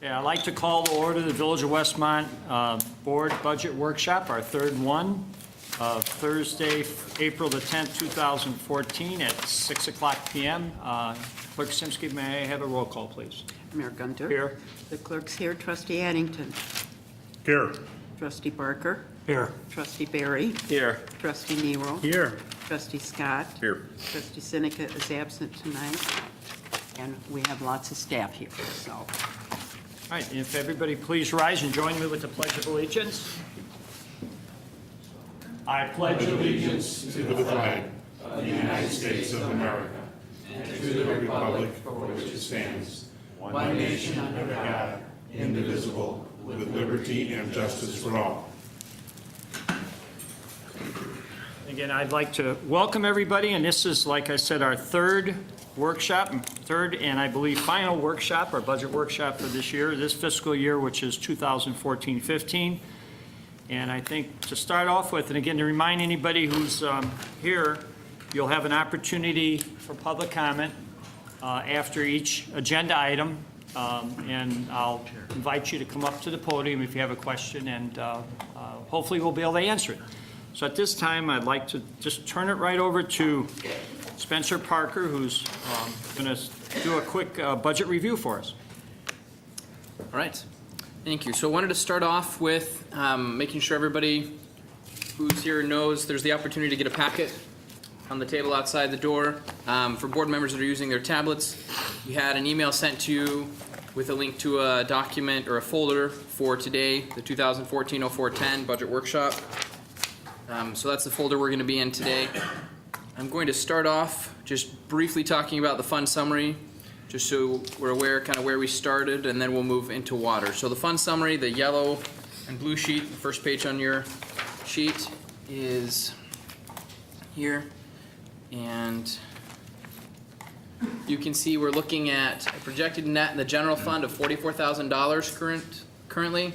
Yeah, I'd like to call to order the Village of Westmont Board Budget Workshop, our third one, Thursday, April the 10th, 2014 at 6 o'clock p.m. Clerk Simsky, may I have a roll call, please? Mayor Gunter. Here. The clerk's here. Trustee Addington. Here. Trustee Barker. Here. Trustee Barry. Here. Trustee Nero. Here. Trustee Scott. Here. Trustee Seneca is absent tonight. And we have lots of staff here, so. All right, if everybody please rise and join me with the Pledge of Allegiance. I pledge allegiance To the flag of the United States of America and to the republic for which it stands, one nation under God, indivisible, with liberty and justice for all. Again, I'd like to welcome everybody, and this is, like I said, our third workshop, third and I believe final workshop, our budget workshop for this year, this fiscal year, which is 2014-15. And I think to start off with, and again, to remind anybody who's here, you'll have an opportunity for public comment after each agenda item. And I'll invite you to come up to the podium if you have a question, and hopefully we'll be able to answer it. So at this time, I'd like to just turn it right over to Spencer Parker, who's going to do a quick budget review for us. All right, thank you. So I wanted to start off with making sure everybody who's here knows there's the opportunity to get a packet on the table outside the door. For board members that are using their tablets, you had an email sent to you with a link to a document or a folder for today, the 2014-04-10 budget workshop. So that's the folder we're going to be in today. I'm going to start off just briefly talking about the fund summary, just so we're aware kind of where we started, and then we'll move into water. So the fund summary, the yellow and blue sheet, the first page on your sheet is here. And you can see we're looking at a projected net in the general fund of $44,000 currently.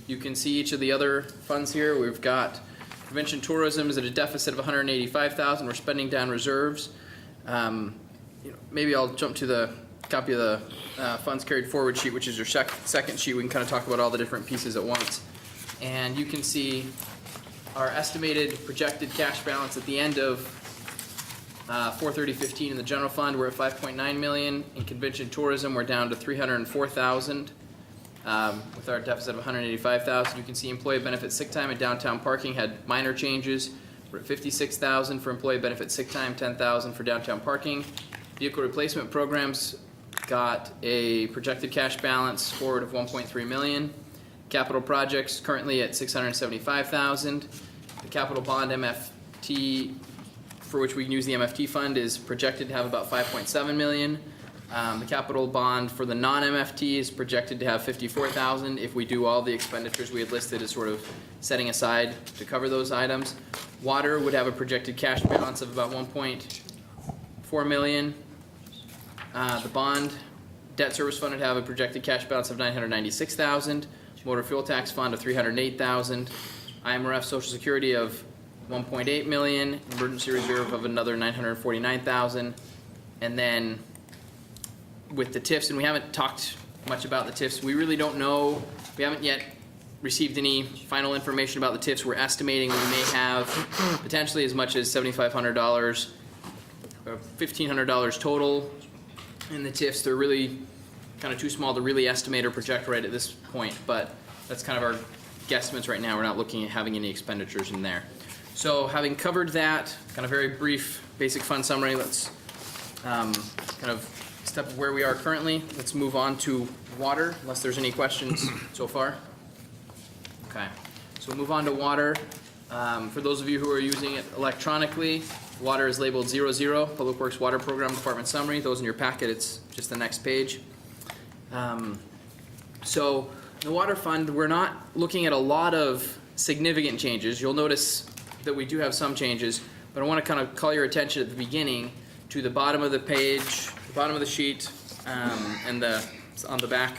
You can see each of the other funds here. We've got Convention tourism is at a deficit of $185,000. We're spending down reserves. Maybe I'll jump to the copy of the funds carried forward sheet, which is your second sheet. We can kind of talk about all the different pieces at once. And you can see our estimated projected cash balance at the end of 4/30/15 in the general fund. We're at $5.9 million. In convention tourism, we're down to $304,000. With our deficit of $185,000, you can see employee benefit sick time and downtown parking had minor changes. We're at $56,000 for employee benefit sick time, $10,000 for downtown parking. Vehicle replacement programs got a projected cash balance forward of $1.3 million. Capital projects currently at $675,000. The capital bond MFT, for which we can use the MFT fund, is projected to have about $5.7 million. The capital bond for the non-MFT is projected to have $54,000 if we do all the expenditures we had listed as sort of setting aside to cover those items. Water would have a projected cash balance of about $1.4 million. The bond debt service fund would have a projected cash balance of $996,000. Motor fuel tax fund of $308,000. IMRF Social Security of $1.8 million. Emergency reserve of another $949,000. And then with the TIFs, and we haven't talked much about the TIFs, we really don't know. We haven't yet received any final information about the TIFs. We're estimating we may have potentially as much as $7,500 or $1,500 total in the TIFs. They're really kind of too small to really estimate or project right at this point, but that's kind of our guesstimates right now. We're not looking at having any expenditures in there. So having covered that, kind of very brief basic fund summary, let's kind of step of where we are currently. Let's move on to water, unless there's any questions so far. Okay, so we'll move on to water. For those of you who are using it electronically, water is labeled 00, Public Works Water Program Department Summary. Those in your packet, it's just the next page. So the water fund, we're not looking at a lot of significant changes. You'll notice that we do have some changes, but I want to kind of call your attention at the beginning to the bottom of the page, the bottom of the sheet, and on the back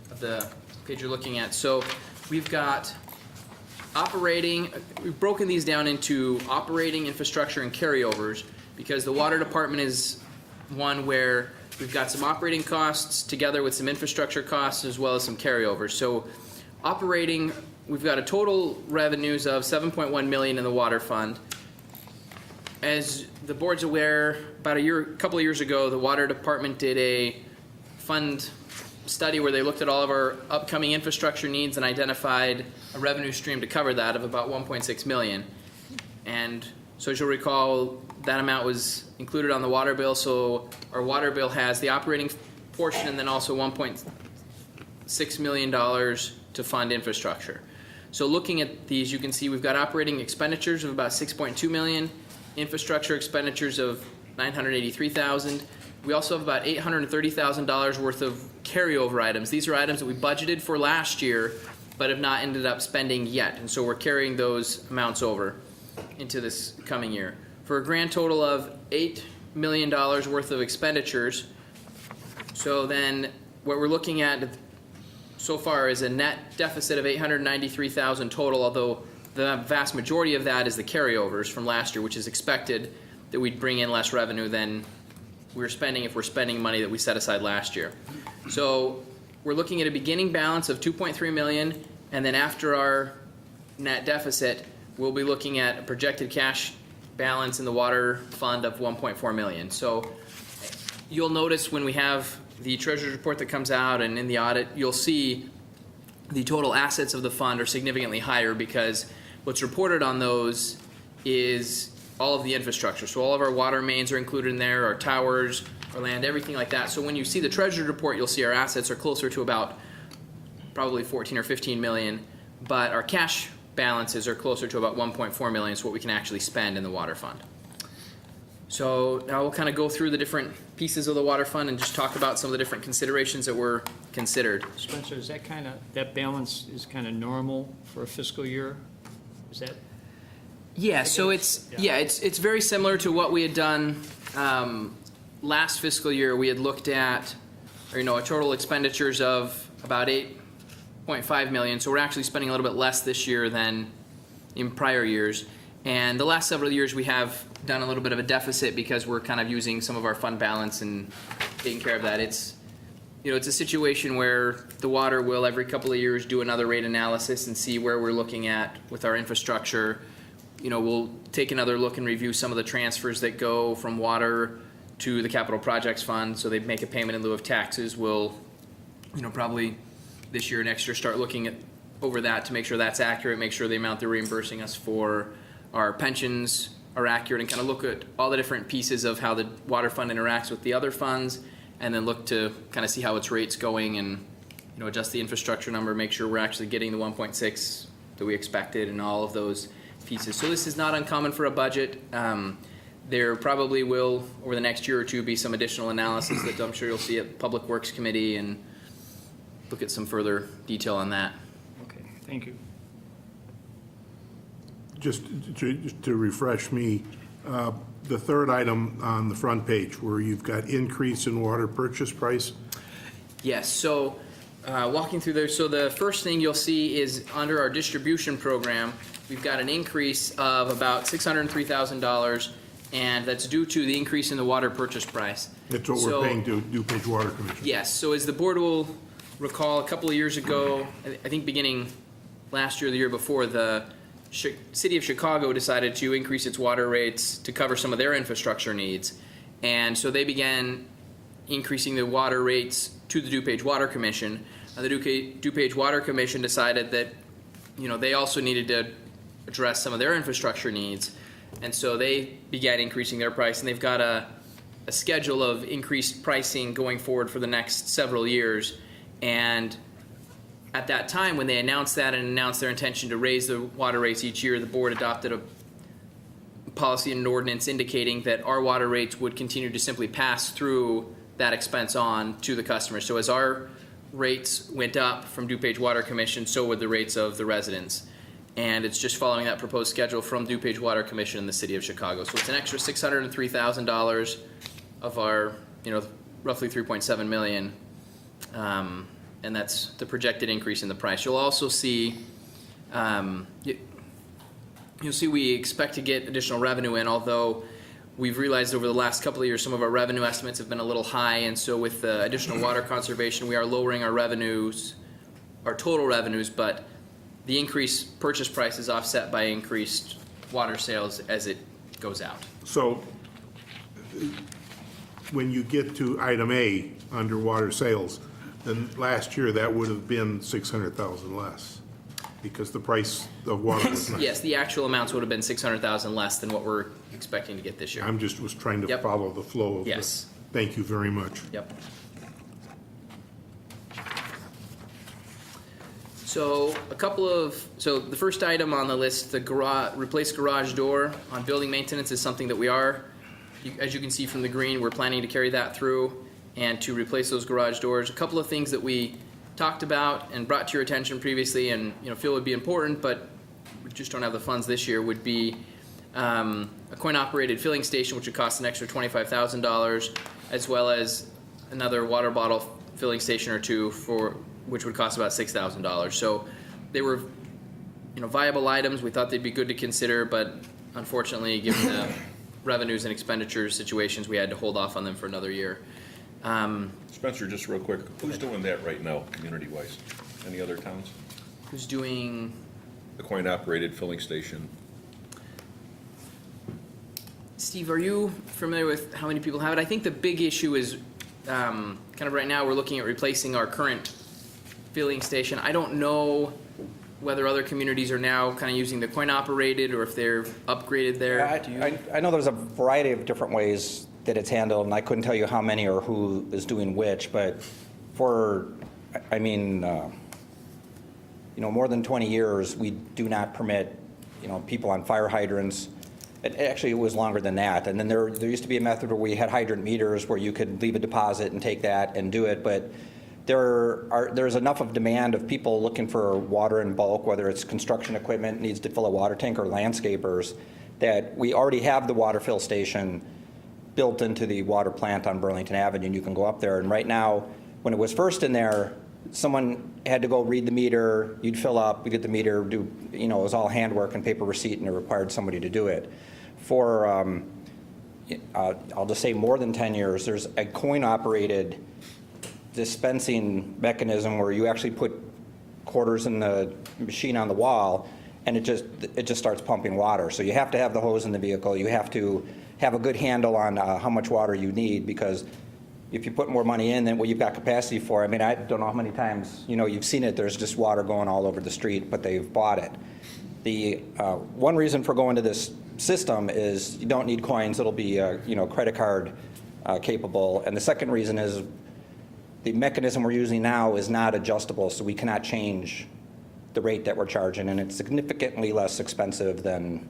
of the page you're looking at. So we've got operating, we've broken these down into operating, infrastructure, and carryovers, because the water department is one where we've got some operating costs together with some infrastructure costs as well as some carryovers. So operating, we've got a total revenues of $7.1 million in the water fund. As the board's aware, about a couple of years ago, the water department did a fund study where they looked at all of our upcoming infrastructure needs and identified a revenue stream to cover that of about $1.6 million. And so as you'll recall, that amount was included on the water bill. So our water bill has the operating portion and then also $1.6 million to fund infrastructure. So looking at these, you can see we've got operating expenditures of about $6.2 million, infrastructure expenditures of $983,000. We also have about $830,000 worth of carryover items. These are items that we budgeted for last year but have not ended up spending yet. And so we're carrying those amounts over into this coming year for a grand total of $8 million worth of expenditures. So then what we're looking at so far is a net deficit of $893,000 total, although the vast majority of that is the carryovers from last year, which is expected that we'd bring in less revenue than we're spending if we're spending money that we set aside last year. So we're looking at a beginning balance of $2.3 million, and then after our net deficit, we'll be looking at a projected cash balance in the water fund of $1.4 million. So you'll notice when we have the treasurer's report that comes out and in the audit, you'll see the total assets of the fund are significantly higher because what's reported on those is all of the infrastructure. So all of our water mains are included in there, our towers, our land, everything like that. So when you see the treasurer's report, you'll see our assets are closer to about probably 14 or 15 million, but our cash balances are closer to about 1.4 million, so what we can actually spend in the water fund. So now we'll kind of go through the different pieces of the water fund and just talk about some of the different considerations that were considered. Spencer, is that balance is kind of normal for a fiscal year? Is that? Yeah, so it's very similar to what we had done last fiscal year. We had looked at, a total expenditures of about $8.5 million. So we're actually spending a little bit less this year than in prior years. And the last several years we have done a little bit of a deficit because we're kind of using some of our fund balance and taking care of that. It's a situation where the water will every couple of years do another rate analysis and see where we're looking at with our infrastructure. We'll take another look and review some of the transfers that go from water to the capital projects fund. So they make a payment in lieu of taxes. We'll, probably this year, next year, start looking over that to make sure that's accurate, make sure the amount they're reimbursing us for our pensions are accurate, and kind of look at all the different pieces of how the water fund interacts with the other funds, and then look to kind of see how its rate's going and, adjust the infrastructure number, make sure we're actually getting the 1.6 that we expected and all of those pieces. So this is not uncommon for a budget. There probably will, over the next year or two, be some additional analysis that I'm sure you'll see at Public Works Committee and look at some further detail on that. Okay, thank you. Just to refresh me, the third item on the front page where you've got increase in water purchase price. Yes, so walking through there, so the first thing you'll see is under our distribution program, we've got an increase of about $603,000, and that's due to the increase in the water purchase price. That's what we're paying to DuPage Water Commission. Yes, so as the board will recall, a couple of years ago, I think beginning last year or the year before, the City of Chicago decided to increase its water rates to cover some of their infrastructure needs. And so they began increasing the water rates to the DuPage Water Commission. The DuPage Water Commission decided that, they also needed to address some of their infrastructure needs. And so they began increasing their price, and they've got a schedule of increased pricing going forward for the next several years. And at that time, when they announced that and announced their intention to raise the water rates each year, the board adopted a policy and an ordinance indicating that our water rates would continue to simply pass through that expense on to the customer. So as our rates went up from DuPage Water Commission, so would the rates of the residents. And it's just following that proposed schedule from DuPage Water Commission in the City of Chicago. So it's an extra $603,000 of our, roughly $3.7 million. And that's the projected increase in the price. You'll also see, you'll see we expect to get additional revenue in, although we've realized over the last couple of years, some of our revenue estimates have been a little high, and so with the additional water conservation, we are lowering our revenues, our total revenues, but the increased purchase price is offset by increased water sales as it goes out. So when you get to item A, underwater sales, then last year that would have been 600,000 less because the price of water was not. Yes, the actual amounts would have been 600,000 less than what we're expecting to get this year. I'm just was trying to Yep. follow the flow of the. Yes. Thank you very much. Yep. So so the first item on the list, the replace garage door on building maintenance is something that we are, as you can see from the green, we're planning to carry that through and to replace those garage doors. A couple of things that we talked about and brought to your attention previously and feel would be important, but we just don't have the funds this year, would be a coin-operated filling station, which would cost an extra $25,000, as well as another water bottle filling station or two which would cost about $6,000. So they were, viable items. We thought they'd be good to consider, but unfortunately, given the revenues and expenditures situations, we had to hold off on them for another year. Spencer, just real quick, who's doing that right now, community-wise? Any other towns? Who's doing? The coin-operated filling station? Steve, are you familiar with how many people have it? I think the big issue is kind of right now we're looking at replacing our current filling station. I don't know whether other communities are now kind of using the coin-operated or if they're upgraded there. I know there's a variety of different ways that it's handled, and I couldn't tell you how many or who is doing which, but for, more than 20 years, we do not permit, people on fire hydrants. Actually, it was longer than that. And then there used to be a method where we had hydrant meters where you could leave a deposit and take that and do it, but there's enough of demand of people looking for water in bulk, whether it's construction equipment needs to fill a water tank or landscapers, that we already have the water fill station built into the water plant on Burlington Avenue, and you can go up there. And right now, when it was first in there, someone had to go read the meter, you'd fill up, we get the meter, it was all handwork and paper receipt, and it required somebody to do it. For, I'll just say more than 10 years, there's a coin-operated dispensing mechanism where you actually put quarters in the machine on the wall, and it just starts pumping water. So you have to have the hose in the vehicle. You have to have a good handle on how much water you need, because if you put more money in than what you've got capacity for, I don't know how many times you've seen it. There's just water going all over the street, but they've bought it. The one reason for going to this system is you don't need coins. It'll be credit card capable, and the second reason is the mechanism we're using now is not adjustable, so we cannot change the rate that we're charging, and it's significantly less expensive than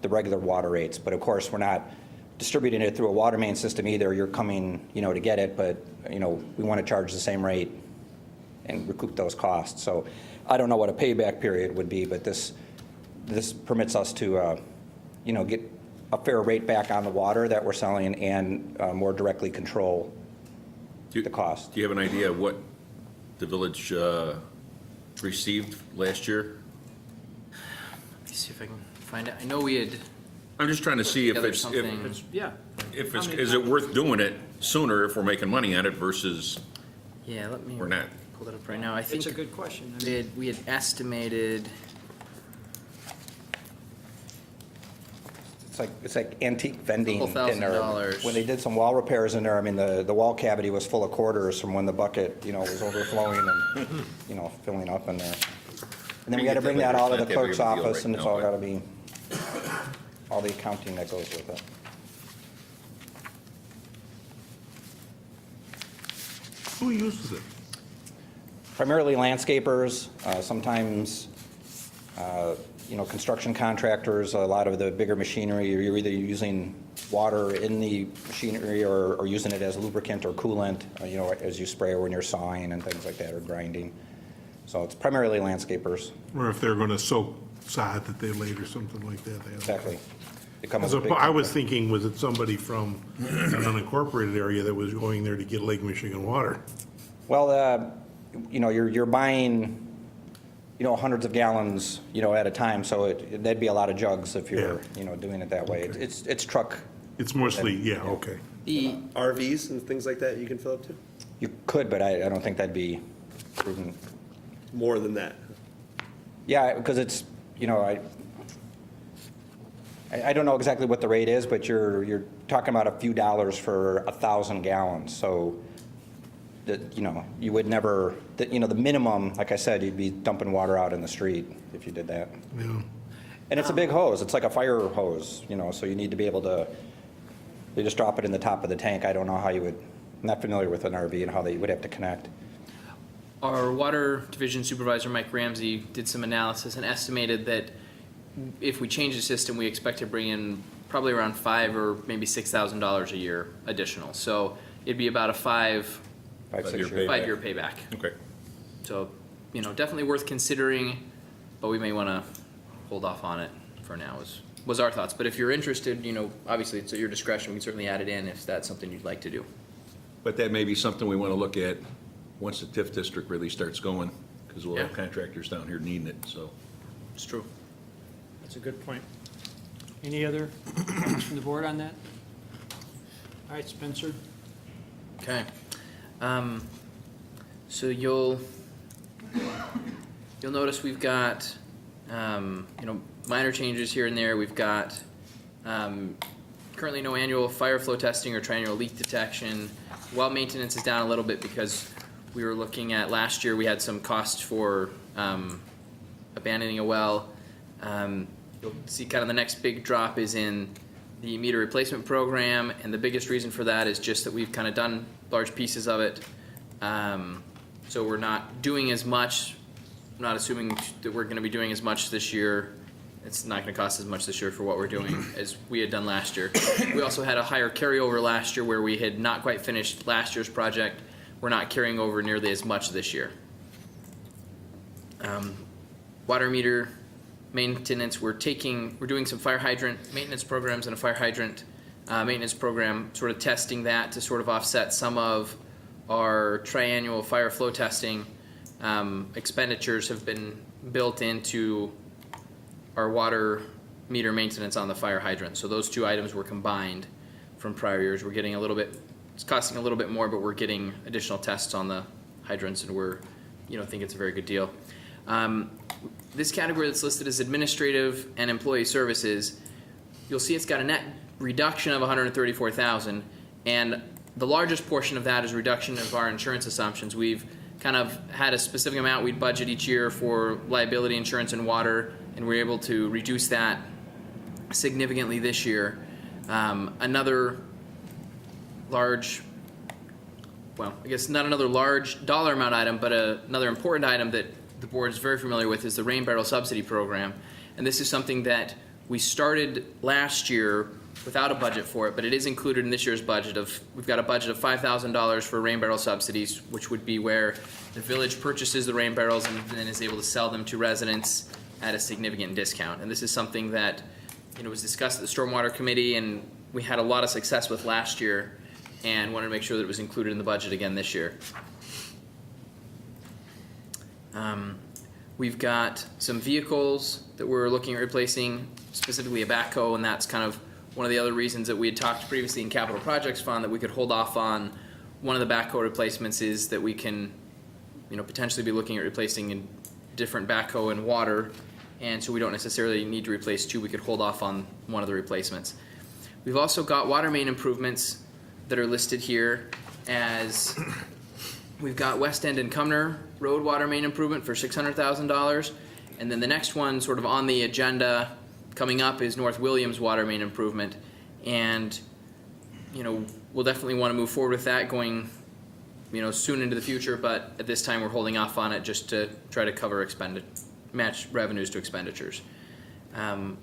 the regular water rates. But of course, we're not distributing it through a water main system either. You're coming, to get it, but we want to charge the same rate and recoup those costs. So I don't know what a payback period would be, but this permits us to, get a fair rate back on the water that we're selling and more directly control the cost. Do you have an idea of what the village received last year? Let me see if I can find it. I know we had. I'm just trying to see if together it's, something. Yeah. is it worth doing it sooner if we're making money on it versus Yeah, let me we're not? pull that up right now. I think It's a good question. we had estimated. It's like antique vending Couple in there. $1,000s. When they did some wall repairs in there, the wall cavity was full of quarters from when the bucket, was overflowing and, filling up in there. And then we had to bring that out of the clerk's office, and it's all got to be, all the accounting that goes with it. Who uses it? Primarily landscapers, sometimes, construction contractors. A lot of the bigger machinery, you're either using water in the machinery or using it as lubricant or coolant, as you spray when you're sawing and things like that, or grinding. So it's primarily landscapers. Or if they're going to soak sod that they laid or something like that. they have- Exactly. They come As with a big- I was thinking, was it somebody from an unincorporated area that was going there to get Lake Michigan water? Well, you're buying, hundreds of gallons, at a time, so that'd be a lot of jugs if you're, doing it that way. It's truck It's mostly, yeah, okay. The, RVs and things like that you can fill up to? You could, but I don't think that'd be prudent. More than that? Yeah, because it's, you know, I don't know exactly what the rate is, but you're talking about a few dollars for 1,000 gallons, so that, you know, you would never, you know, the minimum, like I said, you'd be dumping water out in the street if you did that. Yeah. And it's a big hose, it's like a fire hose, you know, so you need to be able to, they just drop it in the top of the tank. I don't know how you would, I'm not familiar with an RV and how they would have to connect. our water division supervisor, Mike Ramsey, did some analysis and estimated that if we change the system, we expect to bring in probably around $5,000 or maybe $6,000 a year additional. So it'd be about a 5, 6 5-year years. 5-year payback. Okay. So, you know, definitely worth considering, but we may want to hold off on it for now was our thoughts. But if you're interested, you know, obviously it's at your discretion. We can certainly add it in if that's something you'd like to do. But that may be something we want to look at once the TIF district really starts going, because we'll have Yeah. contractors down here needing it, so. It's true. That's a good point. Any other comments from the board on that? All right, Spencer? Okay. So you'll notice we've got, you know, minor changes here and there. We've got currently no annual fire flow testing or triennial leak detection. Well maintenance is down a little bit because we were looking at last year, we had some costs for abandoning a well. You'll see kind of the next big drop is in the meter replacement program, and the biggest reason for that is just that we've kind of done large pieces of it. So we're not doing as much. I'm not assuming that we're going to be doing as much this year. It's not going to cost as much this year for what we're doing as we had done last year. We also had a higher carryover last year where we had not quite finished last year's project. We're not carrying over nearly as much this year. Water meter maintenance, we're doing some fire hydrant maintenance programs and a fire hydrant maintenance program, sort of testing that to sort of offset some of our triannual fire flow testing. Expenditures have been built into our water meter maintenance on the fire hydrant. So those two items were combined from prior years. We're getting a little bit, it's costing a little bit more, but we're getting additional tests on the hydrants, and we're, you know, think it's a very good deal. This category that's listed as administrative and employee services, you'll see it's got a net reduction of $134,000, and the largest portion of that is reduction of our insurance assumptions. We've kind of had a specific amount we'd budget each year for liability insurance and water, and we're able to reduce that significantly this year. Another large, well, I guess not another large dollar amount item, but another important item that the board is very familiar with is the rain barrel subsidy program. And this is something that we started last year without a budget for it, but it is included in this year's budget. We've got a budget of $5,000 for rain barrel subsidies, which would be where the village purchases the rain barrels and then is able to sell them to residents at a significant discount. And this is something that, you know, was discussed at the Stormwater Committee, and we had a lot of success with last year, and wanted to make sure that it was included in the budget again this year. We've got some vehicles that we're looking at replacing, specifically a backhoe, and that's kind of one of the other reasons that we had talked previously in Capital Projects Fund that we could hold off on one of the backhoe replacements is that we can, you know, potentially be looking at replacing a different backhoe in water, and so we don't necessarily need to replace two. We could hold off on one of the replacements. We've also got water main improvements that are listed here as we've got West End and Cumner Road water main improvement for $600,000, and then the next one sort of on the agenda coming up is North Williams water main improvement, and you know, we'll definitely want to move forward with that going, you know, soon into the future, but at this time we're holding off on it just to try to cover match revenues to expenditures. And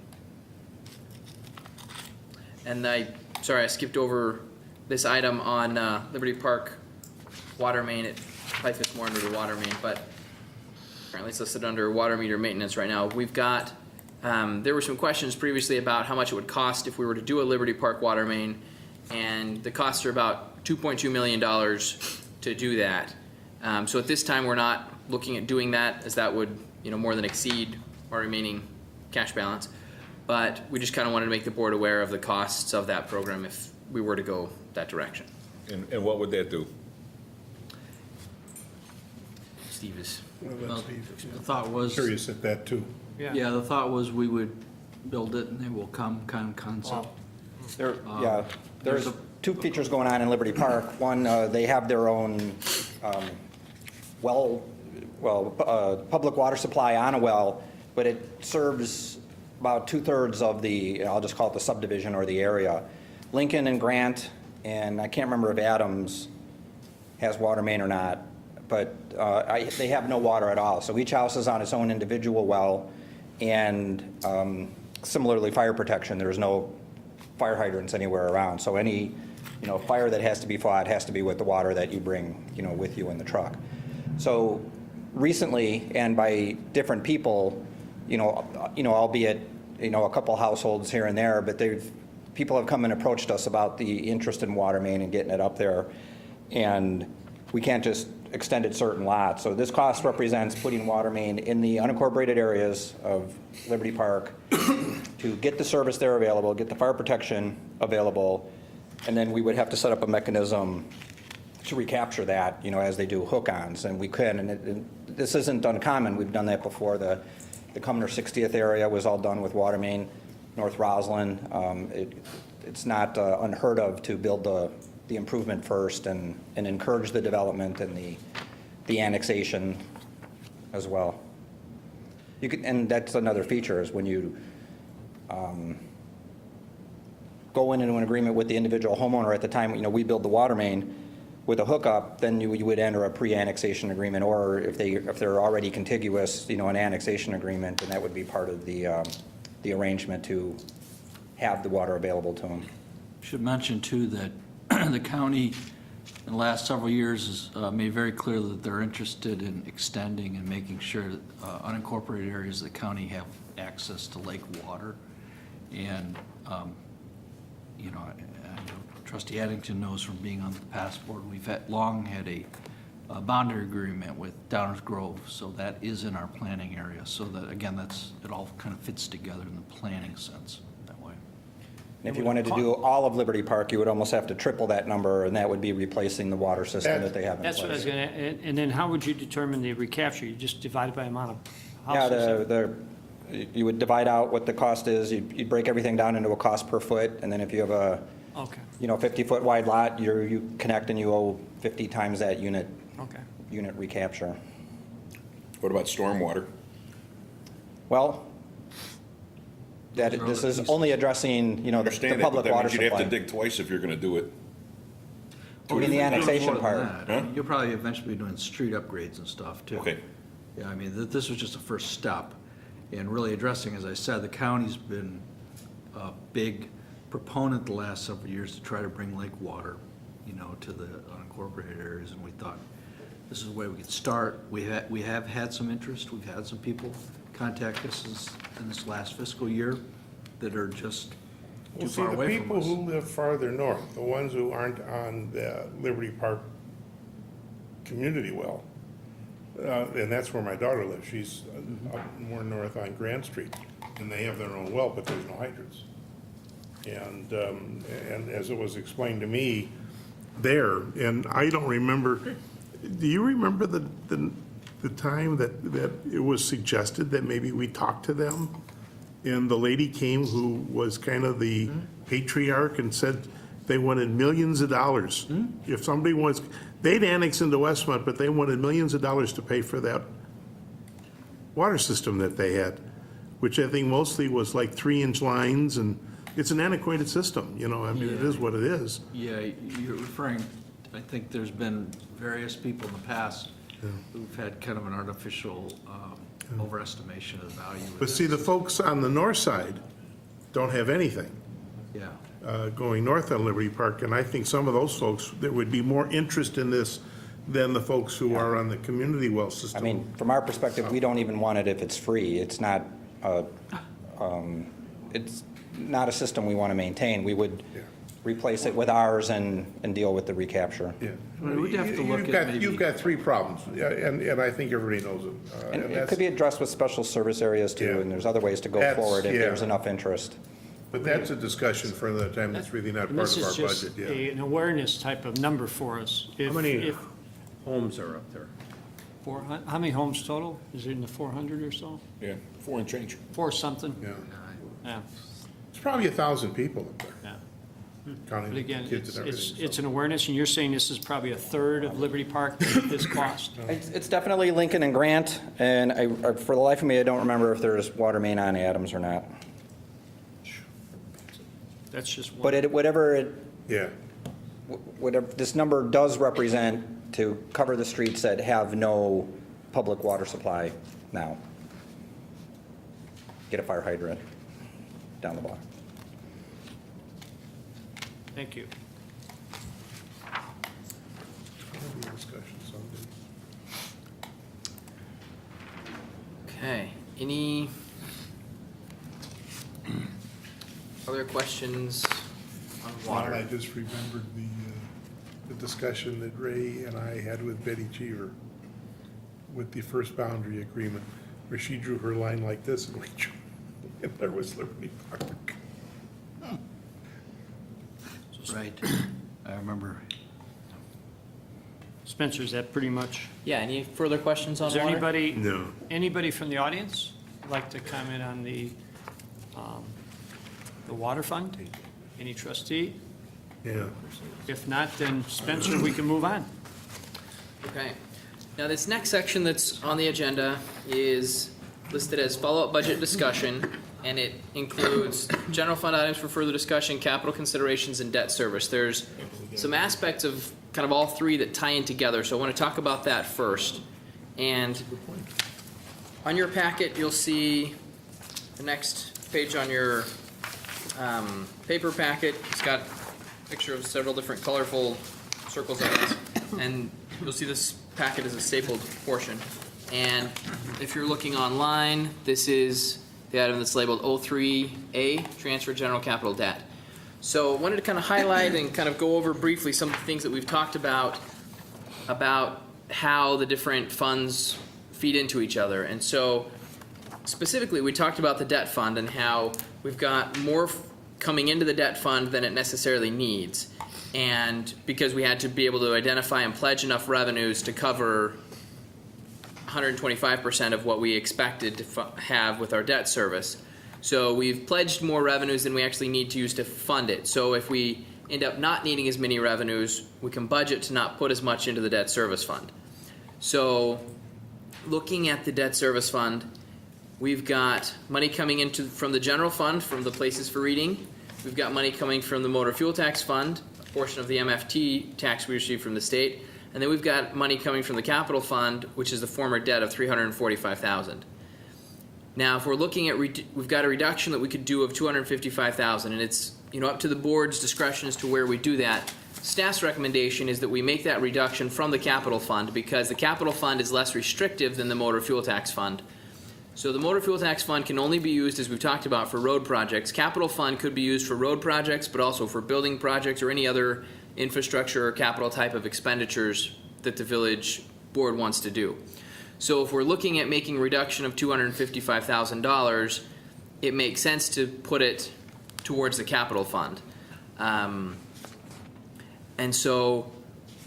sorry, I skipped over this item on Liberty Park water main. It probably fits more under the water main, but apparently it's listed under water meter maintenance right now. We've got, there were some questions previously about how much it would cost if we were to do a Liberty Park water main, and the costs are about $2.2 million to do that. So at this time, we're not looking at doing that, as that would, you know, more than exceed our remaining cash balance. But we just kind of wanted to make the board aware of the costs of that program if we were to go that direction. And what would that do? Steve is. Well, the thought was, Curious at that too. yeah, the thought was we would build it and they will come kind of concept. Yeah, there's two features going on in Liberty Park. One, they have their own public water supply on a well, but it serves about 2/3 of the, I'll just call it the subdivision or the area. Lincoln and Grant, and I can't remember if Adams has water main or not, but they have no water at all. So each house is on its own individual well, and similarly, fire protection, there's no fire hydrants anywhere around. So any, fire that has to be fought has to be with the water that you bring, with you in the truck. So recently, and by different people, albeit, a couple households here and there, but people have come and approached us about the interest in water main and getting it up there. And we can't just extend it certain lots. So this cost represents putting water main in the unincorporated areas of Liberty Park to get the service there available, get the fire protection available, and then we would have to set up a mechanism to recapture that, as they do hook-ons, and we can. And this isn't uncommon. We've done that before. The Cumner 60th area was all done with water main. North Roslyn, it's not unheard of to build the improvement first and encourage the development and the annexation as well. And that's another feature is when you go into an agreement with the individual homeowner at the time, we build the water main with a hookup, then you would enter a pre-annexation agreement, or if they're already contiguous, an annexation agreement, and that would be part of the arrangement to have the water available to them. Should mention too that the county in the last several years has made very clear that they're interested in extending and making sure that unincorporated areas of the county have access to lake water. And, I know Trustee Addington knows from being on the past board, we've long had a boundary agreement with Downers Grove, so that is in our planning area. So that, again, it all kind of fits together in the planning sense that way. And if you wanted to do all of Liberty Park, you would almost have to triple that number, and that would be replacing the water system that they have in place. That's what I was going to, and then how would you determine the recapture? You just divide it by amount of Yeah, houses? you would divide out what the cost is. You'd break everything down into a cost per foot, and then if you have a, Okay, 50-foot wide lot, you connect and you owe 50 times that unit recapture. What about stormwater? Well, this is only addressing, I the understand that, public but that water means you'd have to supply. dig twice if you're gonna do it. You mean the annexation part? Huh? You'll probably eventually be doing street upgrades and stuff too. Okay. Yeah, I mean, this was just a first step in really addressing, as I said, the county's been a big proponent the last several years to try to bring lake water, to the unincorporated areas, and we thought this is the way we could start. We have had some interest. We've had some people contact us in this last fiscal year that are just too far away from Well, us. see, the people who live farther north, the ones who aren't on the Liberty Park community well, and that's where my daughter lives. She's up more north on Grand Street, and they have their own well, but there's no hydrants. And as it was explained to me there, and I don't remember, do you remember the time that it was suggested that maybe we talk to them? And the lady came who was kind of the patriarch and said they wanted millions of dollars. If somebody wants, they'd annex into Westmont, but they wanted millions of dollars to pay for that water system that they had, which I think mostly was like 3-inch lines, and it's an antiquated system, I mean, it is what it is. Yeah, you're referring, I think there's been various people in the past who've had kind of an artificial overestimation of the value of But see, the folks on the north side don't have anything Yeah. going north on Liberty Park, and I think some of those folks, there would be more interest in this than the folks who are on the community well system. I mean, from our perspective, we don't even want it if it's free. It's not a system we want to maintain. We would replace it with ours and deal with the recapture. Yeah. Well, we'd have to look You've at got- maybe- You've got three problems, yeah, and I think everybody knows them. And and it that's- could be addressed with special service areas too, Yeah. and there's other ways to go That's- forward if yeah. there's enough interest. But that's a discussion for another time, that's really not And part this of our is just budget, yeah. an awareness type of number for us. How many homes are up there? How many homes total? Is it in the 400 or so? Yeah, 4 and change. 4 something? Yeah. Yeah, It's probably 1,000 people up there, yeah. counting But the again, kids and everything. it's an awareness, and you're saying this is probably a third of Liberty Park, this cost? It's definitely Lincoln and Grant, and for the life of me, I don't remember if there's water main on Adams or not. That's just one. But whatever this number does represent to cover the streets that have no public water supply now. Get a fire hydrant down the block. Thank you. Discussion someday. Okay, any other questions on Water, I water? just remembered the discussion that Ray and I had with Betty Cheever with the first boundary agreement, where she drew her line like this and we drew, and there was Liberty Park. Right. I remember. Spencer, is that pretty much? Yeah, any further questions on Is there water? anybody from the audience like to comment on the water fund? Any trustee? Yeah. If not, then Spencer, we can move on. Okay. Now, this next section that's on the agenda is listed as follow-up budget discussion, and it includes general fund items for further discussion, capital considerations, and debt service. There's some aspects of kind of all three that tie in together, so I want to talk about that first. And on your packet, you'll see the next page on your paper packet. It's got a picture of several different colorful circles on it, and you'll see this packet is a stapled portion. And if you're looking online, this is the item that's labeled 03A, Transfer General Capital Debt. So I wanted to kind of highlight and kind of go over briefly some of the things that we've talked about how the different funds feed into each other. And so specifically, we talked about the debt fund and how we've got more coming into the debt fund than it necessarily needs. And because we had to be able to identify and pledge enough revenues to cover 125% of what we expected to have with our debt service. So we've pledged more revenues than we actually need to use to fund it. So if we end up not needing as many revenues, we can budget to not put as much into the debt service fund. So looking at the debt service fund, we've got money coming into from the general fund, from the places for reading. We've got money coming from the motor fuel tax fund, a portion of the MFT tax we received from the state. And then we've got money coming from the capital fund, which is the former debt of $345,000. Now, if we're looking at, we've got a reduction that we could do of $255,000, and it's up to the board's discretion as to where we do that. Staff's recommendation is that we make that reduction from the capital fund because the capital fund is less restrictive than the motor fuel tax fund. So the motor fuel tax fund can only be used, as we've talked about, for road projects. Capital fund could be used for road projects, but also for building projects or any other infrastructure or capital type of expenditures that the village board wants to do. So if we're looking at making a reduction of $255,000, it makes sense to put it towards the capital fund. And so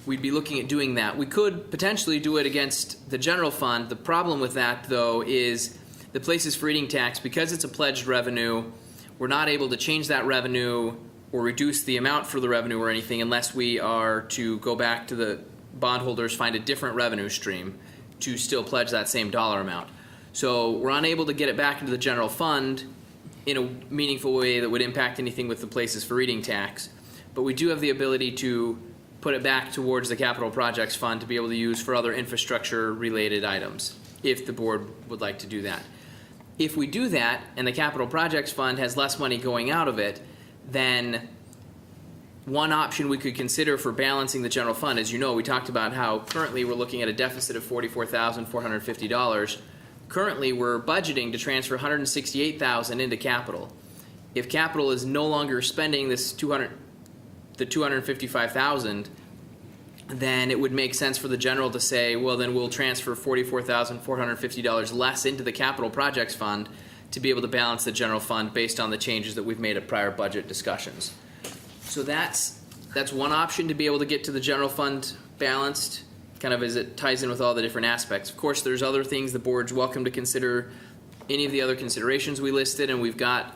we'd be looking at doing that. We could potentially do it against the general fund. The problem with that, though, is the places for eating tax, because it's a pledged revenue, we're not able to change that revenue or reduce the amount for the revenue or anything unless we are to go back to the bondholders, find a different revenue stream to still pledge that same dollar amount. So we're unable to get it back into the general fund in a meaningful way that would impact anything with the places for eating tax. But we do have the ability to put it back towards the capital projects fund to be able to use for other infrastructure related items, if the board would like to do that. If we do that and the capital projects fund has less money going out of it, then one option we could consider for balancing the general fund, as you know, we talked about how currently we're looking at a deficit of $44,450. Currently, we're budgeting to transfer $168,000 into capital. If capital is no longer spending this the 255,000, then it would make sense for the general to say, well, then we'll transfer $44,450 less into the capital projects fund to be able to balance the general fund based on the changes that we've made at prior budget discussions. So that's one option to be able to get to the general fund balanced, kind of as it ties in with all the different aspects. Of course, there's other things the board's welcome to consider, any of the other considerations we listed, and we've got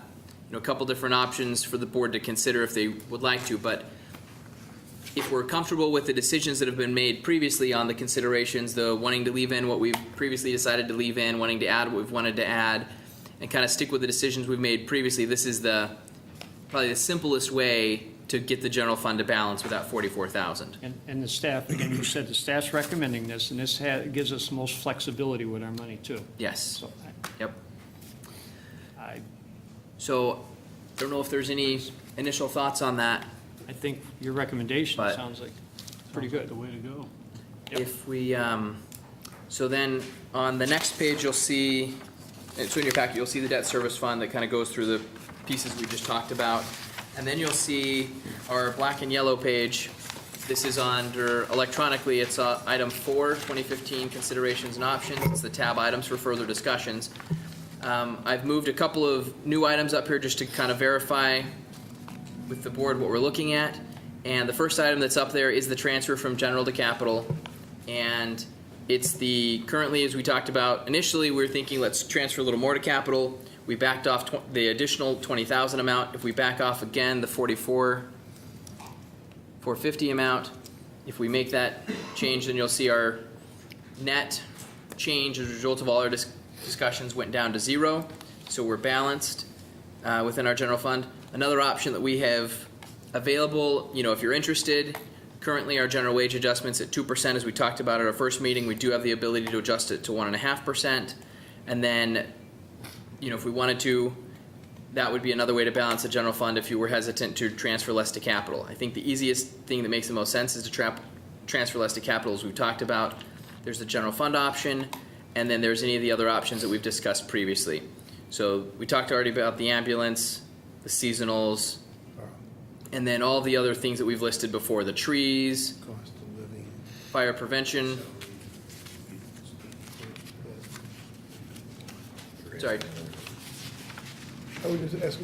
a couple different options for the board to consider if they would like to. But if we're comfortable with the decisions that have been made previously on the considerations, the wanting to leave in what we've previously decided to leave in, wanting to add what we've wanted to add, and kind of stick with the decisions we've made previously, this is probably the simplest way to get the general fund to balance without 44,000. And the staff, again, you said the staff's recommending this, and this gives us the most flexibility with our money, too. Yes. So Yep. I So I don't know if there's any initial thoughts on that. think your recommendation But- sounds like pretty good. The way to go. Yep. If we, so then on the next page, you'll see, so in your packet, you'll see the debt service fund that kind of goes through the pieces we just talked about. And then you'll see our black and yellow page. This is under electronically, it's item 4, 2015 considerations and options. It's the tab items for further discussions. I've moved a couple of new items up here just to kind of verify with the board what we're looking at. And the first item that's up there is the transfer from general to capital. And it's currently, as we talked about, initially we were thinking let's transfer a little more to capital. We backed off the additional 20,000 amount. If we back off again the 44,450 amount, if we make that change, then you'll see our net change as a result of all our discussions went down to 0. So we're balanced within our general fund. Another option that we have available, if you're interested, currently our general wage adjustments at 2%, as we talked about at our first meeting. We do have the ability to adjust it to 1.5%. And then, if we wanted to, that would be another way to balance the general fund if you were hesitant to transfer less to capital. I think the easiest thing that makes the most sense is to transfer less to capital, as we've talked about. There's the general fund option, and then there's any of the other options that we've discussed previously. So we talked already about the ambulance, the seasonals, and then all the other things that we've listed before, the trees, Cost of living. fire prevention. Sorry. I would just ask,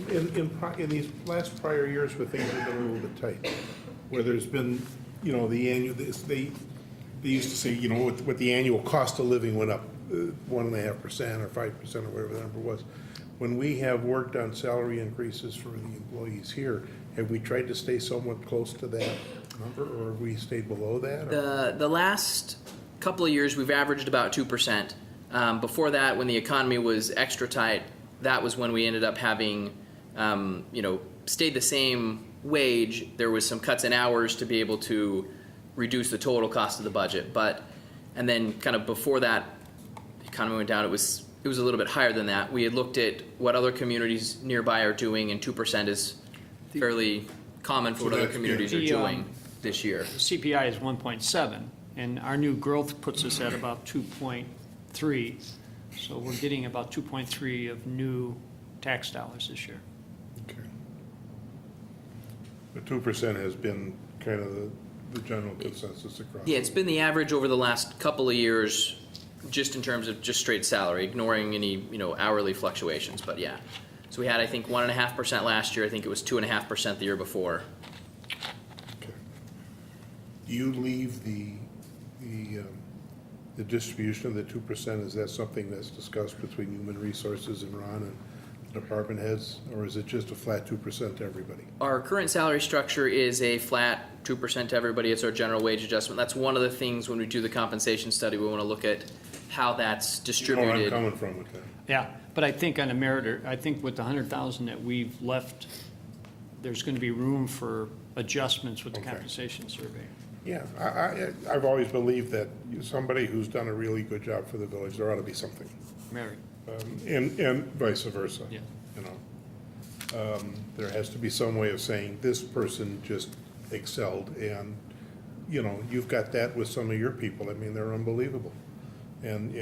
in these last prior years where things have been a little bit tight, where there's been, the annual, they used to say, what the annual cost of living went up 1.5% or 5% or whatever the number was. When we have worked on salary increases for the employees here, have we tried to stay somewhat close to that number, or have we stayed below that? or- The last couple of years, we've averaged about 2%. Before that, when the economy was extra tight, that was when we ended up having, stayed the same wage. There was some cuts in hours to be able to reduce the total cost of the budget. And then kind of before that, the economy went down, it was a little bit higher than that. We had looked at what other communities nearby are doing, and 2% is fairly common for what other communities are doing this year. The CPI is 1.7, and our new growth puts us at about 2.3. So we're getting about 2.3 of new tax dollars this year. Okay. The 2% has been kind of the general consensus across. Yeah, it's been the average over the last couple of years, just in terms of just straight salary, ignoring any, hourly fluctuations, but yeah. So we had, I think, 1.5% last year. I think it was 2.5% the year before. Okay. Do you leave the distribution of the 2%, is that something that's discussed between Human Resources and Ron and the department heads, or is it just a flat 2% to everybody? Our current salary structure is a flat 2% to everybody. It's our general wage adjustment. That's one of the things when we do the compensation study, we want to look at how that's You know where I'm distributed. coming from with that. Yeah, but I think on a merit, I think with the 100,000 that we've left, there's going to be room for adjustments with the Okay. compensation survey. Yeah, I've always believed that somebody who's done a really good job for the village, there ought to be something. Merit, And vice versa. yeah. There has to be some way of saying this person just excelled, and, you've got that with some of your people. I mean, they're unbelievable. And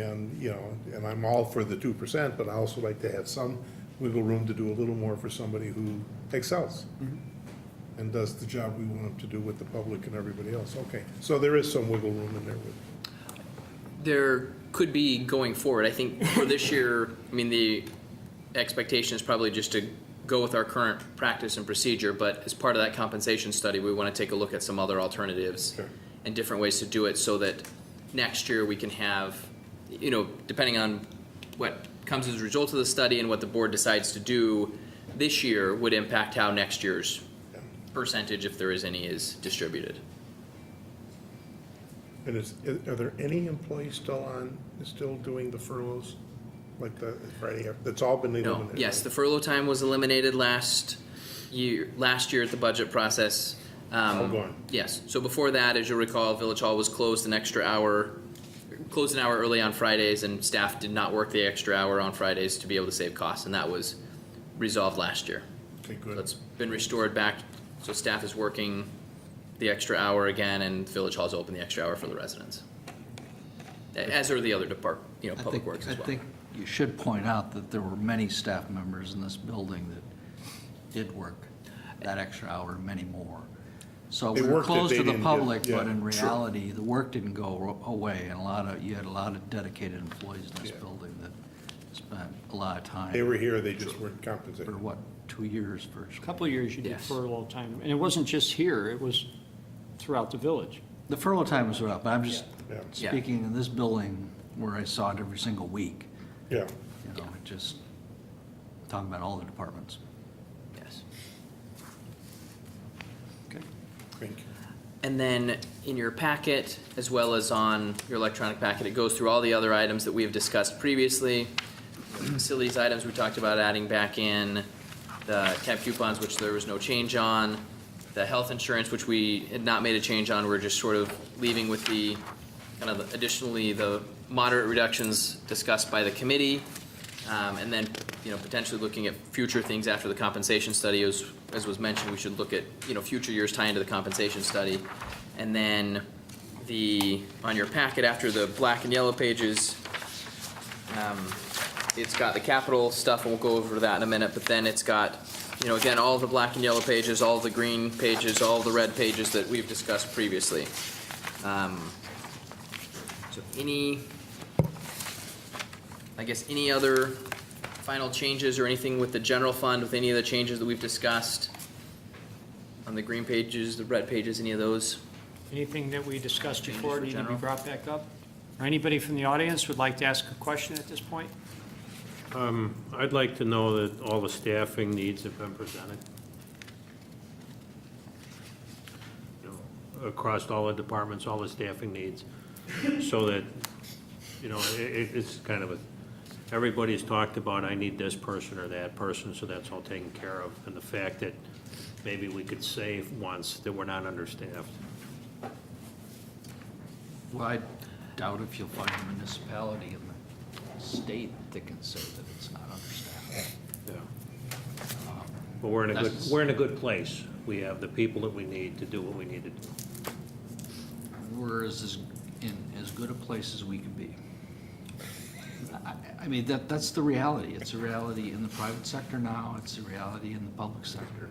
I'm all for the 2%, but I also like to have some wiggle room to do a little more for somebody who excels. and does the job we want him to do with the public and everybody else. Okay, so there is some wiggle room in there with, There could be going forward. I think for this year, I mean, the expectation is probably just to go with our current practice and procedure, but as part of that compensation study, we want to take a look at some other alternatives Sure. and different ways to do it so that next year we can have, you know, depending on what comes as a result of the study and what the board decides to do this year would impact how next year's percentage, if there is any, is distributed. and are there any employees still doing the furloughs? Like the Friday, that's all been No, eliminated? yes, the furlough time was eliminated last year at the budget process. All gone. Yes, so before that, as you'll recall, Village Hall was closed an hour early on Fridays, and staff did not work the extra hour on Fridays to be able to save costs, and that was resolved last year. Okay, So good. it's been restored back, so staff is working the extra hour again, and Village Hall's open the extra hour for the residents. As are the other Public Works as well. I think you should point out that there were many staff members in this building that did work that extra hour, and many more. So They we were worked it, closed they to the didn't get- public, but yeah, in sure. reality, the work didn't go away, and you had a lot of dedicated employees in this Yeah. building that spent a lot of time. They were here, they just weren't compensated. For what, 2 years first? A couple of years you did Yes. furlough time, and it wasn't just here, it was throughout the village. The furlough time was up, but I'm just Yeah. Yeah. speaking in this building where I saw it every single week. Yeah, You know, it just, talking about all the departments. Yes. Okay. thank you. And then in your packet, as well as on your electronic packet, it goes through all the other items that we have discussed previously. The facilities items we talked about adding back in, the cab coupons, which there was no change on, the health insurance, which we had not made a change on, we're just sort of leaving with the, kind of additionally, the moderate reductions discussed by the committee. And then, potentially looking at future things after the compensation study, as was mentioned, we should look at, future years tie into the compensation study. And then on your packet, after the black and yellow pages, it's got the capital stuff, and we'll go over that in a minute, but then it's got, again, all the black and yellow pages, all the green pages, all the red pages that we've discussed previously. So any other final changes or anything with the general fund, with any of the changes that we've discussed on the green pages, the red pages, any of those? Anything that we discussed Changes before for need to be general? brought back up? Or anybody from the audience would like to ask a question at this point? I'd like to know that all the staffing needs have been presented. Across all the departments, all the staffing needs, so that, it's kind of everybody's talked about, I need this person or that person, so that's all taken care of. And the fact that maybe we could say once that we're not understaffed. Well, I doubt if you'll find a municipality in the state that can say that it's not understaffed. Yeah. But we're in That's- a good place. We have the people that we need to do what we need to do. We're in as good a place as we can be. I mean, that's the reality. It's a reality in the private sector now. It's a reality in the public sector.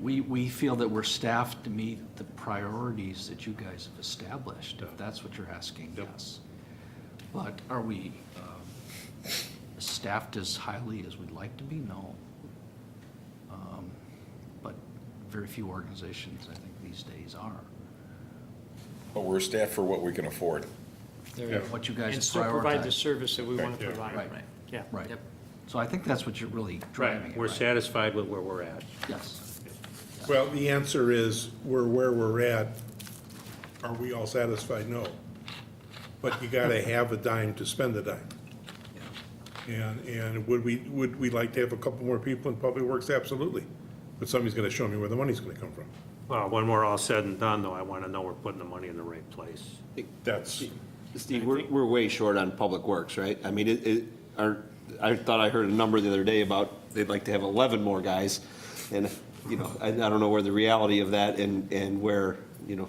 We feel that we're staffed to meet the priorities that you guys have established, if that's what you're asking, yes. But are we staffed as highly as we'd like to be? No. But very few organizations, I think, these days are. But we're staffed for what we can afford. Yeah. What you guys And still provide the prioritize. service that we want to Yeah. provide. Right. Yeah. Right. Yep. So I think that's what you're really driving at, We're right? satisfied with where we're at. Yes. Well, the answer is, we're where we're at. Are we all satisfied? No. But you gotta have a dime to spend a dime. And would we like to have a couple more people in Public Works? Absolutely. But somebody's gonna show me where the money's gonna come from. Well, when we're all said and done, though, I want to know we're putting the money in the right place. That's, Steve, we're way short on Public Works, right? I mean, I thought I heard a number the other day about they'd like to have 11 more guys. And, I don't know where the reality of that and where,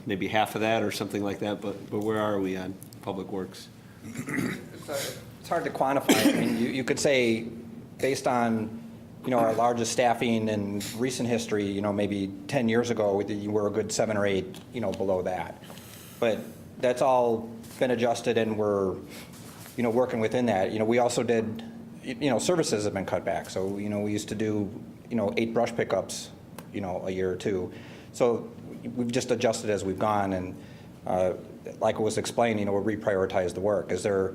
maybe half of that or something like that, but where are we on Public Works? It's hard to quantify. I mean, you could say, based on our largest staffing in recent history, maybe 10 years ago, you were a good 7 or 8, below that. But that's all been adjusted, and we're, working within that. We also did, services have been cut back. So, we used to do, 8 brush pickups, a year or two. So we've just adjusted as we've gone, and like it was explained, we reprioritize the work. Is there,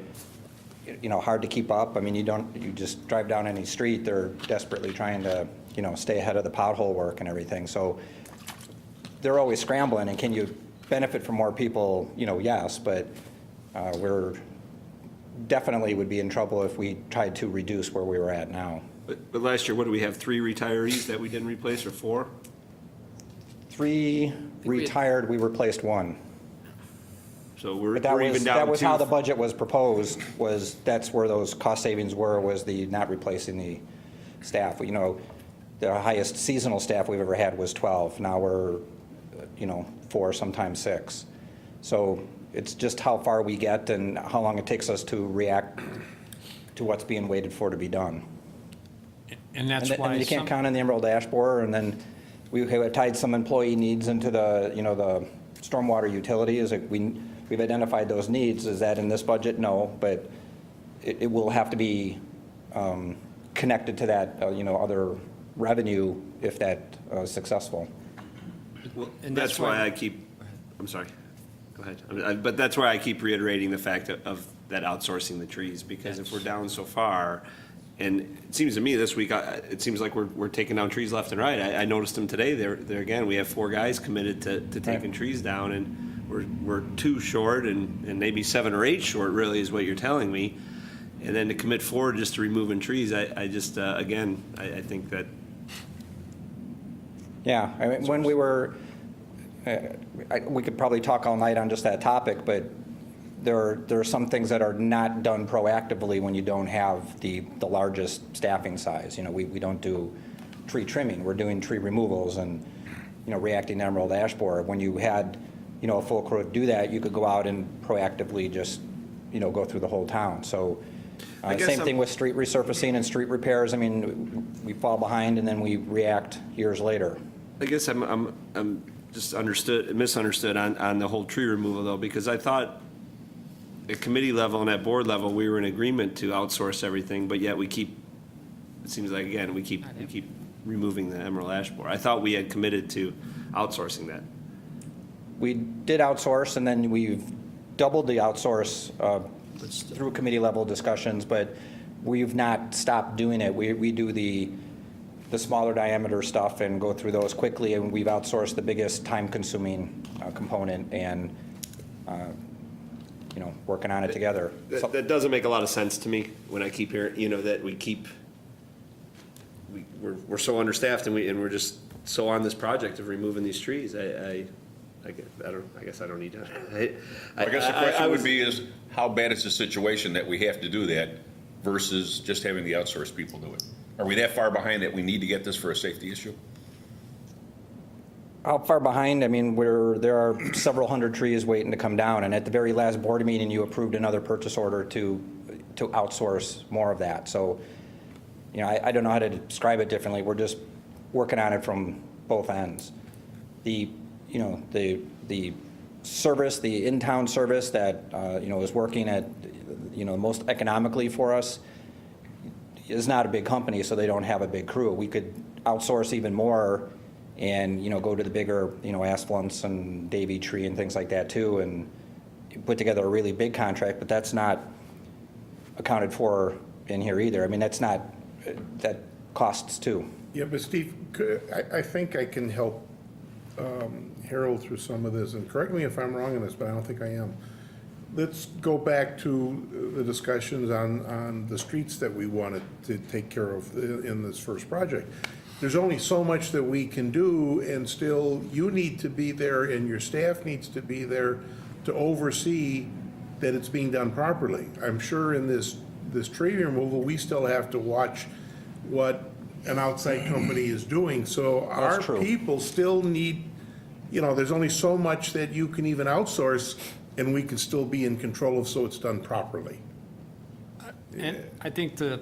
hard to keep up? I mean, you just drive down any street, they're desperately trying to, stay ahead of the pothole work and everything. So they're always scrambling, and can you benefit from more people? Yes, but we're definitely would be in trouble if we tried to reduce where we were at now. But last year, what do we have, 3 retirees that we didn't replace, or 4? 3 retired, we replaced 1. So we're But we're even down 2. that was how the budget was proposed, that's where those cost savings were, was the not replacing the staff. The highest seasonal staff we've ever had was 12. Now we're, 4, sometimes 6. So it's just how far we get and how long it takes us to react to what's being waited for to be done. And that's And why you can't some, count on the Emerald Ash Borer, and then we have tied some employee needs into the, the stormwater utility. Is it, we've identified those needs. Is that in this budget? No, but it will have to be connected to that, other revenue if that is successful. Well, And that's that's why why- I keep, I'm sorry, go ahead. But that's why I keep reiterating the fact of that outsourcing the trees, because if we're down so far, and it seems to me this week, it seems like we're taking down trees left and right. I noticed them today. There again, we have 4 guys committed to taking trees down, and we're 2 short, and maybe 7 or 8 short, really, is what you're telling me. And then to commit 4 just to removing trees, I just, again, I think that. Yeah, I mean, when we were, we could probably talk all night on just that topic, but there are some things that are not done proactively when you don't have the largest staffing size. We don't do tree trimming, we're doing tree removals and, reacting to Emerald Ash Borer. When you had, a full crew to do that, you could go out and proactively just, go through the whole town. So same thing with street resurfacing and street repairs. I mean, we fall behind and then we react years later. I guess I'm just misunderstood on the whole tree removal, though, because I thought at committee level and at board level, we were in agreement to outsource everything, but yet it seems like, again, we keep removing the Emerald Ash Borer. I thought we had committed to outsourcing that. We did outsource, and then we've doubled the outsource through committee level discussions, but we've not stopped doing it. We do the smaller diameter stuff and go through those quickly, and we've outsourced the biggest time-consuming component, and working on it together. That doesn't make a lot of sense to me when I keep hearing, that we're so understaffed and we're just so on this project of removing these trees. I guess I don't need to. I guess the question would be is, how bad is the situation that we have to do that versus just having the outsourced people do it? Are we that far behind that we need to get this for a safety issue? How far behind? I mean, there are several hundred trees waiting to come down, and at the very last board meeting, you approved another purchase order to outsource more of that. So, I don't know how to describe it differently. We're just working on it from both ends. The service, the in-town service that is working at most economically for us is not a big company, so they don't have a big crew. We could outsource even more and go to the bigger Asplundts and Davy Tree and things like that too, and put together a really big contract. But that's not accounted for in here either. I mean, that costs too. Yeah, but Steve, I think I can help Harold through some of this, and correct me if I'm wrong on this, but I don't think I am. Let's go back to the discussions on the streets that we wanted to take care of in this first project. There's only so much that we can do, and still you need to be there and your staff needs to be there to oversee that it's being done properly. I'm sure in this tree removal, we still have to watch what an outside company is doing. So our people still need, there's only so much that you can even outsource, and we can still be in control of, so it's done properly. and I think the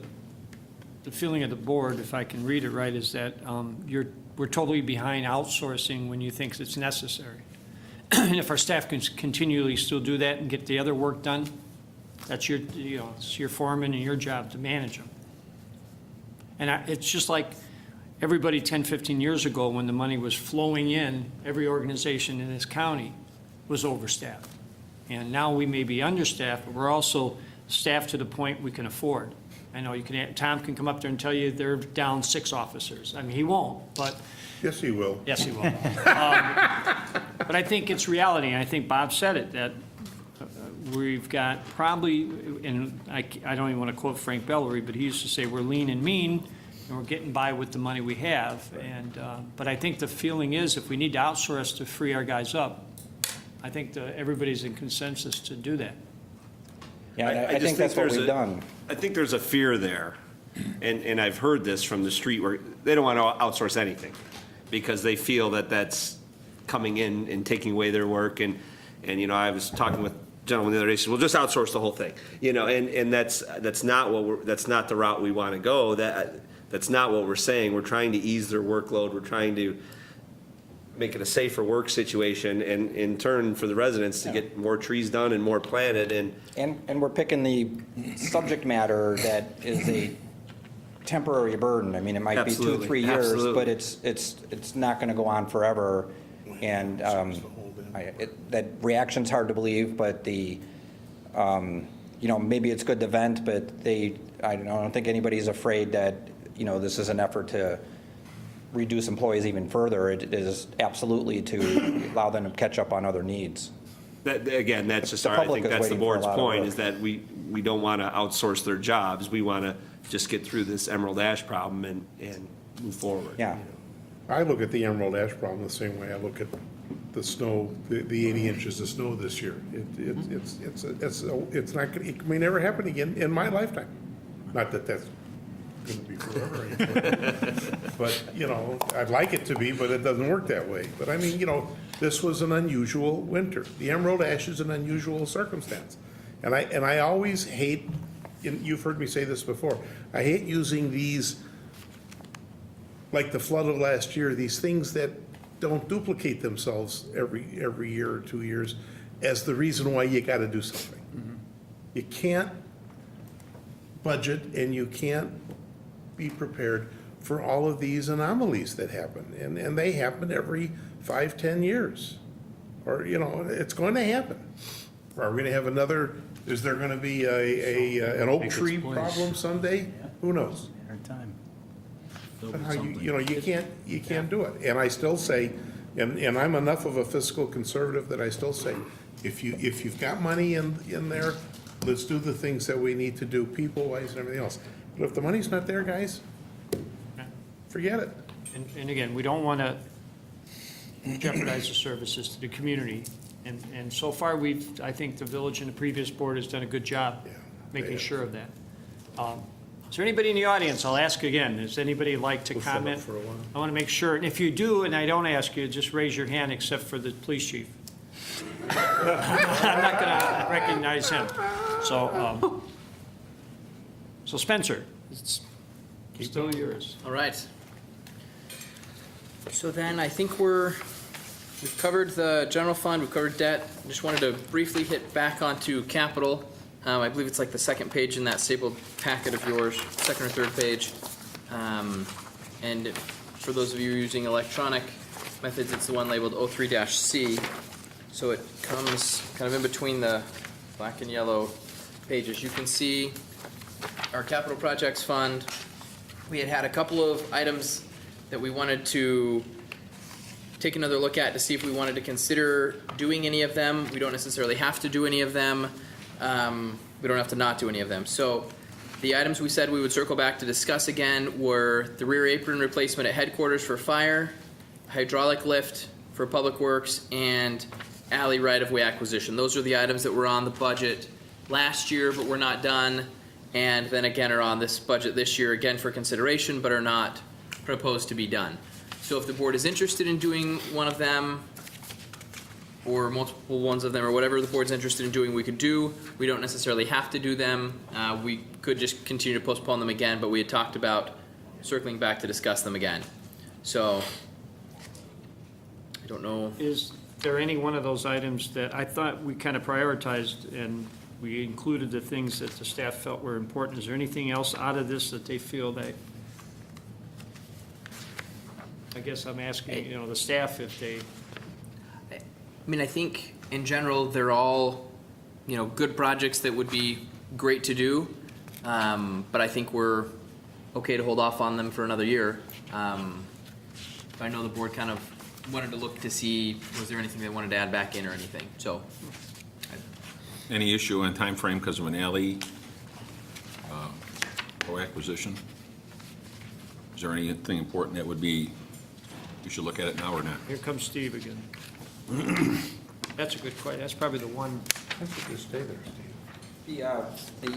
the feeling of the board, if I can read it right, is that we're totally behind outsourcing when you think it's necessary. And if our staff can continually still do that and get the other work done, that's your, it's your foreman and your job to manage them. And it's just like everybody 10, 15 years ago, when the money was flowing in, every organization in this county was overstaffed. And now we may be understaffed, but we're also staffed to the point we can afford. I know Tom can come up there and tell you they're down 6 officers. I mean, he won't, but. Yes, he will. Yes, he will. But I think it's reality, and I think Bob said it, that we've got probably, and I don't even want to quote Frank Bellery, but he used to say, we're lean and mean, and we're getting by with the money we have. And but I think the feeling is, if we need to outsource to free our guys up, I think everybody's in consensus to do that. Yeah, I just think that's what there's we've done. I think there's a fear there, and I've heard this from the street, where they don't want to outsource anything because they feel that that's coming in and taking away their work. And I was talking with a gentleman the other day, he said, well, just outsource the whole thing. And that's not that's not the route we want to go. That's not what we're saying. We're trying to ease their workload. We're trying to make it a safer work situation, and in turn for the residents to get more trees done and more planted. And we're picking the subject matter that is a temporary burden. I mean, it might be 2 or 3 years, Absolutely. but it's not going to go on forever. And that reaction's hard to believe, but maybe it's good to vent, but I don't think anybody's afraid that, this is an effort to reduce employees even further. It is absolutely to allow them to catch up on other needs. Again, that's just I think that's the board's point, is that we don't want to outsource their jobs. We want to just get through this Emerald Ash problem and move forward. Yeah. I look at the Emerald Ash problem the same way I look at the snow, the 80 inches of snow this year. It's not, it may never happen again in my lifetime. Not that that's going to be forever or anything. But, I'd like it to be, but it doesn't work that way. But I mean, this was an unusual winter. The Emerald Ash is an unusual circumstance. And I always hate, you've heard me say this before, I hate using these, like the flood of last year, these things that don't duplicate themselves every year or 2 years as the reason why you got to do something. You can't budget and you can't be prepared for all of these anomalies that happen. And they happen every 5, 10 years. Or, it's going to happen. Are we going to have is there going to be an oak tree problem someday? Who knows? But how you can't do it. And I still say, and I'm enough of a fiscal conservative that I still say, if you've got money in there, let's do the things that we need to do, people-wise and everything else. But if the money's not there, guys, forget it. And again, we don't want to jeopardize the services to the community. And so far, I think the village and the previous board has done a good job making sure of that. Is there anybody in the audience? I'll ask again. Does anybody like to comment? For a while. I want to make sure, and if you do, and I don't ask you, just raise your hand except for the police chief. I'm not going to recognize him. So Spencer, it's still yours. All right. So then I think we've covered the general fund, we've covered debt. Just wanted to briefly hit back onto capital. I believe it's like the second page in that stapled packet of yours, second or third page. And for those of you using electronic methods, it's the one labeled 03-C. So it comes kind of in between the black and yellow pages. You can see our capital projects fund. We had a couple of items that we wanted to take another look at to see if we wanted to consider doing any of them. We don't necessarily have to do any of them. We don't have to not do any of them. So the items we said we would circle back to discuss again were the rear apron replacement at headquarters for fire, hydraulic lift for public works, and alley right-of-way acquisition. Those are the items that were on the budget last year but were not done, and then again are on this budget this year again for consideration but are not proposed to be done. So if the board is interested in doing one of them, or multiple ones of them, or whatever the board's interested in doing, we could do. We don't necessarily have to do them. We could just continue to postpone them again, but we had talked about circling back to discuss them again. So, I don't know. Is there any one of those items that I thought we kind of prioritized and we included the things that the staff felt were important? Is there anything else out of this that they feel that, I guess I'm asking, the staff if they, I mean, I think in general, they're all, good projects that would be great to do. But I think we're okay to hold off on them for another year. I know the board kind of wanted to look to see, was there anything they wanted to add back in or anything, so. Any issue on time frame because of an alley or acquisition? Is there anything important that would be, we should look at it now or not? here comes Steve again. That's a good question. That's probably the one. The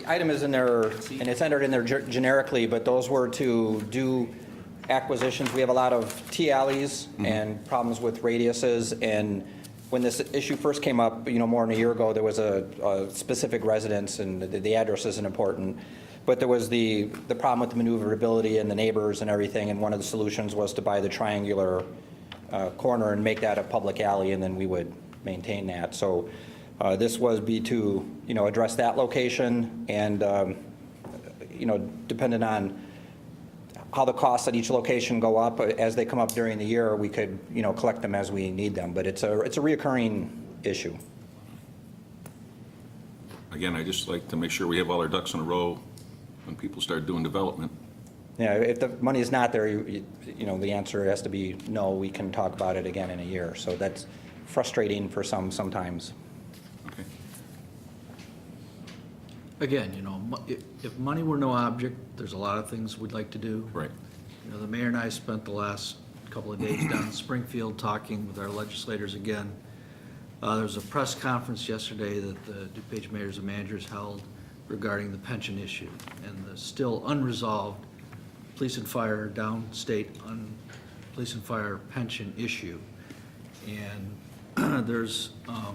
item is in there, and it's entered in there generically, but those were to do acquisitions. We have a lot of T-alleys and problems with radiuses, and when this issue first came up, more than a year ago, there was a specific residence, and the address isn't important, but there was the problem with the maneuverability and the neighbors and everything, and one of the solutions was to buy the triangular corner and make that a public alley, and then we would maintain that. So this was to address that location, and depending on how the costs at each location go up as they come up during the year, we could collect them as we need them. But it's a reoccurring issue. Again, I just like to make sure we have all our ducks in a row when people start doing development. Yeah, if the money is not there, the answer has to be no. We can talk about it again in a year. So that's frustrating for sometimes. Okay. Again, if money were no object, there's a lot of things we'd like to do. Right. The mayor and I spent the last couple of days down in Springfield talking with our legislators again. There was a press conference yesterday that the DuPage mayors and managers held regarding the pension issue and the still unresolved police and fire downstate police and fire pension issue. And there's a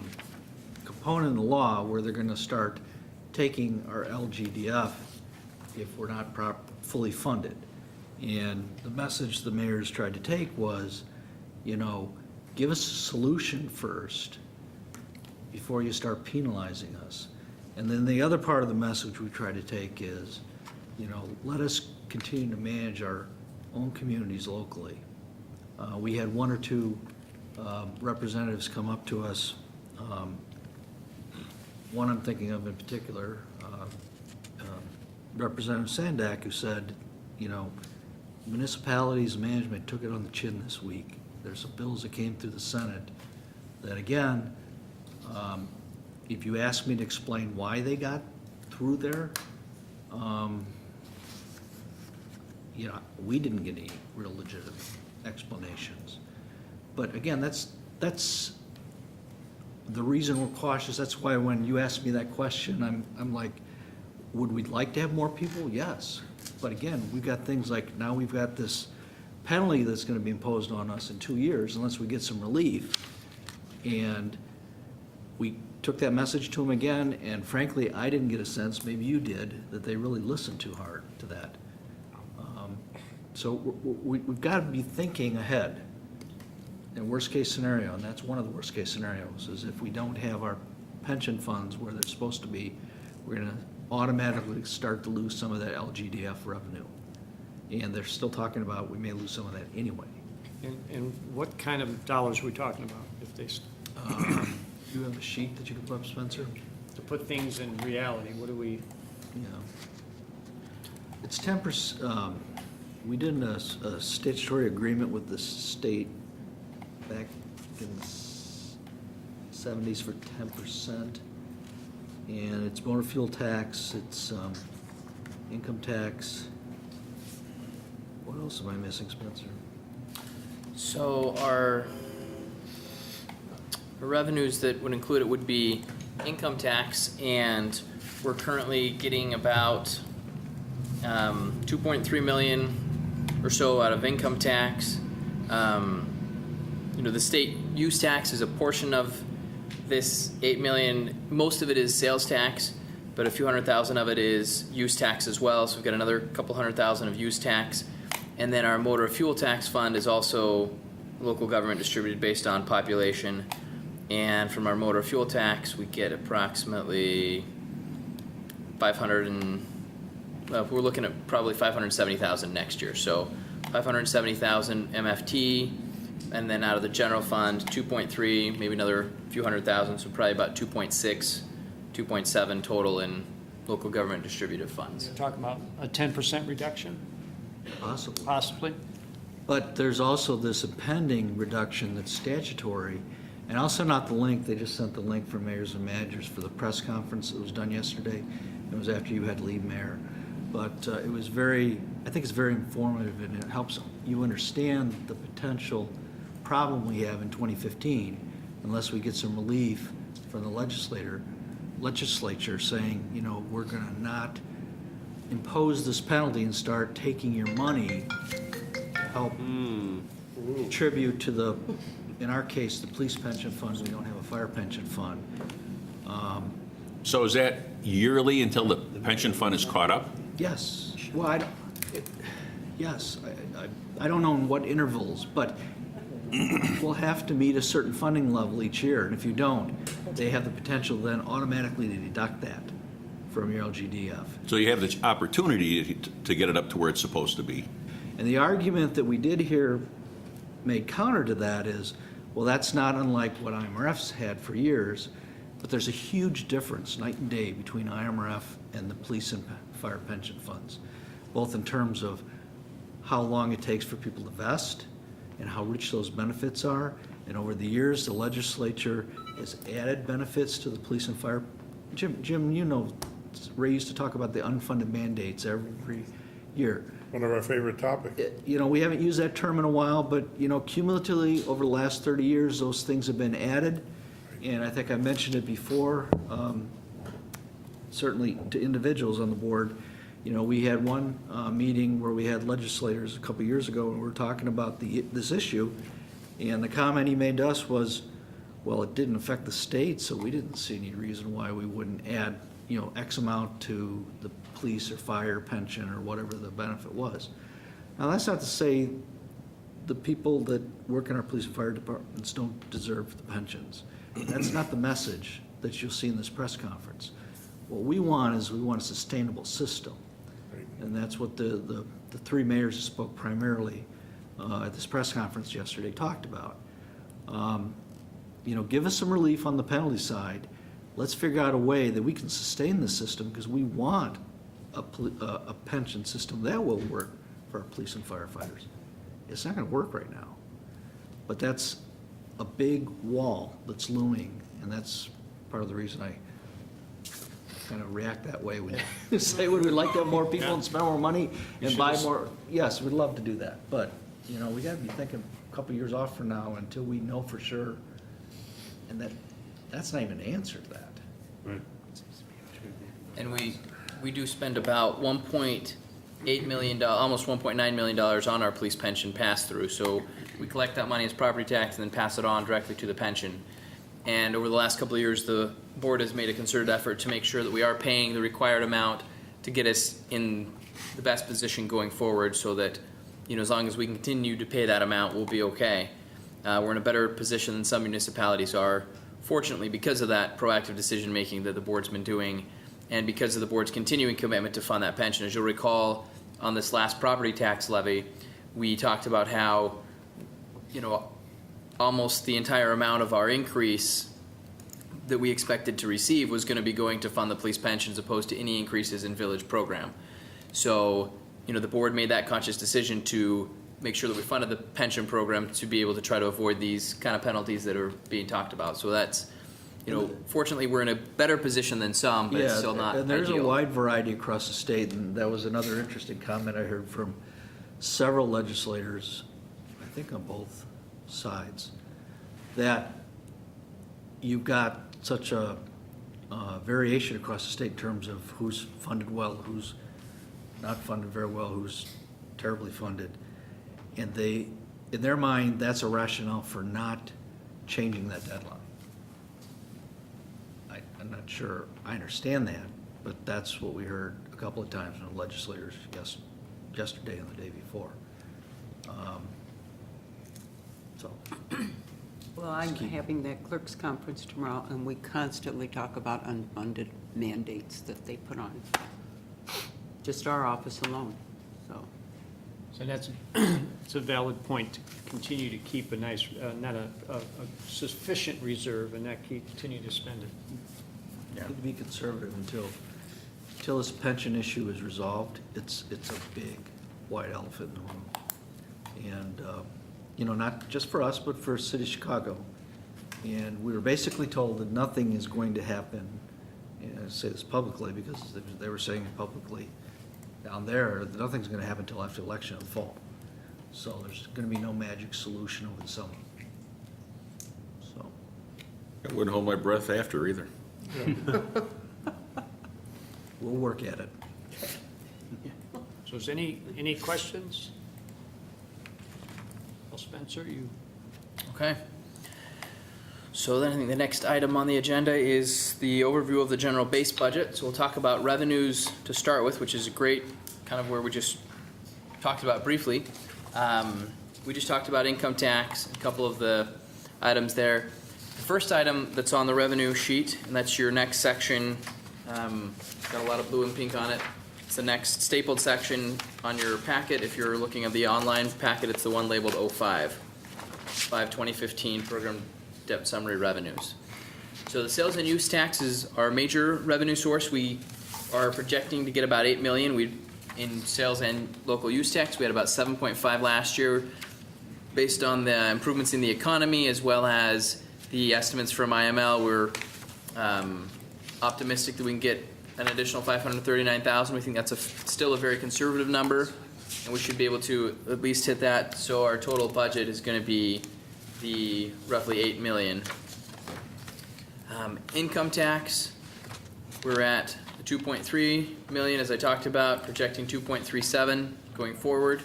component in the law where they're going to start taking our LGDF if we're not fully funded. And the message the mayors tried to take was, give us a solution first before you start penalizing us. And then the other part of the message we try to take is, let us continue to manage our own communities locally. We had one or two representatives come up to us. One I'm thinking of in particular, Representative Sandak, who said, municipalities management took it on the chin this week. There's some bills that came through the Senate that, again, if you ask me to explain why they got through there, we didn't get any real legitimate explanations. But again, that's the reason we're cautious. That's why when you ask me that question, I'm like, would we like to have more people? Yes. But again, we've got things like, now we've got this penalty that's going to be imposed on us in 2 years unless we get some relief. And we took that message to them again, and frankly, I didn't get a sense, maybe you did, that they really listened too hard to that. So we've got to be thinking ahead. In worst case scenario, and that's one of the worst case scenarios, is if we don't have our pension funds where they're supposed to be, we're going to automatically start to lose some of that LGDF revenue. And they're still talking about we may lose some of that anyway. And what kind of dollars are we talking about if they, You have a sheet that you can put up, Spencer? to put things in reality, what do we, Yeah. It's 10%. We did a statutory agreement with the state back in the 70s for 10%. And it's motor fuel tax, it's income tax. What else am I missing, Spencer? So our revenues that would include it would be income tax, and we're currently getting about 2.3 million or so out of income tax. The state use tax is a portion of this 8 million, most of it is sales tax, but a few $100,000 of it is use tax as well. So we've got another couple $100,000 of use tax. And then our motor fuel tax fund is also local government distributed based on population. And from our motor fuel tax, we get approximately 500 and, we're looking at probably 570,000 next year. So 570,000 MFT, and then out of the general fund, 2.3, maybe another few $100,000, so probably about 2.6, 2.7 total in local government distributive funds. Talking about a 10% reduction, Possibly. possibly? But there's also this impending reduction that's statutory, and I'll send out the link. They just sent the link for mayors and managers for the press conference that was done yesterday. It was after you had lead mayor. But it was I think it's very informative, and it helps you understand the potential problem we have in 2015 unless we get some relief from the legislature saying, you know, we're going to not impose this penalty and start taking your money to help contribute to the, in our case, the police pension fund. We don't have a fire pension fund. So is that yearly until the pension fund is caught up? Yes. Well, yes. I don't know in what intervals, but we'll have to meet a certain funding level each year. And if you don't, they have the potential then automatically to deduct that from your LGDF. So you have the opportunity to get it up to where it's supposed to be. And the argument that we did hear made counter to that is, well, that's not unlike what IMRF's had for years, but there's a huge difference, night and day, between IMRF and the police and fire pension funds, both in terms of how long it takes for people to vest and how rich those benefits are. And over the years, the legislature has added benefits to the police and fire. Jim, you know, Ray used to talk about the unfunded mandates every year. One of our favorite topics. You know, we haven't used that term in a while, but, you know, cumulatively over the last 30 years, those things have been added. And I think I mentioned it before, certainly to individuals on the board. You know, we had one meeting where we had legislators a couple of years ago, and we were talking about this issue. And the comment he made to us was, well, it didn't affect the state, so we didn't see any reason why we wouldn't add, you know, X amount to the police or fire pension or whatever the benefit was. Now, that's not to say the people that work in our police and fire departments don't deserve the pensions. That's not the message that you'll see in this press conference. What we want is we want a sustainable system. And that's what the three mayors who spoke primarily at this press conference yesterday talked about. You know, give us some relief on the penalty side. Let's figure out a way that we can sustain the system, because we want a pension system that will work for our police and firefighters. It's not going to work right now, but that's a big wall that's looming, and that's part of the reason I kind of react that way when you say, would we like to have more people and spend more money and buy more? Yes, we'd love to do that, but, you know, we got to be thinking a couple years off from now until we know for sure, and that's not even an answer to that. Right. And we do spend about $1.8 million, almost $1.9 million on our police pension pass-through. So we collect that money as property tax and then pass it on directly to the pension. And over the last couple of years, the board has made a concerted effort to make sure that we are paying the required amount to get us in the best position going forward, so that, you know, as long as we continue to pay that amount, we'll be okay. We're in a better position than some municipalities are, fortunately, because of that proactive decision-making that the board's been doing, and because of the board's continuing commitment to fund that pension. As you'll recall, on this last property tax levy, we talked about how, you know, almost the entire amount of our increase that we expected to receive was going to be going to fund the police pension, as opposed to any increases in village program. So, you know, the board made that conscious decision to make sure that we funded the pension program to be able to try to avoid these kind of penalties that are being talked about. So that's, you know, fortunately, we're in a better position than some, but it's still not and there's ideal. a wide variety across the state, and that was another interesting comment I heard from several legislators, I think on both sides, that you've got such a variation across the state in terms of who's funded well, who's not funded very well, who's terribly funded. And they, in their mind, that's a rationale for not changing that deadline. I'm not sure I understand that, but that's what we heard a couple of times from the legislators yesterday and the day before. So, Well, I'm having that clerks conference tomorrow, and we constantly talk about unfunded mandates that they put on, just our office alone, so. So that's, it's a valid point to continue to keep a nice, not a sufficient reserve and not continue to spend it. need to be conservative until this pension issue is resolved. It's a big white elephant in the room. And, not just for us, but for the city of Chicago. And we were basically told that nothing is going to happen, and I say this publicly because they were saying it publicly down there, that nothing's going to happen until after the election in the fall. So there's going to be no magic solution over the summer. So, I wouldn't hold my breath after either. we'll work at it. So is any questions? Well, Spencer, you, Okay. So then I think the next item on the agenda is the overview of the general base budget. So we'll talk about revenues to start with, which is a great kind of where we just talked about briefly. We just talked about income tax, a couple of the items there. The first item that's on the revenue sheet, and that's your next section, got a lot of blue and pink on it. It's the next stapled section on your packet. If you're looking at the online packet, it's the one labeled 05, 2015 program debt summary revenues. So the sales and use tax is our major revenue source. We are projecting to get about $8 million in sales and local use tax. We had about 7.5 last year. Based on the improvements in the economy as well as the estimates from IML, we're optimistic that we can get an additional $539,000. We think that's still a very conservative number, and we should be able to at least hit that. So our total budget is going to be the roughly $8 million. Income tax, we're at 2.3 million, as I talked about, projecting 2.37 going forward.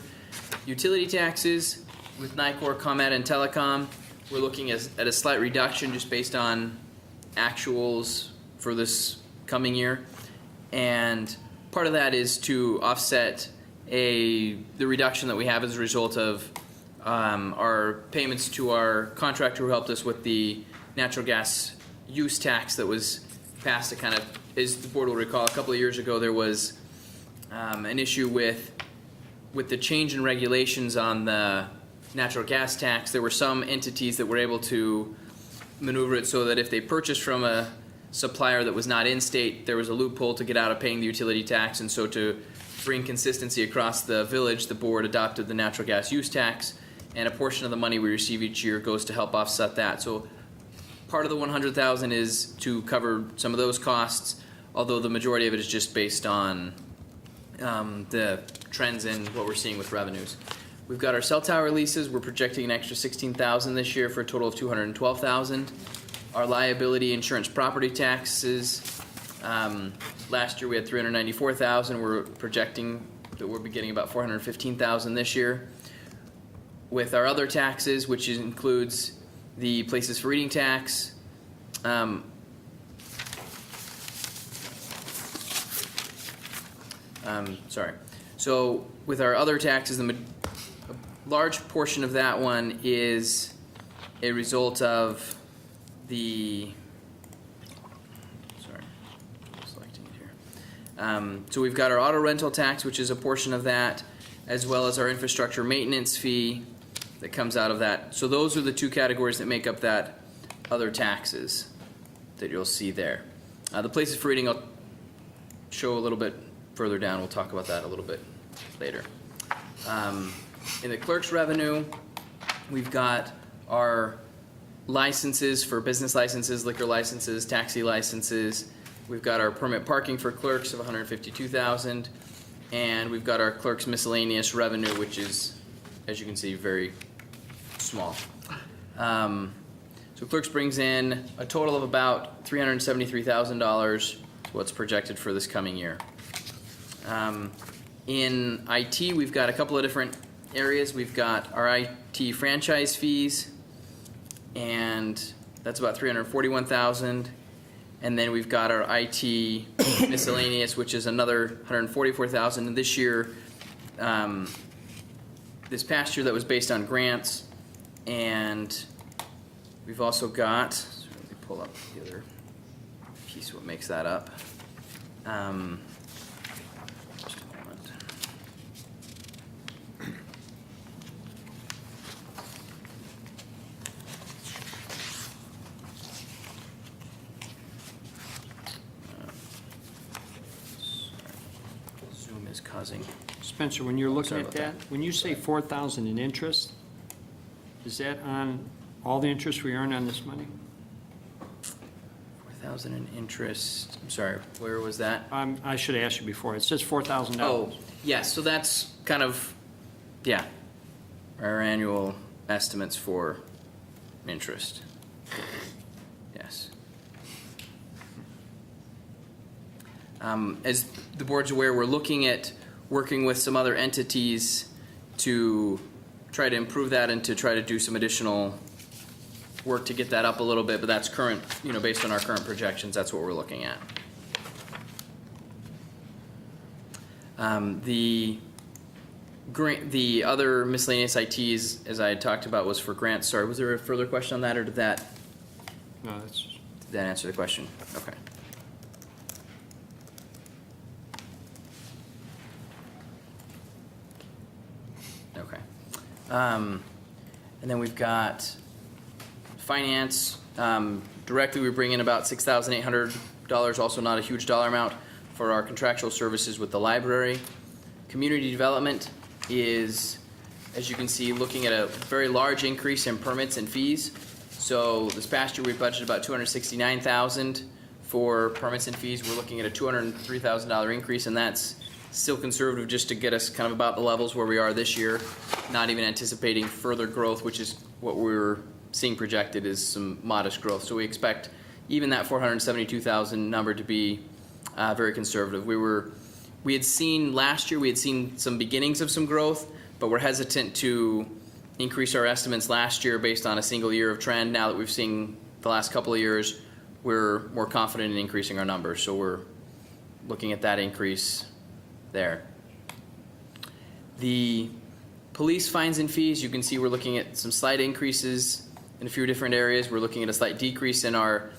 Utility taxes with NICOR, ComEd, and Telecom, we're looking at a slight reduction just based on actuals for this coming year. And part of that is to offset the reduction that we have as a result of our payments to our contractor who helped us with the natural gas use tax that was passed. To kind of, as the board will recall, a couple of years ago there was an issue with the change in regulations on the natural gas tax. There were some entities that were able to maneuver it so that if they purchased from a supplier that was not in state, there was a loophole to get out of paying the utility tax. And so to bring consistency across the village, the board adopted the natural gas use tax, and a portion of the money we receive each year goes to help offset that. So part of the $100,000 is to cover some of those costs, although the majority of it is just based on the trends in what we're seeing with revenues. We've got our cell tower leases. We're projecting an extra $16,000 this year for a total of $212,000. Our liability insurance property taxes, last year we had $394,000. We're projecting that we'll be getting about $415,000 this year. With our other taxes, which includes the places for eating tax, So with our other taxes, a large portion of that one is a result of selecting it here. So we've got our auto rental tax, which is a portion of that, as well as our infrastructure maintenance fee that comes out of that. So those are the two categories that make up that other taxes that you'll see there. The places for eating I'll show a little bit further down. We'll talk about that a little bit later. In the clerk's revenue, we've got our licenses for business licenses, liquor licenses, taxi licenses. We've got our permit parking for clerks of $152,000, and we've got our clerk's miscellaneous revenue, which is, as you can see, very small. So clerks brings in a total of about $373,000, what's projected for this coming year. In IT, we've got a couple of different areas. We've got our IT franchise fees, and that's about $341,000. And then we've got our IT miscellaneous, which is another 144,000. And this year, this past year, that was based on grants. And we've also got, so let me pull up the other piece of what makes that up. Just a moment. Zoom is causing. Spencer, when you're looking Sorry at about that, when you say 4,000 in interest, is that on all the interest we earn on this money? 4,000 in interest. I'm sorry, where was that? I should have asked you before. It says $4,000. Oh, yeah, so that's kind of, yeah, our annual estimates for interest. Yes. As the board's aware, we're looking at working with some other entities to try to improve that and to try to do some additional work to get that up a little bit, but that's current, based on our current projections, that's what we're looking at. The other miscellaneous ITs, as I had talked about, was for grants. Sorry, was there a further question on that, or did that No, that's, answer the question? Okay. Okay. And then we've got finance. Directly, we bring in about $6,800, also not a huge dollar amount, for our contractual services with the library. Community development is, as you can see, looking at a very large increase in permits and fees. So this past year, we budgeted about $269,000 for permits and fees. We're looking at a $203,000 increase, and that's still conservative just to get us kind of about the levels where we are this year, not even anticipating further growth, which is what we're seeing projected is some modest growth. So we expect even that $472,000 number to be very conservative. We had seen last year, we had seen some beginnings of some growth, but we're hesitant to increase our estimates last year based on a single year of trend. Now that we've seen the last couple of years, we're more confident in increasing our numbers. So we're looking at that increase there. The police fines and fees, you can see we're looking at some slight increases in a few different areas. We're looking at a slight decrease in our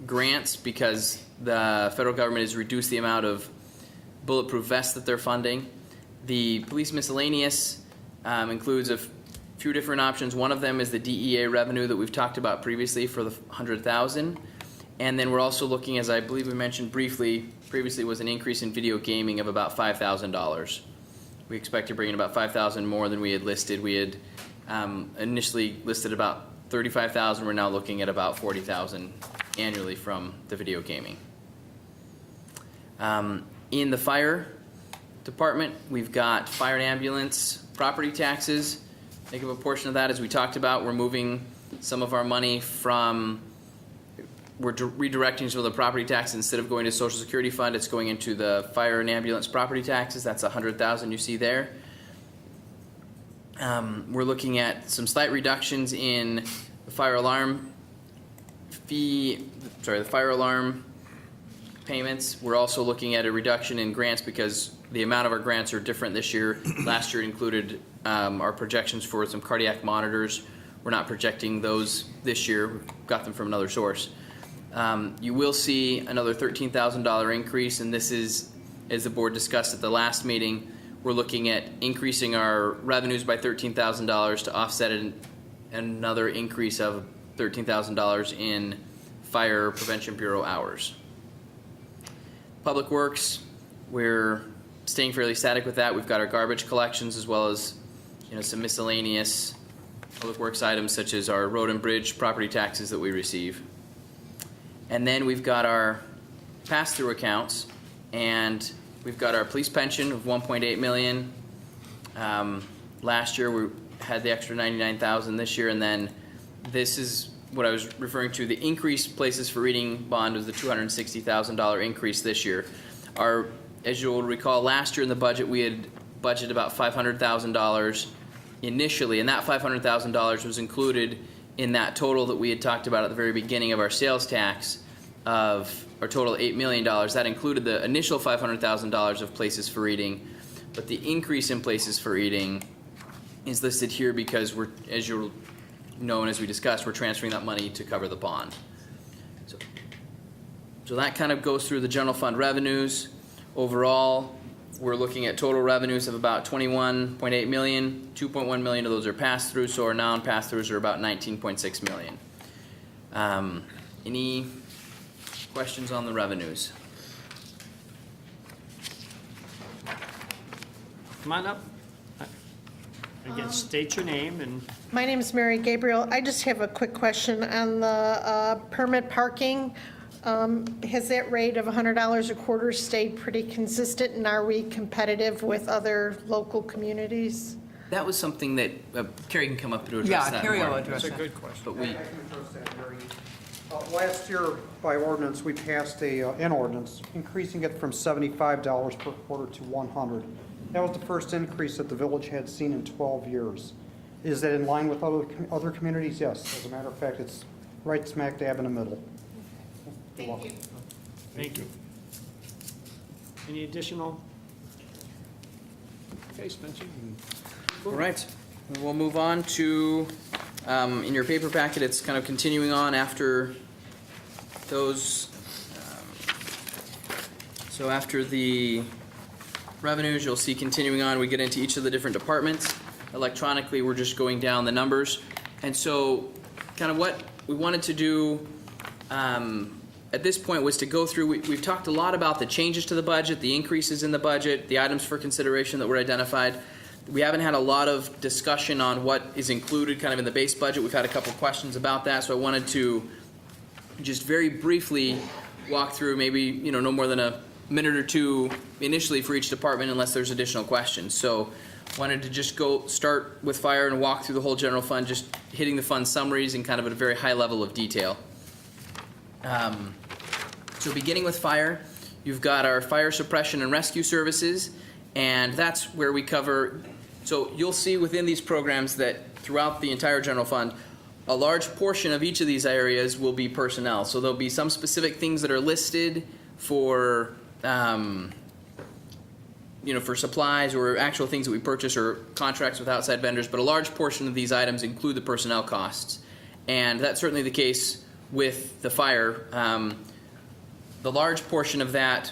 grants because the federal government has reduced the amount of bulletproof vests that they're funding. The police miscellaneous includes a few different options. One of them is the DEA revenue that we've talked about previously for the $100,000. And then we're also looking, as I believe we mentioned briefly previously, was an increase in video gaming of about $5,000. We expect to bring in about $5,000 more than we had listed. We had initially listed about $35,000. We're now looking at about $40,000 annually from the video gaming. In the fire department, we've got fire and ambulance property taxes. Think of a portion of that, as we talked about, we're moving some of our money from, we're redirecting some of the property tax. Instead of going to Social Security Fund, it's going into the fire and ambulance property taxes. That's $100,000 you see there. We're looking at some slight reductions in the fire alarm the fire alarm payments. We're also looking at a reduction in grants because the amount of our grants are different this year. Last year it included our projections for some cardiac monitors. We're not projecting those this year. We got them from another source. You will see another $13,000 increase, and this is, as the board discussed at the last meeting, we're looking at increasing our revenues by $13,000 to offset another increase of $13,000 in Fire Prevention Bureau hours. Public Works, we're staying fairly static with that. We've got our garbage collections as well as some miscellaneous Public Works items such as our road and bridge property taxes that we receive. And then we've got our pass-through accounts, and we've got our police pension of $1.8 million. Last year we had the extra $99,000 this year, and then this is what I was referring to. The increased places for reading bond was the $260,000 increase this year. As you'll recall, last year in the budget we had budgeted about $500,000 initially, and that $500,000 was included in that total that we had talked about at the very beginning of our sales tax. of, or total $8 million. That included the initial $500,000 of places for eating, but the increase in places for eating is listed here because we're, as you'll know and as we discussed, we're transferring that money to cover the bond. So that kind of goes through the general fund revenues. Overall, we're looking at total revenues of about $21.8 million. 2.1 million of those are pass-through, so our non-pass-throughs are about $19.6 million. Any questions on the revenues? Come on up. Again, state your name and My name is Mary Gabriel. I just have a quick question on the permit parking. Has that rate of $100 a quarter stayed pretty consistent, and are we competitive with other local communities? That was something that Carrie can come up to address that Yeah, Carrie more. will address that's a that. good question. But we, I can address that, Mary. Last year, by ordinance, we passed an ordinance increasing it from $75 per quarter to $100. That was the first increase that the village had seen in 12 years. Is that in line with other communities? Yes. As a matter of fact, it's right smack dab in the middle. Thank you. Thank you. Any additional? Okay, Spencer. all right, we'll move on to, in your paper packet, it's kind of continuing on after those. So after the revenues, you'll see continuing on, we get into each of the different departments. Electronically, we're just going down the numbers. And so kind of what we wanted to do at this point was to go through, we've talked a lot about the changes to the budget, the increases in the budget, the items for consideration that were identified. We haven't had a lot of discussion on what is included kind of in the base budget. We've had a couple questions about that, so I wanted to just very briefly walk through maybe, no more than a minute or two initially for each department unless there's additional questions. So wanted to just start with fire and walk through the whole general fund, just hitting the fund summaries and kind of at a very high level of detail. So beginning with fire, you've got our fire suppression and rescue services, and that's where we cover, so you'll see within these programs that throughout the entire general fund, a large portion of each of these areas will be personnel. So there'll be some specific things that are listed for, for supplies or actual things that we purchase or contracts with outside vendors, but a large portion of these items include the personnel costs. And that's certainly the case with the fire. The large portion of that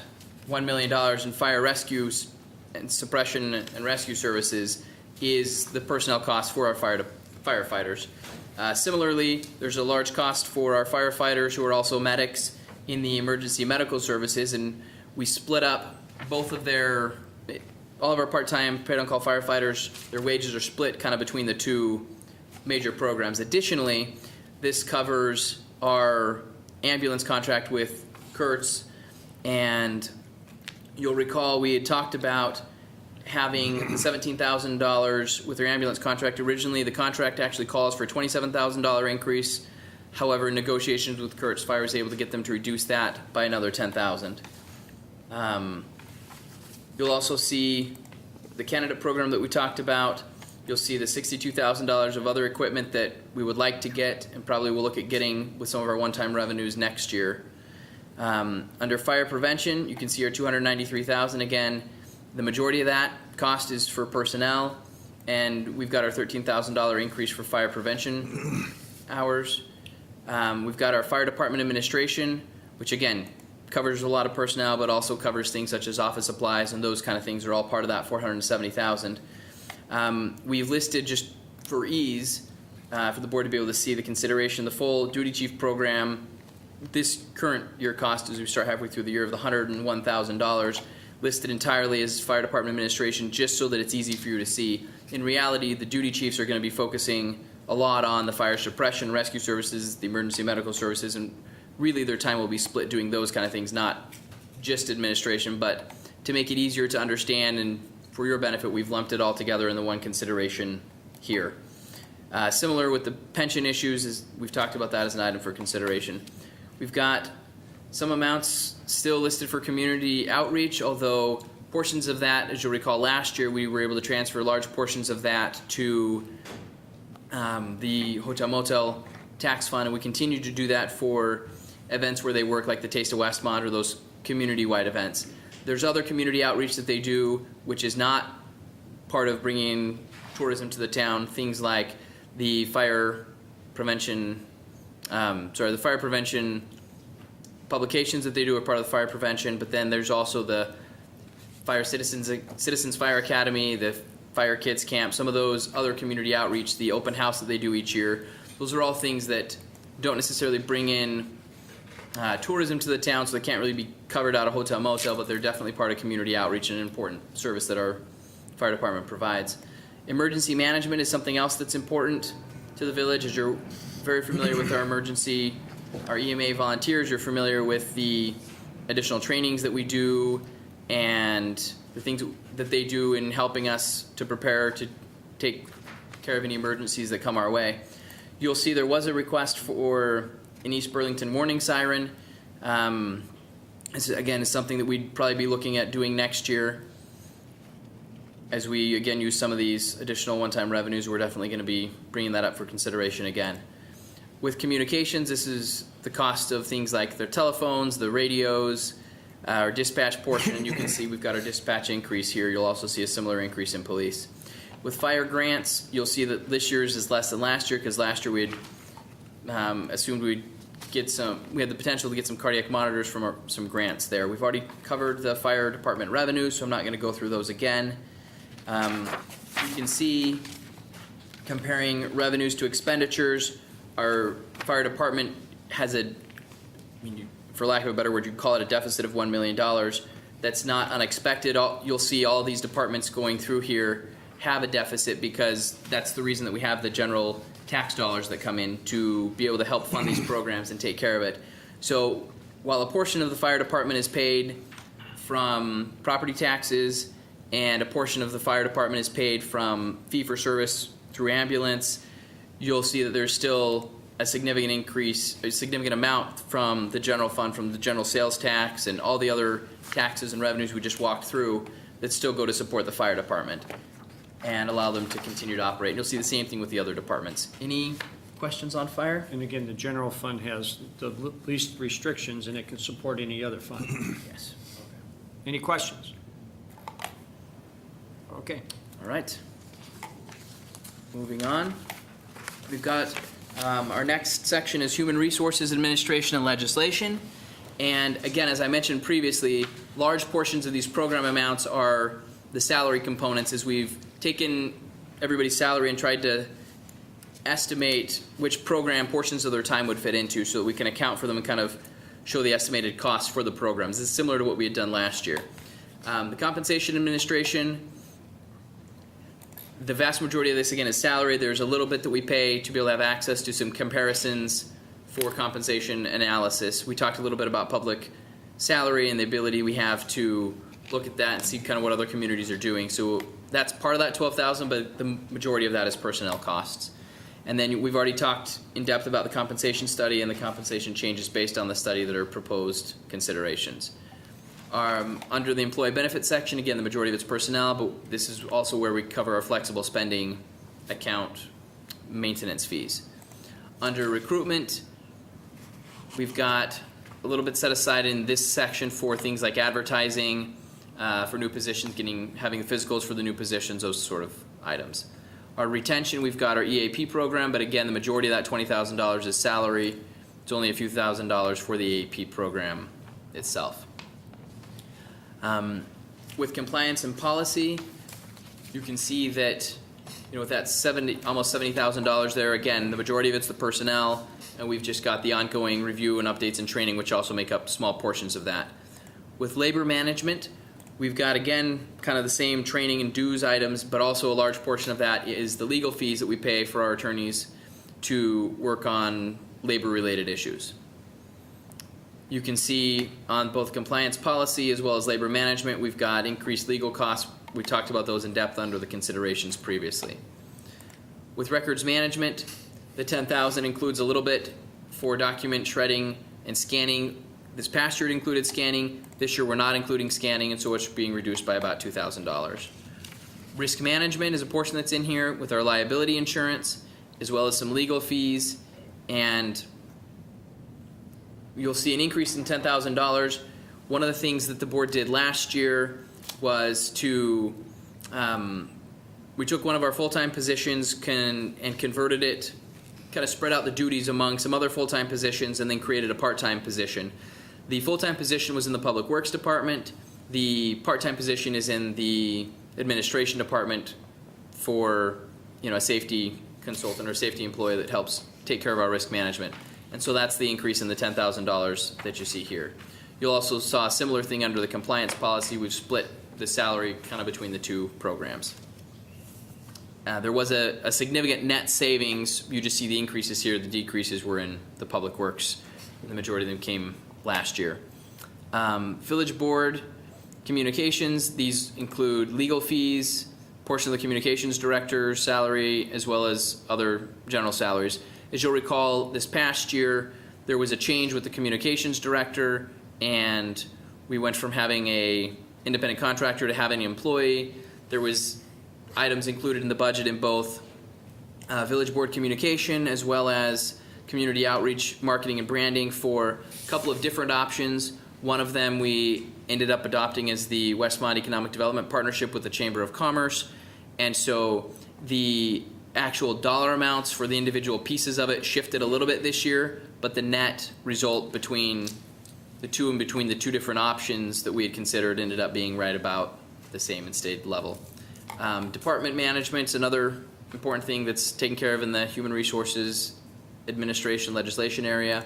$1 million in fire rescues and suppression and rescue services is the personnel cost for our firefighters. Similarly, there's a large cost for our firefighters who are also medics in the emergency medical services, and we split up both of all of our part-time paid-on-call firefighters, their wages are split kind of between the two major programs. Additionally, this covers our ambulance contract with Kurtz, and you'll recall we had talked about having the $17,000 with their ambulance contract. Originally, the contract actually calls for a $27,000 increase. However, in negotiations with Kurtz, Fire was able to get them to reduce that by another $10,000. You'll also see the candidate program that we talked about. You'll see the $62,000 of other equipment that we would like to get and probably will look at getting with some of our one-time revenues next year. Under fire prevention, you can see our $293,000 again. The majority of that cost is for personnel, and we've got our $13,000 increase for fire prevention hours. We've got our fire department administration, which again covers a lot of personnel, but also covers things such as office supplies, and those kind of things are all part of that $470,000. We've listed, just for ease, for the board to be able to see the consideration, the full duty chief program. This current year cost, as we start halfway through the year, of the $101,000, listed entirely as fire department administration, just so that it's easy for you to see. In reality, the duty chiefs are going to be focusing a lot on the fire suppression, rescue services, the emergency medical services, and really their time will be split doing those kind of things, not just administration. But to make it easier to understand and for your benefit, we've lumped it all together in the one consideration here. Similar with the pension issues, is we've talked about that as an item for consideration. We've got some amounts still listed for community outreach, although portions of that, as you'll recall last year, we were able to transfer large portions of that to the hotel motel tax fund, and we continue to do that for events where they work, like the Taste of Westmont or those community-wide events. There's other community outreach that they do, which is not part of bringing tourism to the town. Things like the fire prevention, the fire prevention publications that they do are part of the fire prevention. But then there's also the Citizens Fire Academy, the Fire Kids Camp, some of those other community outreach, the open house that they do each year. Those are all things that don't necessarily bring in tourism to the town, so they can't really be covered out of hotel motel, but they're definitely part of community outreach and an important service that our fire department provides. Emergency management is something else that's important to the village. As you're very familiar with our EMA volunteers, you're familiar with the additional trainings that we do and the things that they do in helping us to prepare to take care of any emergencies that come our way. You'll see there was a request for an East Burlington warning siren. This, again, is something that we'd probably be looking at doing next year. As we, again, use some of these additional one-time revenues, we're definitely going to be bringing that up for consideration again. With communications, this is the cost of things like their telephones, the radios, our dispatch portion, and you can see we've got our dispatch increase here. You'll also see a similar increase in police. With fire grants, you'll see that this year's is less than last year, because last year we had assumed we had the potential to get some cardiac monitors from some grants there. We've already covered the fire department revenues, so I'm not going to go through those again. You can see, comparing revenues to expenditures, our fire department has for lack of a better word, you'd call it a deficit of $1 million. That's not unexpected. You'll see all these departments going through here have a deficit, because that's the reason that we have the general tax dollars that come in to be able to help fund these programs and take care of it. So while a portion of the fire department is paid from property taxes and a portion of the fire department is paid from fee-for-service through ambulance, you'll see that there's still a significant amount from the general fund, from the general sales tax and all the other taxes and revenues we just walked through, that still go to support the fire department and allow them to continue to operate. And you'll see the same thing with the other departments. Any questions on fire? And again, the general fund has the least restrictions, and it can support any other fund. Yes. Any questions? Okay. All right. Moving on. We've got our next section is Human Resources Administration and Legislation. And again, as I mentioned previously, large portions of these program amounts are the salary components, as we've taken everybody's salary and tried to estimate which program portions of their time would fit into, so that we can account for them and kind of show the estimated costs for the programs. This is similar to what we had done last year. The Compensation Administration, the vast majority of this, again, is salary. There's a little bit that we pay to be able to have access to some comparisons for compensation analysis. We talked a little bit about public salary and the ability we have to look at that and see kind of what other communities are doing. So that's part of that $12,000, but the majority of that is personnel costs. And then we've already talked in depth about the compensation study and the compensation changes based on the study that are proposed considerations. Under the employee benefit section, again, the majority of it's personnel, but this is also where we cover our flexible spending account maintenance fees. Under recruitment, we've got a little bit set aside in this section for things like advertising, for new positions, having the physicals for the new positions, those sort of items. Our retention, we've got our EAP program, but again, the majority of that $20,000 is salary. It's only a few $1,000s for the EAP program itself. With compliance and policy, you can see that, with that almost $70,000 there, again, the majority of it's the personnel, and we've just got the ongoing review and updates and training, which also make up small portions of that. With labor management, we've got, again, kind of the same training and dues items, but also a large portion of that is the legal fees that we pay for our attorneys to work on labor-related issues. You can see on both compliance policy as well as labor management, we've got increased legal costs. We talked about those in depth under the considerations previously. With records management, the $10,000 includes a little bit for document shredding and scanning. This past year it included scanning. This year we're not including scanning, and so it's being reduced by about $2,000. Risk management is a portion that's in here with our liability insurance, as well as some legal fees and you'll see an increase in $10,000. One of the things that the board did last year was to, we took one of our full-time positions and converted it, kind of spread out the duties among some other full-time positions, and then created a part-time position. The full-time position was in the Public Works Department. The part-time position is in the Administration Department for, a safety consultant or safety employee that helps take care of our risk management. And so that's the increase in the $10,000 that you see here. You'll also saw a similar thing under the compliance policy. We've split the salary kind of between the two programs. There was a significant net savings. You just see the increases here. The decreases were in the Public Works. The majority of them came last year. Village Board communications, these include legal fees, portion of the communications director's salary, as well as other general salaries. As you'll recall, this past year, there was a change with the communications director, and we went from having a independent contractor to having an employee. There was items included in the budget in both Village Board communication as well as community outreach, marketing, and branding for a couple of different options. One of them we ended up adopting as the Westmont Economic Development Partnership with the Chamber of Commerce. And so the actual dollar amounts for the individual pieces of it shifted a little bit this year, but the net result between the two and between the two different options that we had considered ended up being right about the same and stayed level. Department management's another important thing that's taken care of in the Human Resources Administration legislation area,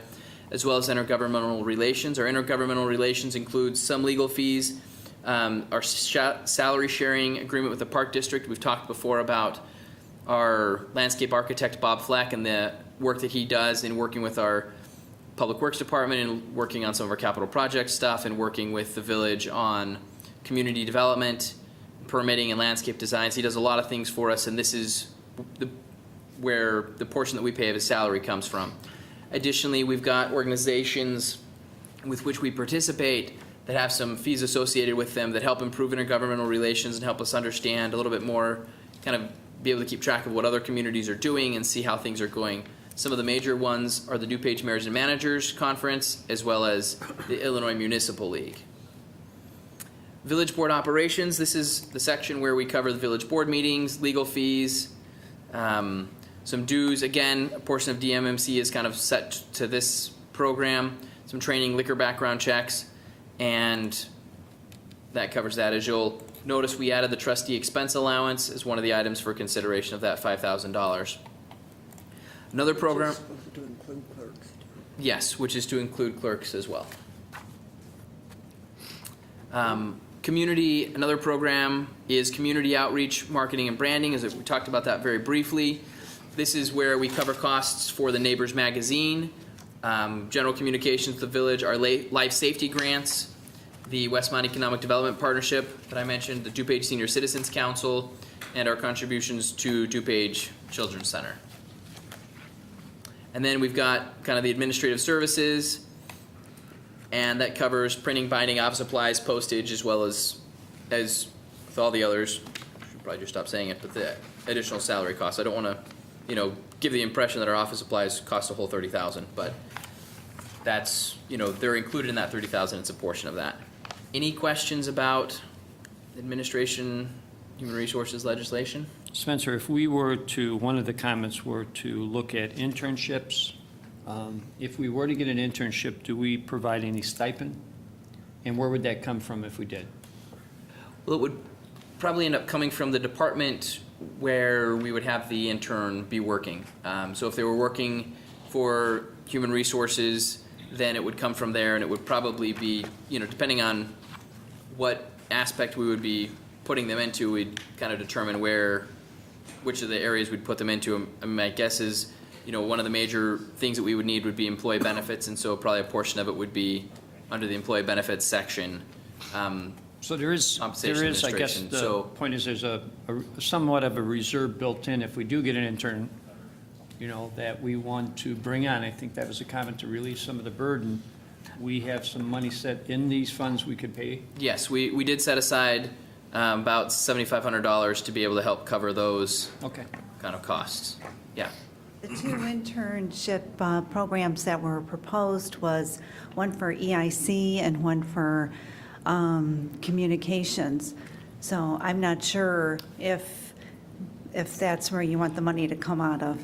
as well as intergovernmental relations. Our intergovernmental relations includes some legal fees, our salary sharing agreement with the Park District. We've talked before about our landscape architect, Bob Fleck, and the work that he does in working with our Public Works Department and working on some of our capital project stuff and working with the village on community development, permitting, and landscape designs. He does a lot of things for us, and this is where the portion that we pay of his salary comes from. Additionally, we've got organizations with which we participate that have some fees associated with them that help improve intergovernmental relations and help us understand a little bit more, kind of be able to keep track of what other communities are doing and see how things are going. Some of the major ones are the DuPage Mayors and Managers Conference, as well as the Illinois Municipal League. Village Board operations, this is the section where we cover the village board meetings, legal fees, some dues. Again, a portion of DMMC is kind of set to this program, some training, liquor background checks, and that covers that. As you'll notice, we added the trustee expense allowance as one of the items for consideration of that $5,000. Another program, To include clerks. yes, which is to include clerks as well. Community, another program is community outreach, marketing, and branding, as we talked about that very briefly. This is where we cover costs for the Neighbors Magazine, general communications to the village, our life safety grants, the Westmont Economic Development Partnership that I mentioned, the DuPage Senior Citizens Council, and our contributions to DuPage Children's Center. And then we've got kind of the administrative services, and that covers printing, binding, office supplies, postage, as well as with all the others. I should probably just stop saying it, but the additional salary costs. I don't want to, give the impression that our office supplies cost a whole $30,000, but that's, they're included in that $30,000. It's a portion of that. Any questions about administration, human resources legislation? Spencer, if we were to, one of the comments were to look at internships, if we were to get an internship, do we provide any stipend? And where would that come from if we did? Well, it would probably end up coming from the department where we would have the intern be working. So if they were working for human resources, then it would come from there, and it would probably be, depending on what aspect we would be putting them into, we'd kind of determine which of the areas we'd put them into. I mean, my guess is, one of the major things that we would need would be employee benefits, and so probably a portion of it would be under the employee benefits section. So there is, I guess, administration. the So- point is there's a somewhat of a reserve built in if we do get an intern, that we want to bring on. I think that was a comment to relieve some of the burden. We have some money set in these funds we could pay. Yes, we did set aside about $7,500 to be able to help cover those Okay. kind of costs. Yeah. The two internship programs that were proposed was one for EIC and one for communications. So I'm not sure if that's where you want the money to come out of.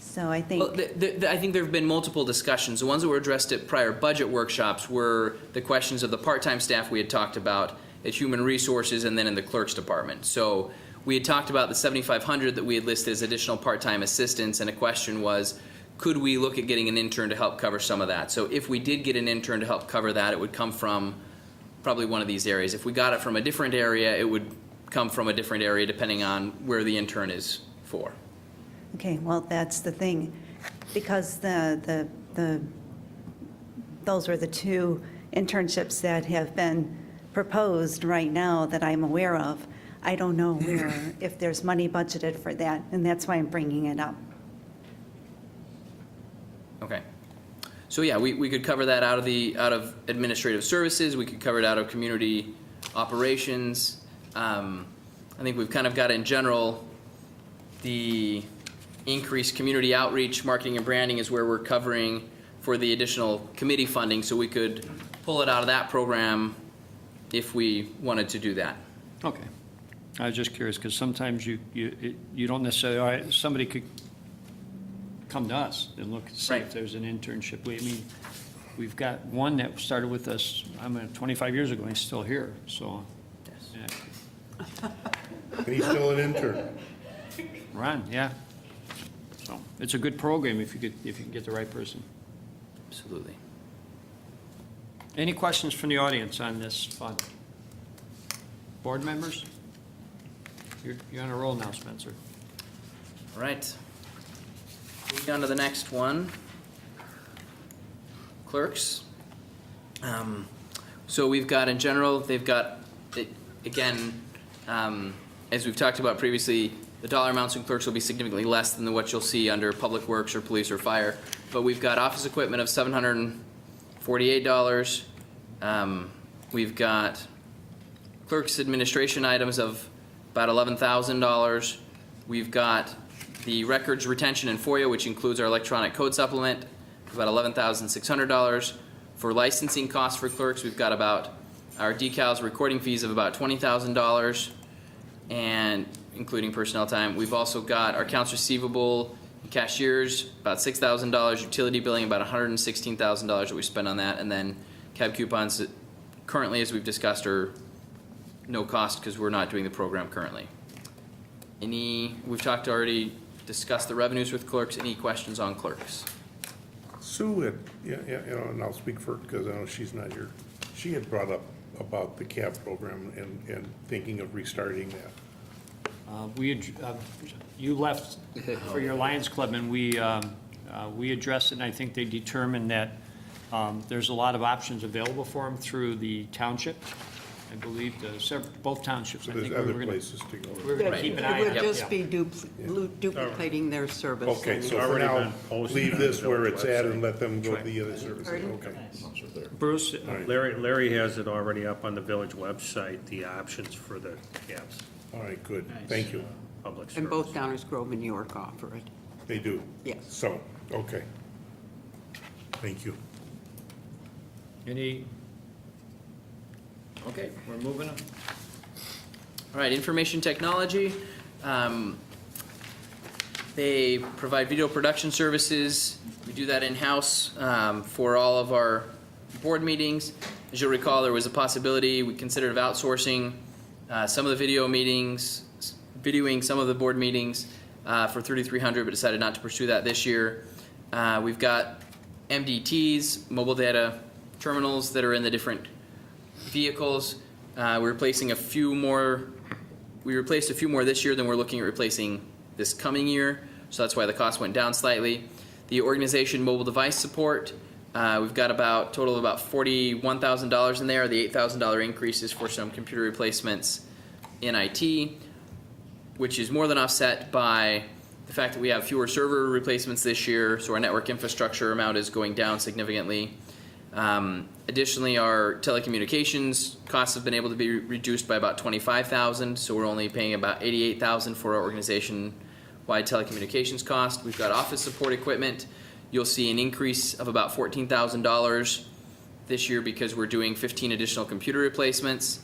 So I think. Well, I think there have been multiple discussions. The ones that were addressed at prior budget workshops were the questions of the part-time staff we had talked about at Human Resources and then in the clerk's department. So we had talked about the 7,500 that we had listed as additional part-time assistants, and a question was, could we look at getting an intern to help cover some of that? So if we did get an intern to help cover that, it would come from probably one of these areas. If we got it from a different area, it would come from a different area depending on where the intern is for. Okay, well, that's the thing, because those were the two internships that have been proposed right now that I'm aware of. I don't know if there's money budgeted for that, and that's why I'm bringing it up. Okay. So yeah, we could cover that out of administrative services. We could cover it out of community operations. I think we've kind of got in general the increased community outreach, marketing and branding is where we're covering for the additional committee funding. So we could pull it out of that program if we wanted to do that. Okay. I was just curious, because sometimes you don't necessarily, all right, somebody could come to us and look and see Right. if there's an internship. We've got one that started with us, 25 years ago, and he's still here, so. Yes. Yeah. And he's still an intern. Ron, yeah. So, it's a good program if you can get the right person. Absolutely. Any questions from the audience on this fund? Board members? You're on a roll now, Spencer. All right. Moving on to the next one. Clerks. So we've got in general, they've got, again, as we've talked about previously, the dollar amounts in clerks will be significantly less than what you'll see under public works or police or fire. But we've got office equipment of $748. We've got clerks administration items of about $11,000. We've got the records retention and FOIA, which includes our electronic code supplement, about $11,600. For licensing costs for clerks, we've got about our decals recording fees of about $20,000, and including personnel time. We've also got our accounts receivable and cashiers, about $6,000, utility billing, about $116,000 that we spend on that, and then cab coupons that currently, as we've discussed, are no cost because we're not doing the program currently. We've already discussed the revenues with clerks. Any questions on clerks? Sue had, and I'll speak for her because I know she's not here. She had brought up about the CAB program and thinking of restarting that. You left for your Lions Club, and we addressed it, and I think they determined that there's a lot of options available for them through the township. I believe both townships. So I there's think other we're gonna- places to go. We're going to keep an eye on It it. would just Yeah. be duplicating their service. Okay, so for Already now, been posted leave on this the where it's at website. and let them go to the other services, Pardon? okay. Bruce, right. Larry has it already up on the village website, the options for the cabs, All right, good, thank you. public service. And both Downers Grove and York offer it. They do? Yes. So, okay. Thank you. Okay, we're moving on. All right, information technology. They provide video production services. We do that in-house for all of our board meetings. As you'll recall, there was a possibility, we considered of outsourcing some of the video meetings, videoing some of the board meetings for $3,300, but decided not to pursue that this year. We've got MDTs, mobile data terminals that are in the different vehicles. We're replacing a few more. We replaced a few more this year than we're looking at replacing this coming year, so that's why the cost went down slightly. The organization mobile device support, we've got about total of about $41,000 in there. The $8,000 increase is for some computer replacements in IT, which is more than offset by the fact that we have fewer server replacements this year, so our network infrastructure amount is going down significantly. Additionally, our telecommunications costs have been able to be reduced by about $25,000, so we're only paying about $88,000 for our organization wide telecommunications cost. We've got office support equipment. You'll see an increase of about $14,000 this year because we're doing 15 additional computer replacements.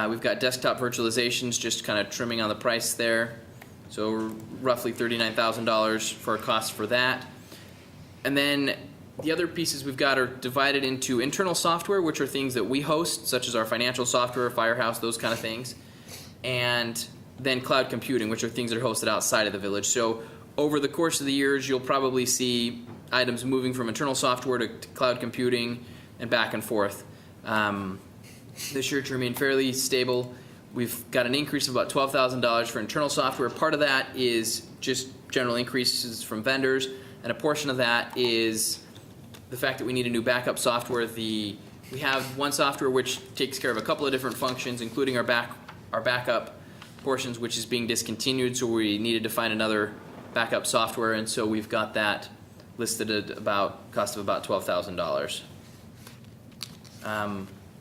We've got desktop virtualizations, just kind of trimming on the price there. So roughly $39,000 for a cost for that. And then the other pieces we've got are divided into internal software, which are things that we host, such as our financial software, Firehouse, those kind of things. And then cloud computing, which are things that are hosted outside of the village. So over the course of the years, you'll probably see items moving from internal software to cloud computing and back and forth. This year to remain fairly stable. We've got an increase of about $12,000 for internal software. Part of that is just general increases from vendors, and a portion of that is the fact that we need a new backup software. We have one software which takes care of a couple of different functions, including our backup portions, which is being discontinued, so we needed to find another backup software, and so we've got that listed at about cost of about $12,000.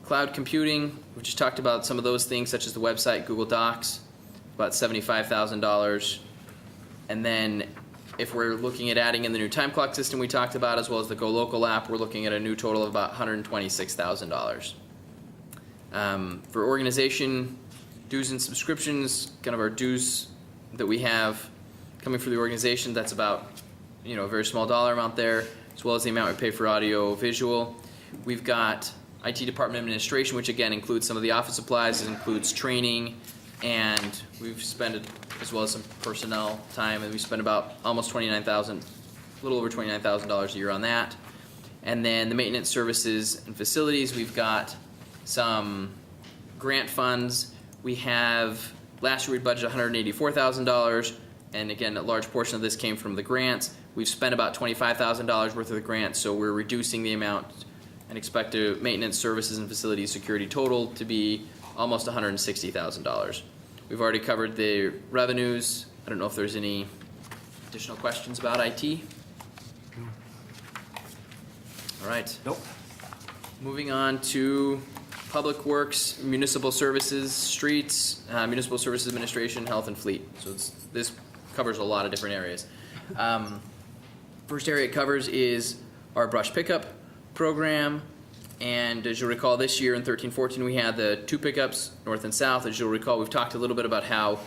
Cloud computing, we just talked about some of those things, such as the website, Google Docs, about $75,000. And then if we're looking at adding in the new time clock system we talked about, as well as the Go Local app, we're looking at a new total of about $126,000. For organization, dues and subscriptions, kind of our dues that we have coming for the organization, that's about, a very small dollar amount there, as well as the amount we pay for audio visual. We've got IT department administration, which again includes some of the office supplies, it includes training, and we've spent, as well as some personnel time, and we spent about almost $29,000, a little over $29,000 a year on that. And then the maintenance services and facilities, we've got some grant funds. We have, last year we budgeted $184,000, and again, a large portion of this came from the grants. We've spent about $25,000 worth of the grants, so we're reducing the amount and expect the maintenance services and facilities security total to be almost $160,000. We've already covered the revenues. I don't know if there's any additional questions about IT. All right. Nope. Moving on to Public Works, Municipal Services, Streets, Municipal Services Administration, Health and Fleet. So this covers a lot of different areas. First area it covers is our brush pickup program, and as you'll recall, this year in 13-14 we had the 2 pickups, north and south. As you'll recall, we've talked a little bit about how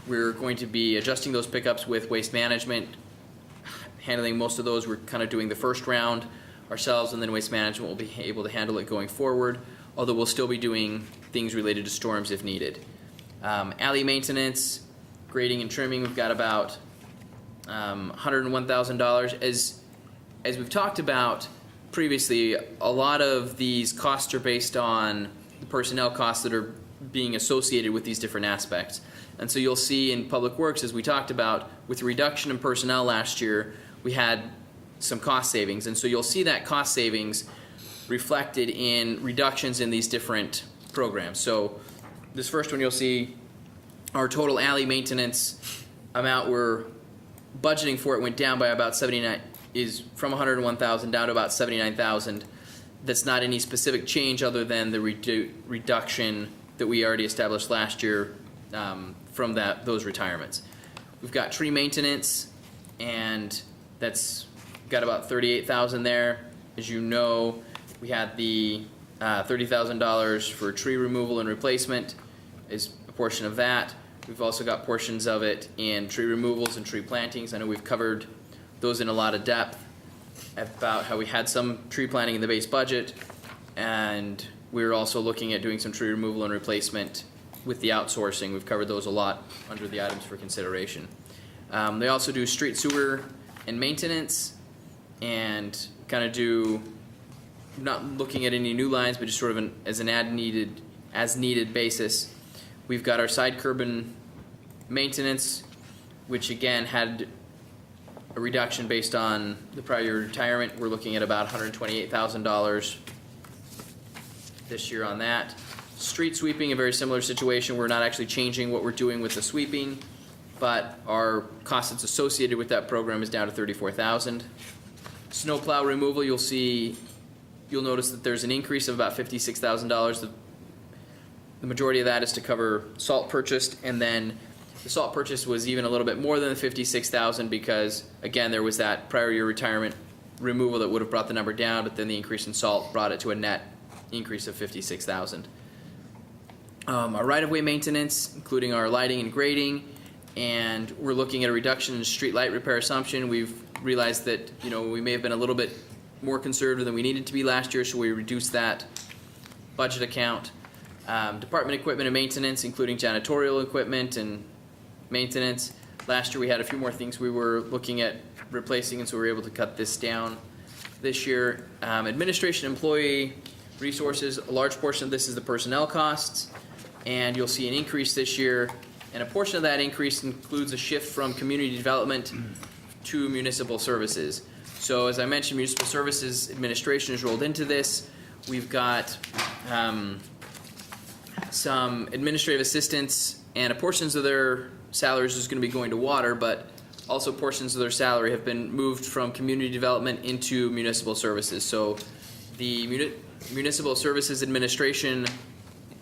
we're going to be adjusting those pickups with Waste Management, handling most of those. We're kind of doing the first round ourselves, and then Waste Management will be able to handle it going forward, although we'll still be doing things related to storms if needed. Alley maintenance, grading and trimming, we've got about $101,000. As we've talked about previously, a lot of these costs are based on the personnel costs that are being associated with these different aspects. And so you'll see in Public Works, as we talked about, with the reduction in personnel last year, we had some cost savings. And so you'll see that cost savings reflected in reductions in these different programs. So this first one, you'll see our total alley maintenance amount we're budgeting for it went down by about 79, is from $101,000 down to about $79,000. That's not any specific change other than the reduction that we already established last year from those retirements. We've got tree maintenance, and that's got about $38,000 there. As you know, we had the $30,000 for tree removal and replacement is a portion of that. We've also got portions of it in tree removals and tree plantings. I know we've covered those in a lot of depth about how we had some tree planting in the base budget, and we're also looking at doing some tree removal and replacement with the outsourcing. We've covered those a lot under the items for consideration. They also do street sewer and maintenance, and kind of do, not looking at any new lines, but just sort of as an as needed basis. We've got our side curb and maintenance, which again had a reduction based on the prior year retirement. We're looking at about $128,000 this year on that. Street sweeping, a very similar situation. We're not actually changing what we're doing with the sweeping, but our cost that's associated with that program is down to $34,000. Snow plow removal, you'll notice that there's an increase of about $56,000. The majority of that is to cover salt purchased, and then The salt purchase was even a little bit more than the 56,000 because, again, there was that prior year retirement removal that would have brought the number down, but then the increase in salt brought it to a net increase of 56,000. Our right-of-way maintenance, including our lighting and grading, and we're looking at a reduction in street light repair assumption. We've realized that, we may have been a little bit more conservative than we needed to be last year, so we reduced that budget account. Department equipment and maintenance, including janitorial equipment and maintenance. Last year we had a few more things we were looking at replacing, and so we were able to cut this down this year. Administration employee resources, a large portion of this is the personnel costs, and you'll see an increase this year, and a portion of that increase includes a shift from community development to municipal services. So as I mentioned, municipal services administration is rolled into this. We've got some administrative assistants, and a portions of their salaries is going to be going to water, but also portions of their salary have been moved from community development into municipal services. So the municipal services administration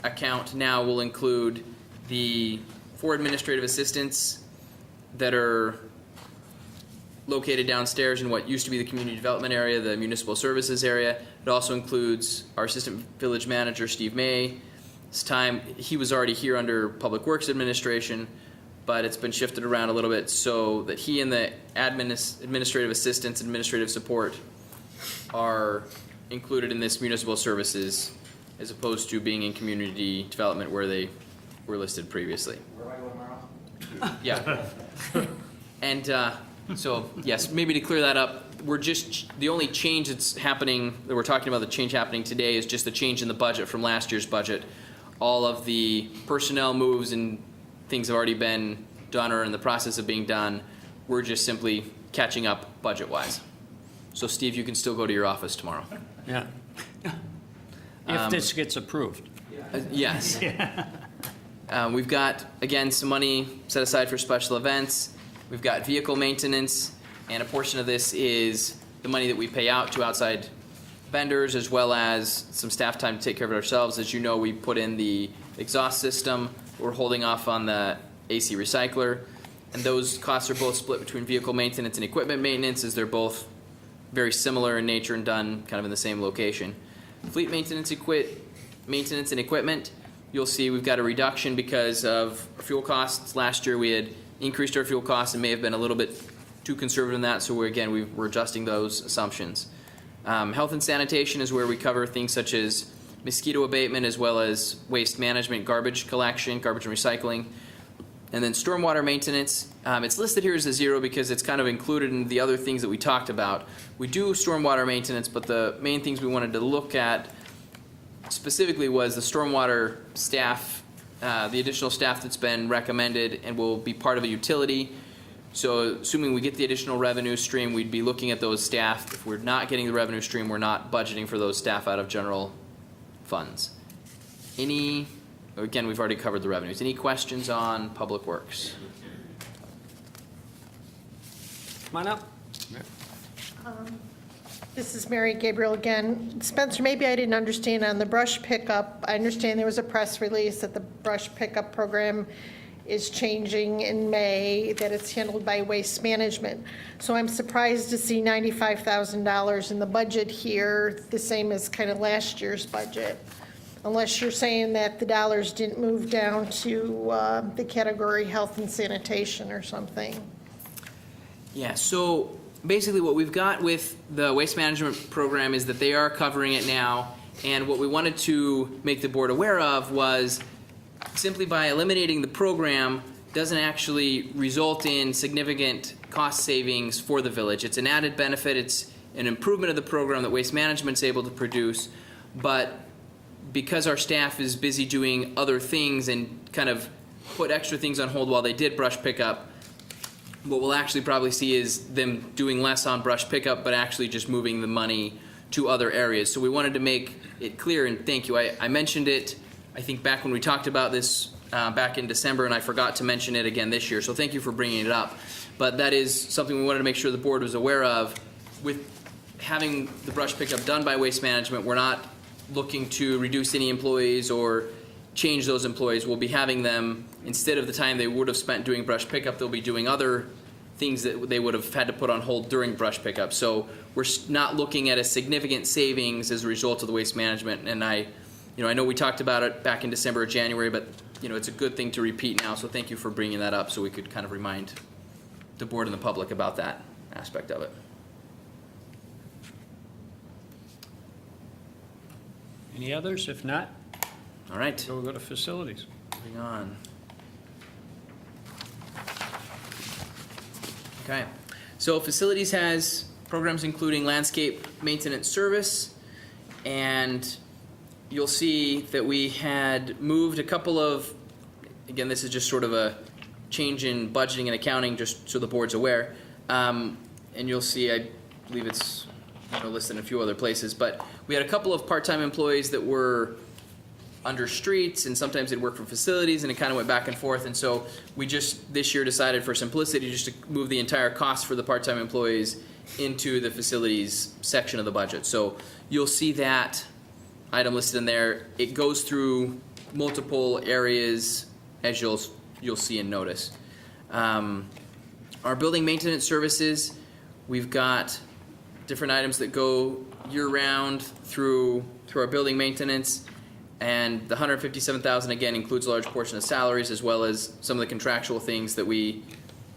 account now will include the 4 administrative assistants that are located downstairs in what used to be the community development area, the municipal services area. It also includes our assistant village manager, Steve May. This time, he was already here under Public Works Administration, but it's been shifted around a little bit so that he and the administrative assistants, administrative support are included in this municipal services as opposed to being in community development where they were listed previously. Yeah. And so, yes, maybe to clear that up, we're just, the only change that's happening, that we're talking about, the change happening today is just the change in the budget from last year's budget. All of the personnel moves and things have already been done or in the process of being done. We're just simply catching up budget-wise. So, Steve, you can still go to your office tomorrow. Yeah. If this gets approved. Yes. We've got, again, some money set aside for special events. We've got vehicle maintenance, and a portion of this is the money that we pay out to outside vendors, as well as some staff time to take care of it ourselves. As you know, we put in the exhaust system. We're holding off on the AC recycler, and those costs are both split between vehicle maintenance and equipment maintenance, as they're both very similar in nature and done kind of in the same location. Fleet maintenance and equipment, you'll see we've got a reduction because of fuel costs. Last year we had increased our fuel costs and may have been a little bit too conservative in that, so we're adjusting those assumptions. Health and sanitation is where we cover things such as mosquito abatement, as well as waste management, garbage collection, garbage and recycling. And then stormwater maintenance, it's listed here as a 0 because it's kind of included in the other things that we talked about. We do stormwater maintenance, but the main things we wanted to look at specifically was the stormwater staff, the additional staff that's been recommended and will be part of a utility. So assuming we get the additional revenue stream, we'd be looking at those staff. If we're not getting the revenue stream, we're not budgeting for those staff out of general funds. Again, we've already covered the revenues. Any questions on Public Works? Come on up. This is Mary Gabriel again. Spencer, maybe I didn't understand on the brush pickup. I understand there was a press release that the brush pickup program is changing in May, that it's handled by Waste Management. So I'm surprised to see $95,000 in the budget here, the same as kind of last year's budget. Unless you're saying that the dollars didn't move down to the category health and sanitation or something. Yeah, so basically what we've got with the waste management program is that they are covering it now, and what we wanted to make the board aware of was simply by eliminating the program doesn't actually result in significant cost savings for the village. It's an added benefit, it's an improvement of the program that Waste Management's able to produce, but because our staff is busy doing other things and kind of put extra things on hold while they did brush pickup, what we'll actually probably see is them doing less on brush pickup, but actually just moving the money to other areas. So we wanted to make it clear, and thank you. I mentioned it, I think, back when we talked about this back in December, and I forgot to mention it again this year, so thank you for bringing it up. But that is something we wanted to make sure the board was aware of. With having the brush pickup done by Waste Management, we're not looking to reduce any employees or change those employees. We'll be having them, instead of the time they would have spent doing brush pickup, they'll be doing other things that they would have had to put on hold during brush pickup. So we're not looking at a significant savings as a result of the waste management. And I know we talked about it back in December or January, but it's a good thing to repeat now. So thank you for bringing that up so we could kind of remind the board and the public about that aspect of it. Any others? If not, All right, we'll go to facilities. moving on. Okay, so facilities has programs including landscape maintenance service, and you'll see that we had moved a couple of, again, this is just sort of a change in budgeting and accounting, just so the board's aware. And you'll see, I believe it's listed in a few other places, but we had a couple of part-time employees that were under streets, and sometimes they'd work for facilities, and it kind of went back and forth. And so we just this year decided, for simplicity, just to move the entire cost for the part-time employees into the facilities section of the budget. So you'll see that item listed in there. It goes through multiple areas, as you'll see and notice. Our building maintenance services, we've got different items that go year-round through our building maintenance. And the $157,000 again includes a large portion of salaries, as well as some of the contractual things that we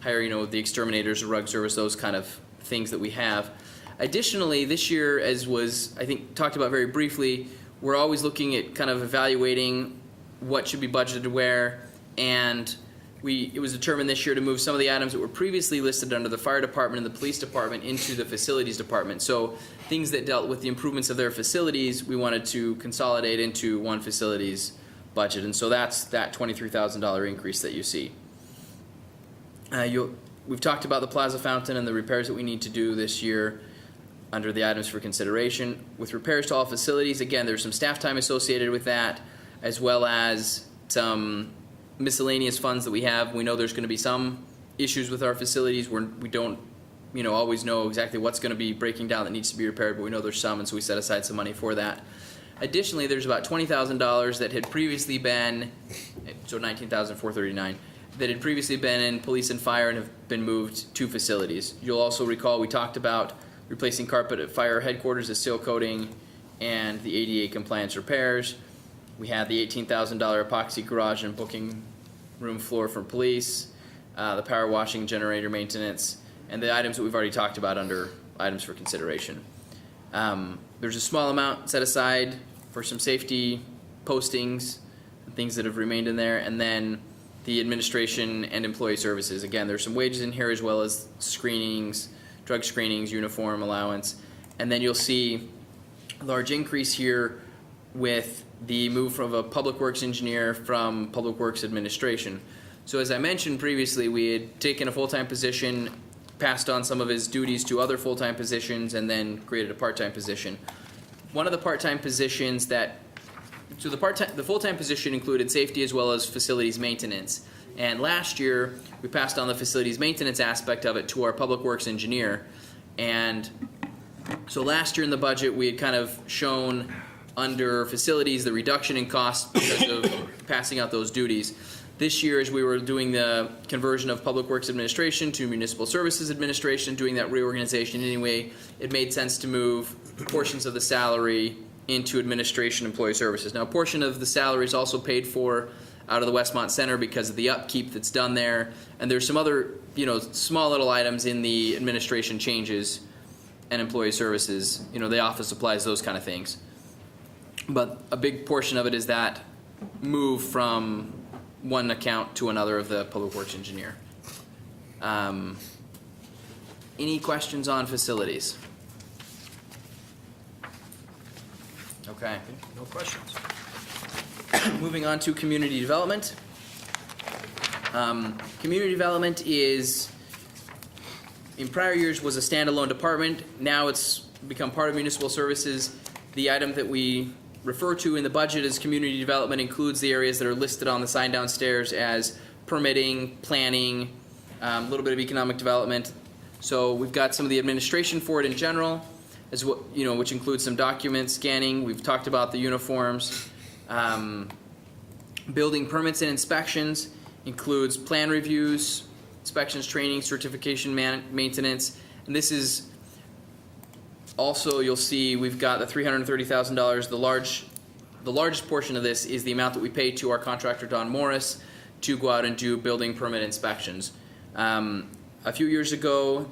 hire, the exterminators, the rug service, those kind of things that we have. Additionally, this year, as was, I think, talked about very briefly, we're always looking at kind of evaluating what should be budgeted where, and it was determined this year to move some of the items that were previously listed under the fire department and the police department into the facilities department. So things that dealt with the improvements of their facilities, we wanted to consolidate into one facilities budget. And so that's that $23,000 increase that you see. We've talked about the plaza fountain and the repairs that we need to do this year under the items for consideration. With repairs to all facilities, again, there's some staff time associated with that, as well as some miscellaneous funds that we have. We know there's going to be some issues with our facilities where we don't always know exactly what's going to be breaking down that needs to be repaired, but we know there's some, and so we set aside some money for that. Additionally, there's about $20,000 that had previously been, so $19,439, that had previously been in police and fire and have been moved to facilities. You'll also recall we talked about replacing carpet at fire headquarters, the seal coating, and the ADA compliance repairs. We had the $18,000 epoxy garage and booking room floor for police, the power washing, generator maintenance, and the items that we've already talked about under items for consideration. There's a small amount set aside for some safety postings, things that have remained in there, and then the administration and employee services. Again, there's some wages in here, as well as screenings, drug screenings, uniform allowance, and then you'll see a large increase here with the move from a public works engineer from public works administration. So as I mentioned previously, we had taken a full-time position, passed on some of his duties to other full-time positions, and then created a part-time position. One of the part-time positions the full-time position included safety as well as facilities maintenance. And last year, we passed on the facilities maintenance aspect of it to our public works engineer. And so last year in the budget, we had kind of shown under facilities the reduction in cost because of passing out those duties. This year, as we were doing the conversion of Public Works Administration to Municipal Services Administration, doing that reorganization anyway, it made sense to move portions of the salary into Administration Employee Services. Now, a portion of the salary is also paid for out of the Westmont Center because of the upkeep that's done there, and there's some other, small little items in the administration changes and employee services, the office supplies, those kind of things. But a big portion of it is that move from one account to another of the Public Works engineer. Any questions on facilities? Okay. No questions. Moving on to community development. Community development is, in prior years, was a standalone department. Now it's become part of municipal services. The item that we refer to in the budget as community development includes the areas that are listed on the sign downstairs as permitting, planning, a little bit of economic development. So we've got some of the administration for it in general, as well, which includes some document scanning. We've talked about the uniforms. Building permits and inspections includes plan reviews, inspections, training, certification, maintenance. And this is also, you'll see we've got the $330,000. The largest portion of this is the amount that we pay to our contractor, Don Morris, to go out and do building permit inspections. A few years ago,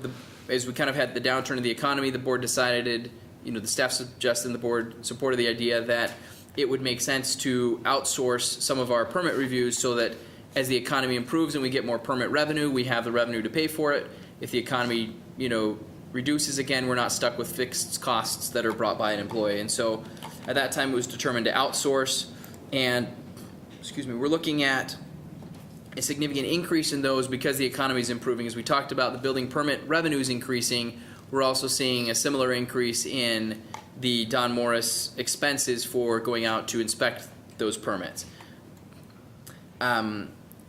as we kind of had the downturn of the economy, the board decided, the staff suggested and the board supported the idea that it would make sense to outsource some of our permit reviews so that as the economy improves and we get more permit revenue, we have the revenue to pay for it. If the economy, reduces again, we're not stuck with fixed costs that are brought by an employee. And so at that time, it was determined to outsource. And, we're looking at a significant increase in those because the economy is improving. As we talked about, the building permit revenues increasing. We're also seeing a similar increase in the Don Morris expenses for going out to inspect those permits.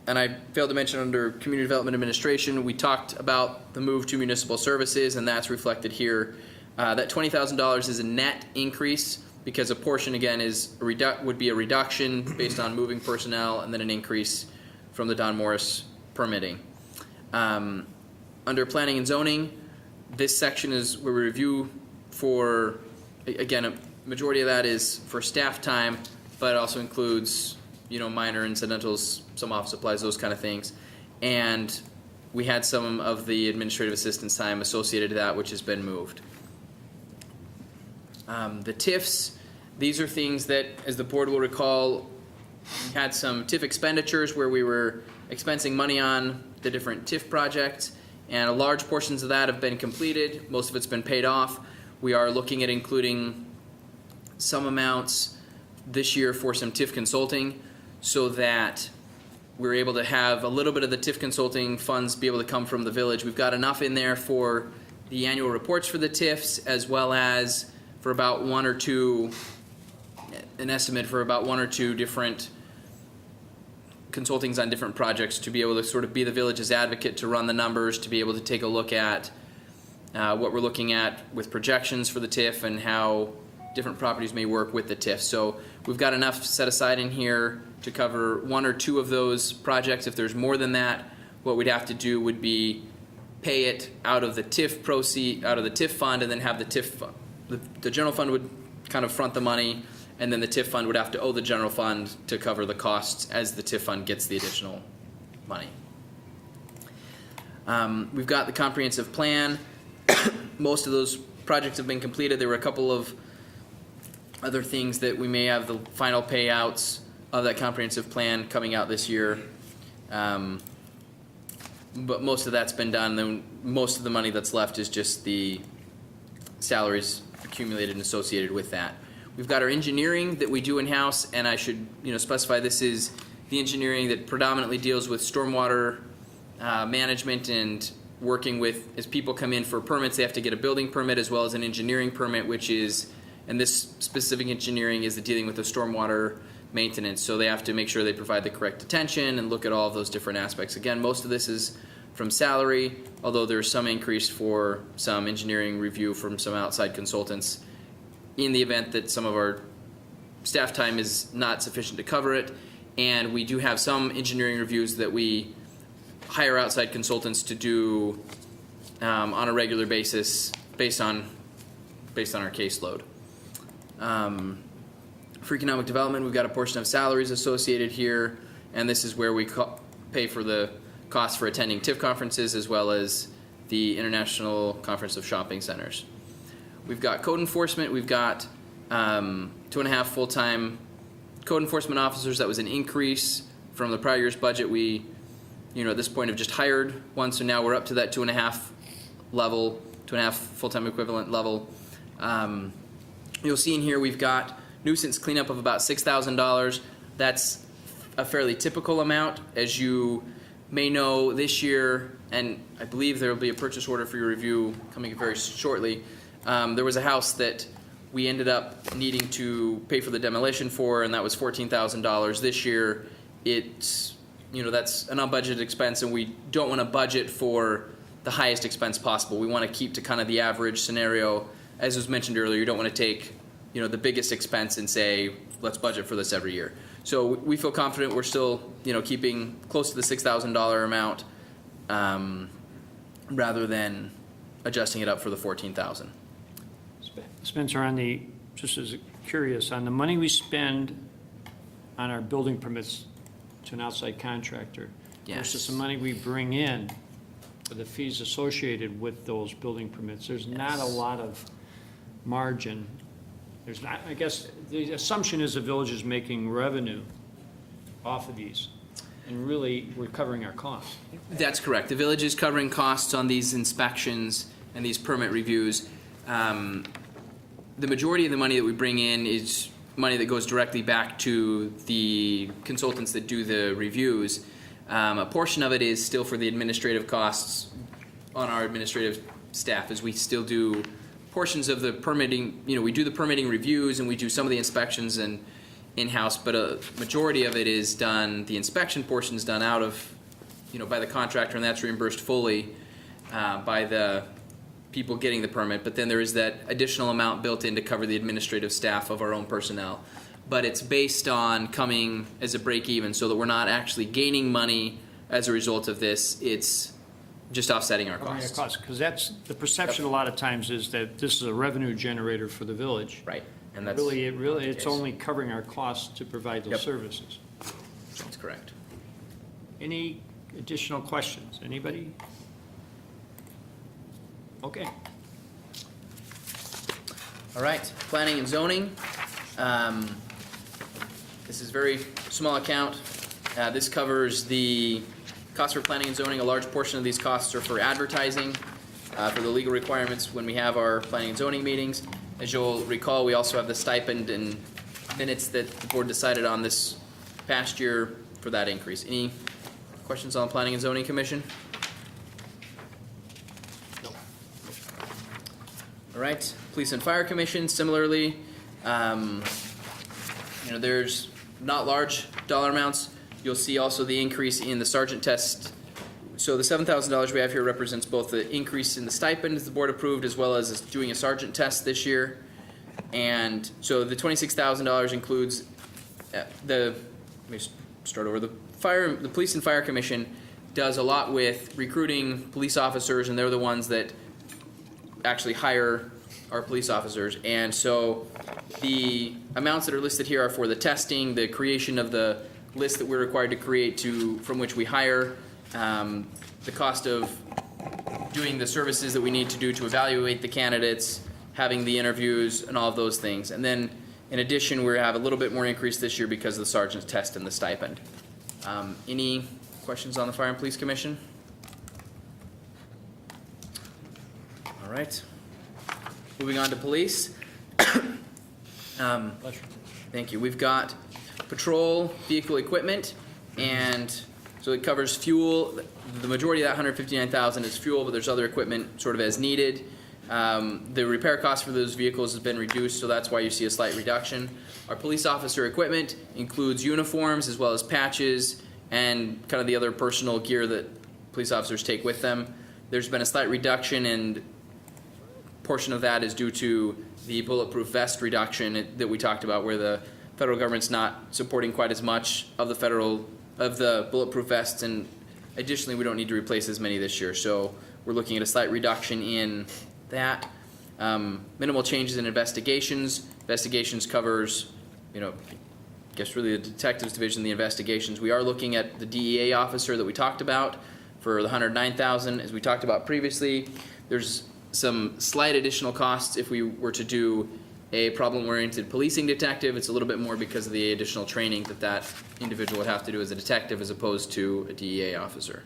And I failed to mention under Community Development Administration, we talked about the move to municipal services, and that's reflected here. That $20,000 is a net increase because a portion, again, would be a reduction based on moving personnel and then an increase from the Don Morris permitting. Under planning and zoning, this section is where we review for, again, a majority of that is for staff time, but it also includes, minor incidentals, some office supplies, those kind of things. And we had some of the administrative assistance time associated to that, which has been moved. The TIFs, these are things that, as the board will recall, we had some TIF expenditures where we were expensing money on the different TIF projects, and large portions of that have been completed. Most of it's been paid off. We are looking at including some amounts this year for some TIF consulting so that we're able to have a little bit of the TIF consulting funds be able to come from the village. We've got enough in there for the annual reports for the TIFs, as well as for about an estimate for about one or two different consultings on different projects to be able to sort of be the village's advocate, to run the numbers, to be able to take a look at what we're looking at with projections for the TIF and how different properties may work with the TIF. So we've got enough set aside in here to cover one or two of those projects. If there's more than that, what we'd have to do would be pay it out of the TIF out of the TIF fund, and then have the TIF fund. The general fund would kind of front the money, and then the TIF fund would have to owe the general fund to cover the costs as the TIF fund gets the additional money. We've got the comprehensive plan. Most of those projects have been completed. There were a couple of other things that we may have the final payouts of that comprehensive plan coming out this year. But most of that's been done. Then most of the money that's left is just the salaries accumulated and associated with that. We've got our engineering that we do in-house, and I should specify this is the engineering that predominantly deals with stormwater management and working with, as people come in for permits, they have to get a building permit as well as an engineering permit, which is, and this specific engineering is the dealing with the stormwater maintenance. So they have to make sure they provide the correct attention and look at all of those different aspects. Again, most of this is from salary, although there's some increase for some engineering review from some outside consultants in the event that some of our staff time is not sufficient to cover it. And we do have some engineering reviews that we hire outside consultants to do on a regular basis based on our caseload. For economic development, we've got a portion of salaries associated here, and this is where we pay for the costs for attending TIF conferences as well as the International Conference of Shopping Centers. We've got code enforcement. We've got 2.5 full-time code enforcement officers. That was an increase from the prior year's budget. We, at this point have just hired one, so now we're up to that 2.5 level, 2.5 full-time equivalent level. You'll see in here we've got nuisance cleanup of about $6,000. That's a fairly typical amount. As you may know, this year, and I believe there will be a purchase order for your review coming very shortly, there was a house that we ended up needing to pay for the demolition for, and that was $14,000. This year, it's, that's an unbudgeted expense, and we don't want to budget for the highest expense possible. We want to keep to kind of the average scenario. As was mentioned earlier, you don't want to take, the biggest expense and say, let's budget for this every year. So we feel confident we're still, keeping close to the $6,000 amount, rather than adjusting it up for the 14,000. Spencer, just as curious, on the money we spend on our building permits to an outside contractor versus Yes. the money we bring in for the fees associated with those building permits, there's not a lot of margin. There's not, I guess, the assumption is the village is making revenue off of these, and really, we're covering our costs. That's correct. The village is covering costs on these inspections and these permit reviews. The majority of the money that we bring in is money that goes directly back to the consultants that do the reviews. A portion of it is still for the administrative costs on our administrative staff, as we still do portions of the permitting. We do the permitting reviews and we do some of the inspections and in-house, but a majority of it is done, the inspection portion is done out of, by the contractor, and that's reimbursed fully by the people getting the permit. But then there is that additional amount built in to cover the administrative staff of our own personnel. But it's based on coming as a break even, so that we're not actually gaining money as a result of this. It's just offsetting our costs. Because that's, the perception a lot of times is that this is a revenue generator for the village. Right. And that's Really, the it's case. only covering our costs to provide those Yep. services. That's correct. Any additional questions? Anybody? Okay. All right, planning and zoning. This is a very small account. This covers the costs for planning and zoning. A large portion of these costs are for advertising, for the legal requirements when we have our planning and zoning meetings. As you'll recall, we also have the stipend and minutes that the board decided on this past year for that increase. Any questions on planning and zoning commission? All right, police and fire commission, similarly, there's not large dollar amounts. You'll see also the increase in the sergeant test. So the $7,000 we have here represents both the increase in the stipend as the board approved, as well as doing a sergeant test this year. And so the $26,000 includes let me start over. The police and fire commission does a lot with recruiting police officers, and they're the ones that actually hire our police officers. And so the amounts that are listed here are for the testing, the creation of the list that we're required to create from which we hire, the cost of doing the services that we need to do to evaluate the candidates, having the interviews, and all of those things. And then in addition, we have a little bit more increase this year because of the sergeant's test and the stipend. Any questions on the Fire and Police Commission? All right. Moving on to police. Thank you. We've got patrol vehicle equipment, and so it covers fuel. The majority of that $159,000 is fuel, but there's other equipment sort of as needed. The repair cost for those vehicles has been reduced, so that's why you see a slight reduction. Our police officer equipment includes uniforms as well as patches and kind of the other personal gear that police officers take with them. There's been a slight reduction, and portion of that is due to the bulletproof vest reduction that we talked about, where the federal government's not supporting quite as much of the bulletproof vests, and additionally we don't need to replace as many this year, so we're looking at a slight reduction in that. Minimal changes in investigations. Investigations covers, I guess really the detectives division, the investigations. We are looking at the DEA officer that we talked about for the $109,000. As we talked about previously, there's some slight additional costs if we were to do a problem-oriented policing detective. It's a little bit more because of the additional training that individual would have to do as a detective as opposed to a DEA officer.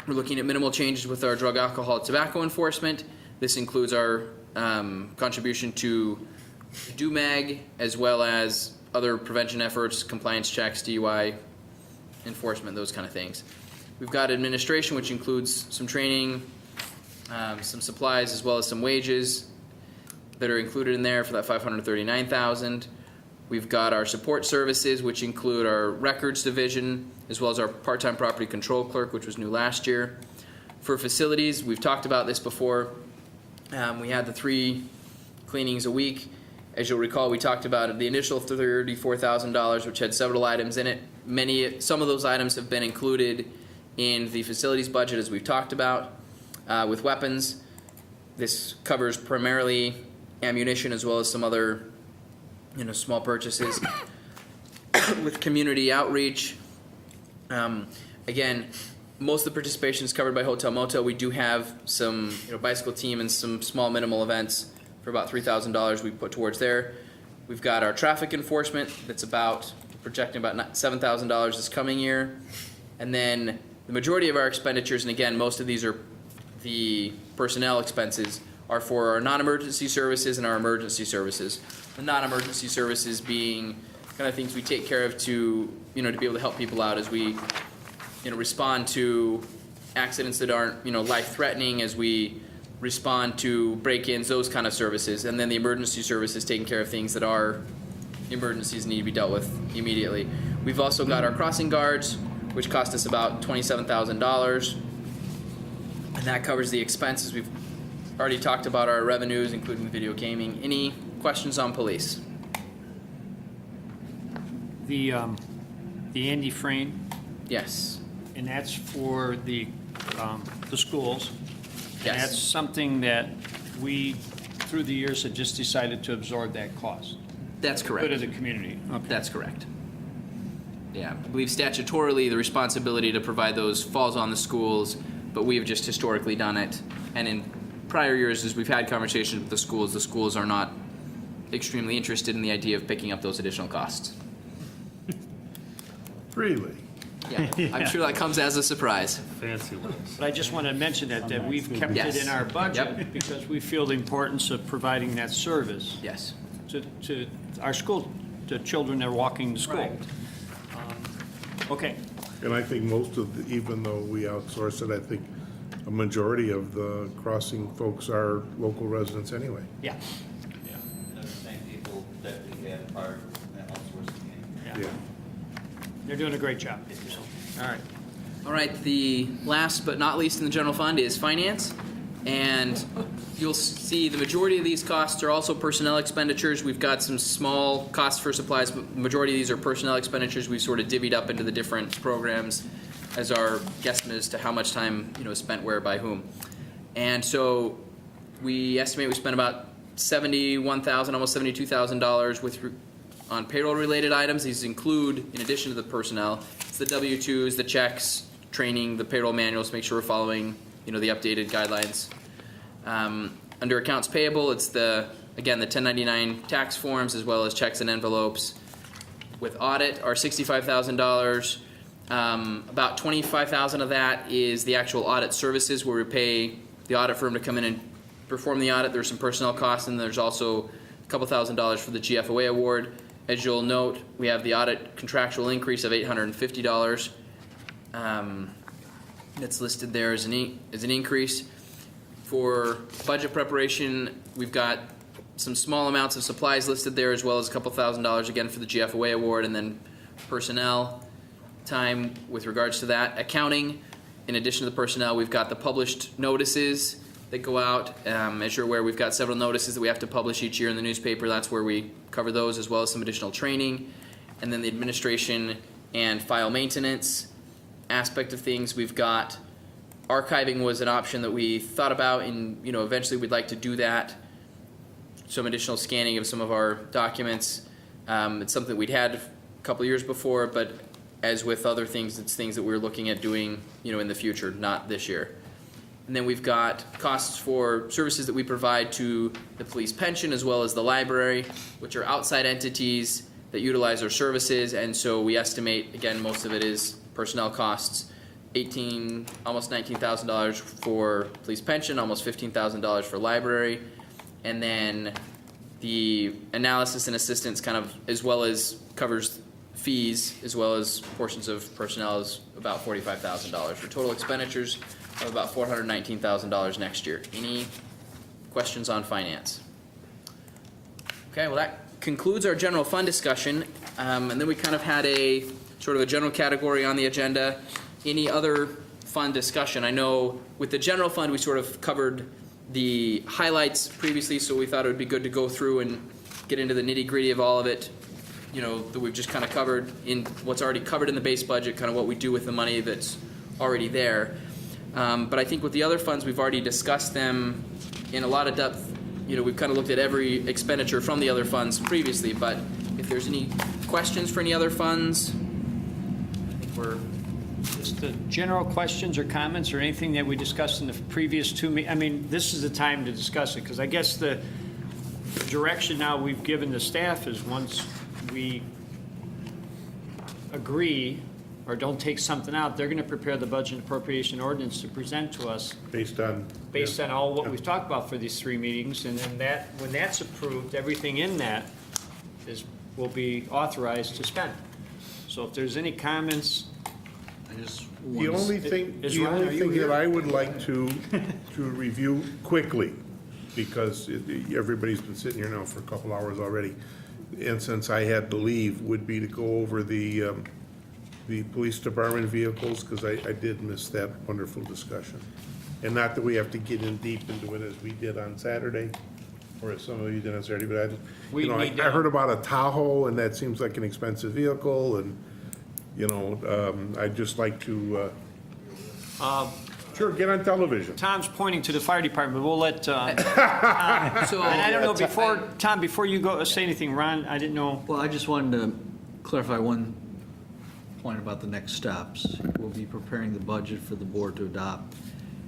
We're looking at minimal changes with our drug, alcohol, and tobacco enforcement. This includes our contribution to DUMAG, as well as other prevention efforts, compliance checks, DUI enforcement, those kind of things. We've got administration, which includes some training, some supplies, as well as some wages that are included in there for that $539,000. We've got our support services, which include our records division, as well as our part-time property control clerk, which was new last year. For facilities, we've talked about this before. We had the 3 cleanings a week. As you'll recall, we talked about the initial $34,000, which had several items in it. Some of those items have been included in the facilities budget, as we've talked about. With weapons, this covers primarily ammunition as well as some other, small purchases. With community outreach, again, most of the participation is covered by hotel motel. We do have some, bicycle team and some small minimal events for about $3,000 we put towards there. We've got our traffic enforcement that's projecting about $7,000 this coming year. And then the majority of our expenditures, and again, most of these are the personnel expenses, are for our non-emergency services and our emergency services. The non-emergency services being kind of things we take care of to be able to help people out as we respond to accidents that aren't life-threatening, as we respond to break-ins, those kind of services. And then the emergency services taking care of things that are emergencies need to be dealt with immediately. We've also got our crossing guards, which cost us about $27,000, and that covers the expenses. We've already talked about our revenues, including video gaming. Any questions on police? The Andy Frame, Yes. and that's for the schools. And Yes. that's something that we, through the years, have just decided to absorb that cost. That's correct. Good of the community. Okay. That's correct. Yeah, I believe statutorily the responsibility to provide those falls on the schools, but we've just historically done it. And in prior years, as we've had conversations with the schools are not extremely interested in the idea of picking up those additional costs. Really? Yeah, I'm sure that comes as a surprise. Fancy ones. But I just want to mention that we've kept Yes. it in our budget Yep. because we feel the importance of providing that service Yes. to our school, to children that are walking to school. Right. Okay. And I think most of, even though we outsource it, I think a majority of the crossing folks are local residents anyway. Yeah. Yeah, they're the same people that we had prior to that outsourcing. Yeah. They're doing a great job. All right. All right, the last but not least in the general fund is finance. And you'll see the majority of these costs are also personnel expenditures. We've got some small costs for supplies, but the majority of these are personnel expenditures. We've sort of divvied up into the different programs as our guesstimate as to how much time is spent where by whom. And so we estimate we spent about $71,000, almost $72,000 on payroll-related items. These include, in addition to the personnel, it's the W-2s, the checks, training, the payroll manuals, make sure we're following the updated guidelines. Under accounts payable, it's the 1099 tax forms as well as checks and envelopes. With audit, our $65,000, about $25,000 of that is the actual audit services where we pay the audit firm to come in and perform the audit. There's some personnel costs, and there's also a couple $1,000s for the GFOA award. As you'll note, we have the audit contractual increase of $850. That's listed there as an increase. For budget preparation, we've got some small amounts of supplies listed there, as well as a couple $1,000 again for the GFOA award, and then personnel time with regards to that. Accounting, in addition to the personnel, we've got the published notices that go out. As you're aware, we've got several notices that we have to publish each year in the newspaper. That's where we cover those, as well as some additional training. And then the administration and file maintenance aspect of things, we've got archiving was an option that we thought about, and eventually we'd like to do that. Some additional scanning of some of our documents. It's something we'd had a couple years before, but as with other things, it's things that we're looking at doing in the future, not this year. And then we've got costs for services that we provide to the police pension as well as the library, which are outside entities that utilize our services. And so we estimate, again, most of it is personnel costs, almost $19,000 for police pension, almost $15,000 for library. And then the analysis and assistance kind of, as well as covers fees, as well as portions of personnel, is about $45,000 for total expenditures of about $419,000 next year. Any questions on finance? Okay, well that concludes our general fund discussion. And then we kind of had a sort of a general category on the agenda. Any other fund discussion? I know with the general fund, we sort of covered the highlights previously, so we thought it would be good to go through and get into the nitty-gritty of all of it, that we've just kind of covered in what's already covered in the base budget, kind of what we do with the money that's already there. But I think with the other funds, we've already discussed them in a lot of depth. We've kind of looked at every expenditure from the other funds previously, but if there's any questions for any other funds, I think we're... Just the general questions or comments or anything that we discussed in the previous this is the time to discuss it, because I guess the direction now we've given the staff is once we agree or don't take something out, they're going to prepare the budget and appropriation ordinance to present to us Based on all what we've talked about for these 3 meetings, and then when that's approved, everything in that will be authorized to spend. So if there's any comments, The only thing Ron, are you that here? I would like to review quickly, because everybody's been sitting here now for a couple hours already, and since I had to leave, would be to go over the police department vehicles, because I did miss that wonderful discussion. And not that we have to get in deep into it as we did on Saturday, or as some of you did on Saturday, but I heard about a Tahoe, and that seems like an expensive vehicle, and I'd just like to, sure, get on television. Tom's pointing to the fire department, we'll let, So, and I don't know, before you go, say anything, Ron, I didn't know. Well, I just wanted to clarify one point about the next steps. We'll be preparing the budget for the board to adopt.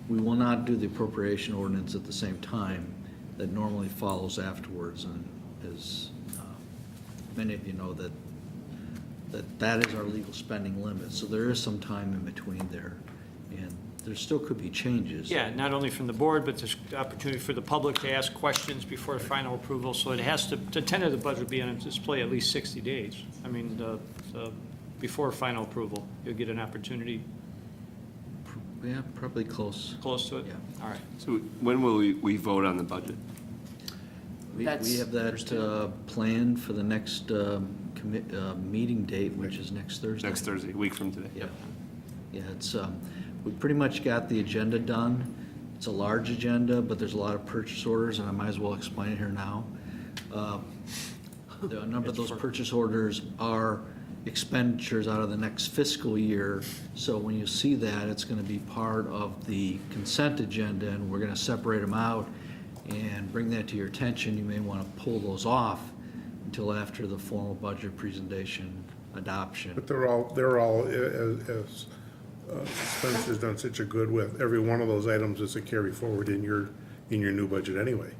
We will not do the appropriation ordinance at the same time. That normally follows afterwards, and as many of you know, that is our legal spending limit. So there is some time in between there, and there still could be changes. Yeah, not only from the board, but there's opportunity for the public to ask questions before final approval, so it has to, the tentative budget will be on display at least 60 days. Before final approval, you'll get an opportunity. Yeah, probably close. Close to it? Yeah. All right. So when will we vote on the budget? We have that planned for the next meeting date, which is next Thursday. Next Thursday, a week from today. Yep. Yeah, it's, we pretty much got the agenda done. It's a large agenda, but there's a lot of purchase orders, and I might as well explain it here now. A number of those purchase orders are expenditures out of the next fiscal year. So when you see that, it's going to be part of the consent agenda, and we're going to separate them out and bring that to your attention. You may want to pull those off until after the formal budget presentation adoption. But they're all, as Spencer's done such a good with, every one of those items is a carry forward in your new budget anyway,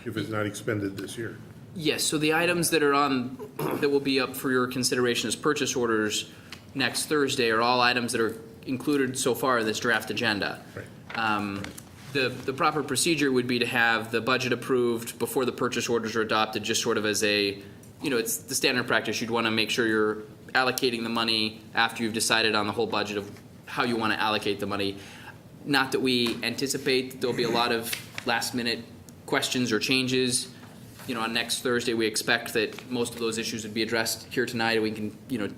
if it's not expended this year. yes, so the items that will be up for your consideration as purchase orders next Thursday are all items that are included so far in this draft agenda. Right. The proper procedure would be to have the budget approved before the purchase orders are adopted, just sort of as a, it's the standard practice. You'd want to make sure you're allocating the money after you've decided on the whole budget of how you want to allocate the money. Not that we anticipate that there'll be a lot of last-minute questions or changes. On next Thursday, we expect that most of those issues would be addressed here tonight, and we can,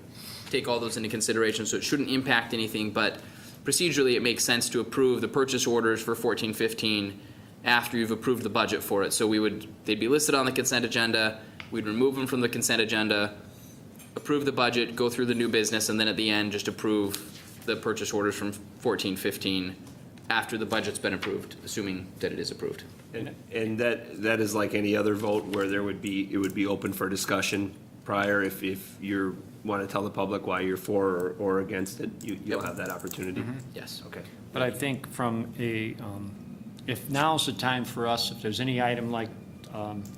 take all those into consideration, so it shouldn't impact anything, but procedurally, it makes sense to approve the purchase orders for 14-15 after you've approved the budget for it. So they'd be listed on the consent agenda, we'd remove them from the consent agenda, approve the budget, go through the new business, and then at the end, just approve the purchase orders from 14-15 after the budget's been approved, assuming that it is approved. And that is like any other vote where it would be open for discussion prior. If you want to tell the public why you're for or against it, you'll have that opportunity. Yes. Okay. But I think from if now's the time for us, if there's any item like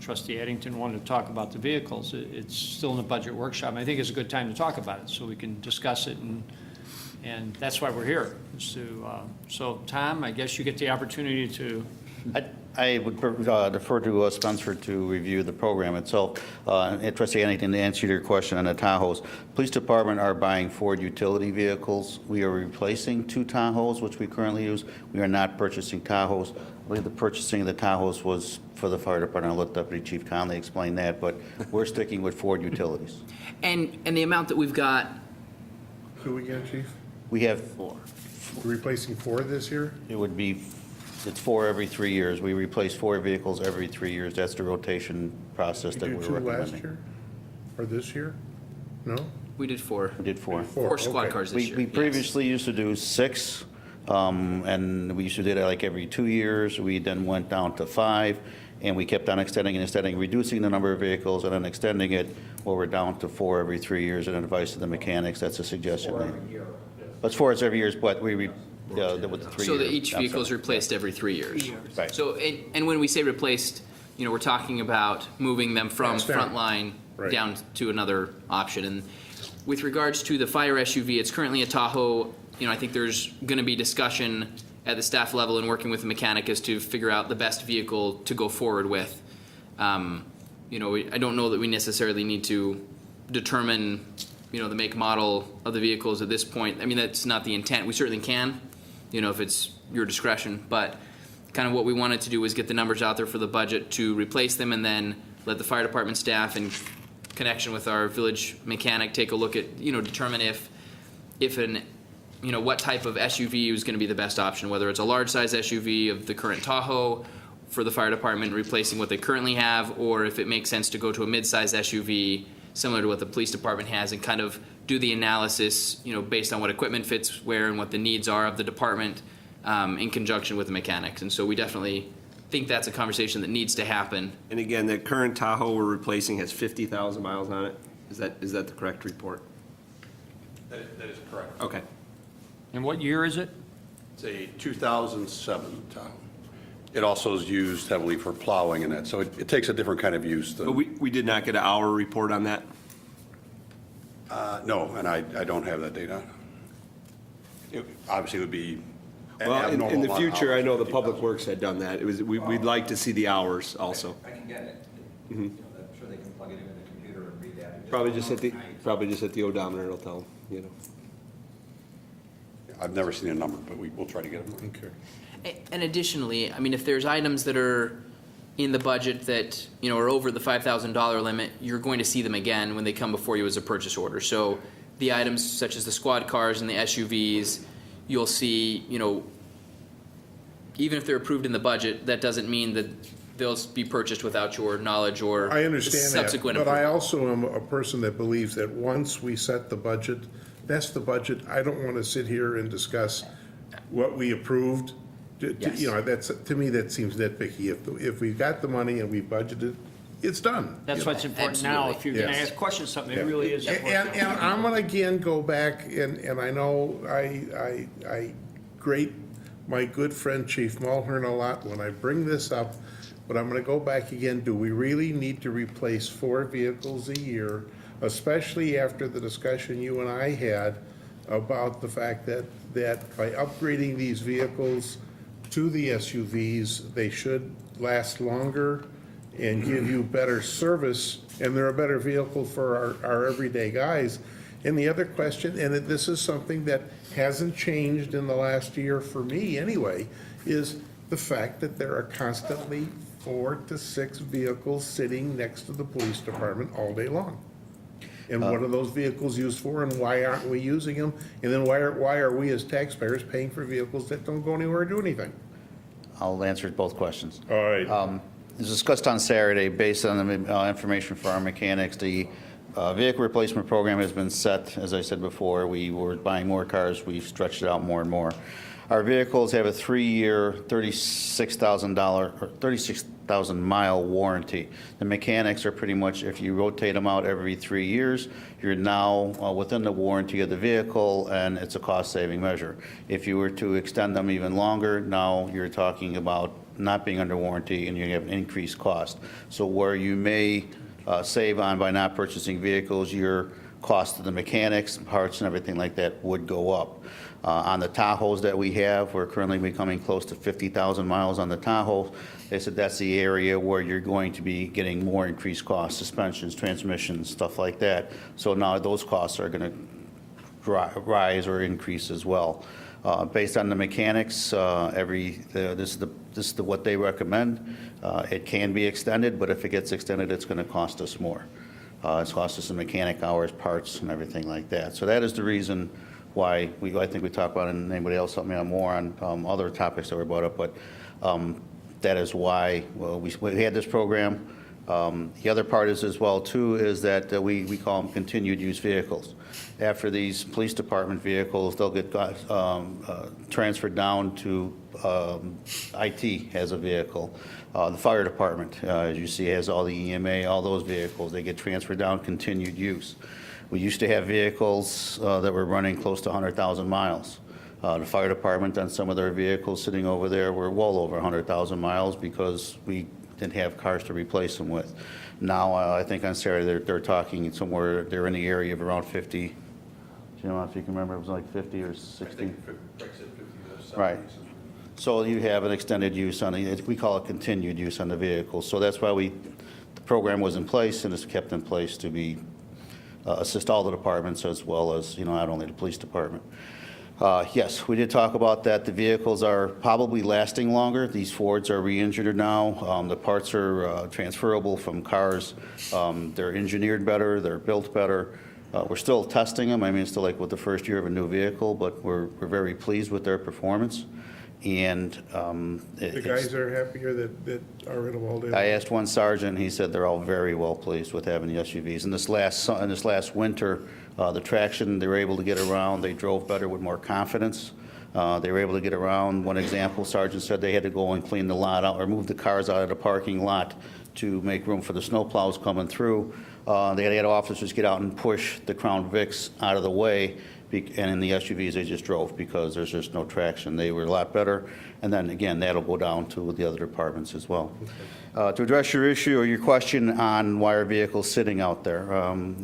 Trustee Addington wanted to talk about the vehicles, it's still in the budget workshop. And I think it's a good time to talk about it, so we can discuss it, and that's why we're here. So Tom, I guess you get the opportunity to. I would defer to Spencer to review the program itself. Trustee Addington, to answer your question on the Tahoes, Police Department are buying Ford utility vehicles. We are replacing 2 Tahoes, which we currently use. We are not purchasing Tahoes. I believe the purchasing of the Tahoes was for the fire department. I'll let Deputy Chief Conley explain that, but we're sticking with Ford utilities. And the amount that we've got, Who again, Chief? We have 4. Replacing 4 this year? It would be It's 4 every 3 years. We replace 4 vehicles every 3 years. That's the rotation process that You we're do 2 last recommending. year? Or this year? No? We did 4. We did 4. 4 squad okay. cars this year. We yes. previously used to do 6, and we used to do that like every 2 years. We then went down to 5, and we kept on extending and extending, reducing the number of vehicles and then extending it, where we're down to 4 every 3 years, and advice to the mechanics, that's a suggestion. That's 4 every year, but with the 3 years. So that each I'm vehicle is sorry. replaced every 3 years. Right. So, and when we say replaced, we're talking about moving them from That's down. frontline Right. down to another option. And with regards to the fire SUV, it's currently a Tahoe. I think there's going to be discussion at the staff level and working with the mechanic as to figure out the best vehicle to go forward with. I don't know that we necessarily need to determine, the make model of the vehicles at this point. I mean, that's not the intent. We certainly can, if it's your discretion. But kind of what we wanted to do was get the numbers out there for the budget to replace them, and then let the fire department staff in connection with our village mechanic take a look at, determine if what type of SUV is going to be the best option, whether it's a large size SUV of the current Tahoe for the fire department replacing what they currently have, or if it makes sense to go to a mid-size SUV similar to what the police department has, and kind of do the analysis, based on what equipment fits where and what the needs are of the department, in conjunction with the mechanics. And so we definitely think that's a conversation that needs to happen. And again, the current Tahoe we're replacing has 50,000 miles on it. Is that the correct report? That is correct. Okay. And what year is it? It's a 2007 Tahoe. It also is used heavily for plowing and that, so it takes a different kind of use. But we did not get an hour report on that? No, and I don't have that data. Obviously, it would be an Well, in abnormal the amount of future, I hours, know the 50,000. Public Works had done that. We'd like to see the hours also. I can get it. Mhm. I'm sure they can plug it into the computer and read that. Probably just at the odometer, it'll tell them, I've never seen a number, but we'll try to get it. Okay. And additionally, I mean, if there's items that are in the budget that, are over the $5,000 limit, you're going to see them again when they come before you as a purchase order. So the items such as the squad cars and the SUVs, you'll see, even if they're approved in the budget, that doesn't mean that they'll be purchased without your knowledge or I understand that, subsequent but I approval. also am a person that believes that once we set the budget, that's the budget. I don't want to sit here and discuss what we approved. Yes. That's, to me, that seems nitpicky. If we've got the money and we budgeted, it's done. That's what's important now. If you're going to Yes. ask questions, something, it really is And important. I'm going to again go back, and I know I grate my good friend Chief Mulhern a lot when I bring this up, but I'm going to go back again. Do we really need to replace 4 vehicles a year, especially after the discussion you and I had about the fact that by upgrading these vehicles to the SUVs, they should last longer and give you better service, and they're a better vehicle for our everyday guys. And the other question, and this is something that hasn't changed in the last year for me anyway, is the fact that there are constantly 4 to 6 vehicles sitting next to the police department all day long. And what are those vehicles used for, and why aren't we using them? And then why are we as taxpayers paying for vehicles that don't go anywhere or do anything? I'll answer both questions. All right. It was discussed on Saturday, based on the information for our mechanics, the vehicle replacement program has been set. As I said before, we were buying more cars, we've stretched it out more and more. Our vehicles have a 3-year, $36,000-mile warranty. The mechanics are pretty much, if you rotate them out every 3 years, you're now within the warranty of the vehicle, and it's a cost-saving measure. If you were to extend them even longer, now you're talking about not being under warranty, and you have an increased cost. So where you may save on by not purchasing vehicles, your cost of the mechanics, parts, and everything like that would go up. On the Tahoes that we have, we're currently becoming close to 50,000 miles on the Tahoe. They said that's the area where you're going to be getting more increased costs, suspensions, transmissions, stuff like that. So now those costs are going to rise or increase as well. Based on the mechanics, this is what they recommend. It can be extended, but if it gets extended, it's going to cost us more. It's cost us the mechanic hours, parts, and everything like that. So that is the reason why I think we talked about it, and anybody else help me out more on other topics that were brought up, but that is why we had this program. The other part is as well, too, is that we call them continued use vehicles. After these police department vehicles, they'll get transferred down to IT has a vehicle. The fire department, as you see, has all the EMA, all those vehicles. They get transferred down, continued use. We used to have vehicles that were running close to 100,000 miles. The fire department on some of their vehicles sitting over there were well over 100,000 miles because we didn't have cars to replace them with. Now, I think on Saturday, they're talking somewhere, they're in the area of around 50. Do you know if you can remember, it was like 50 or 60? Right. So you have an extended use on the, we call it continued use on the vehicle. So that's why the program was in place and is kept in place to be, assist all the departments as well as, not only the police department. Yes, we did talk about that. The vehicles are probably lasting longer. These Fords are re-engineered now. The parts are transferable from cars. They're engineered better. They're built better. We're still testing them. I mean, it's still like with the first year of a new vehicle, but we're very pleased with their performance. And The guys are happier that are in them all day. I asked one sergeant, he said they're all very well pleased with having the SUVs. In this last winter, the traction, they were able to get around. They drove better with more confidence. They were able to get around. One example, sergeant said they had to go and clean the lot out or move the cars out of the parking lot to make room for the snowplows coming through. They had officers get out and push the Crown Vics out of the way, and in the SUVs, they just drove because there's just no traction. They were a lot better. And then, again, that'll go down to the other departments as well. To address your issue or your question on why are vehicles sitting out there,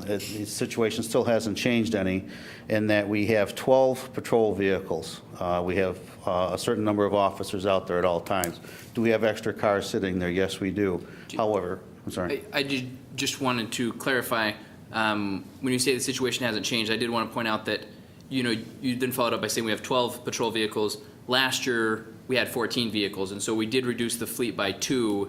the situation still hasn't changed any in that we have 12 patrol vehicles. We have a certain number of officers out there at all times. Do we have extra cars sitting there? Yes, we do. However, I'm sorry. I just wanted to clarify, when you say the situation hasn't changed, I did want to point out that, you then followed up by saying we have 12 patrol vehicles. Last year, we had 14 vehicles, and so we did reduce the fleet by 2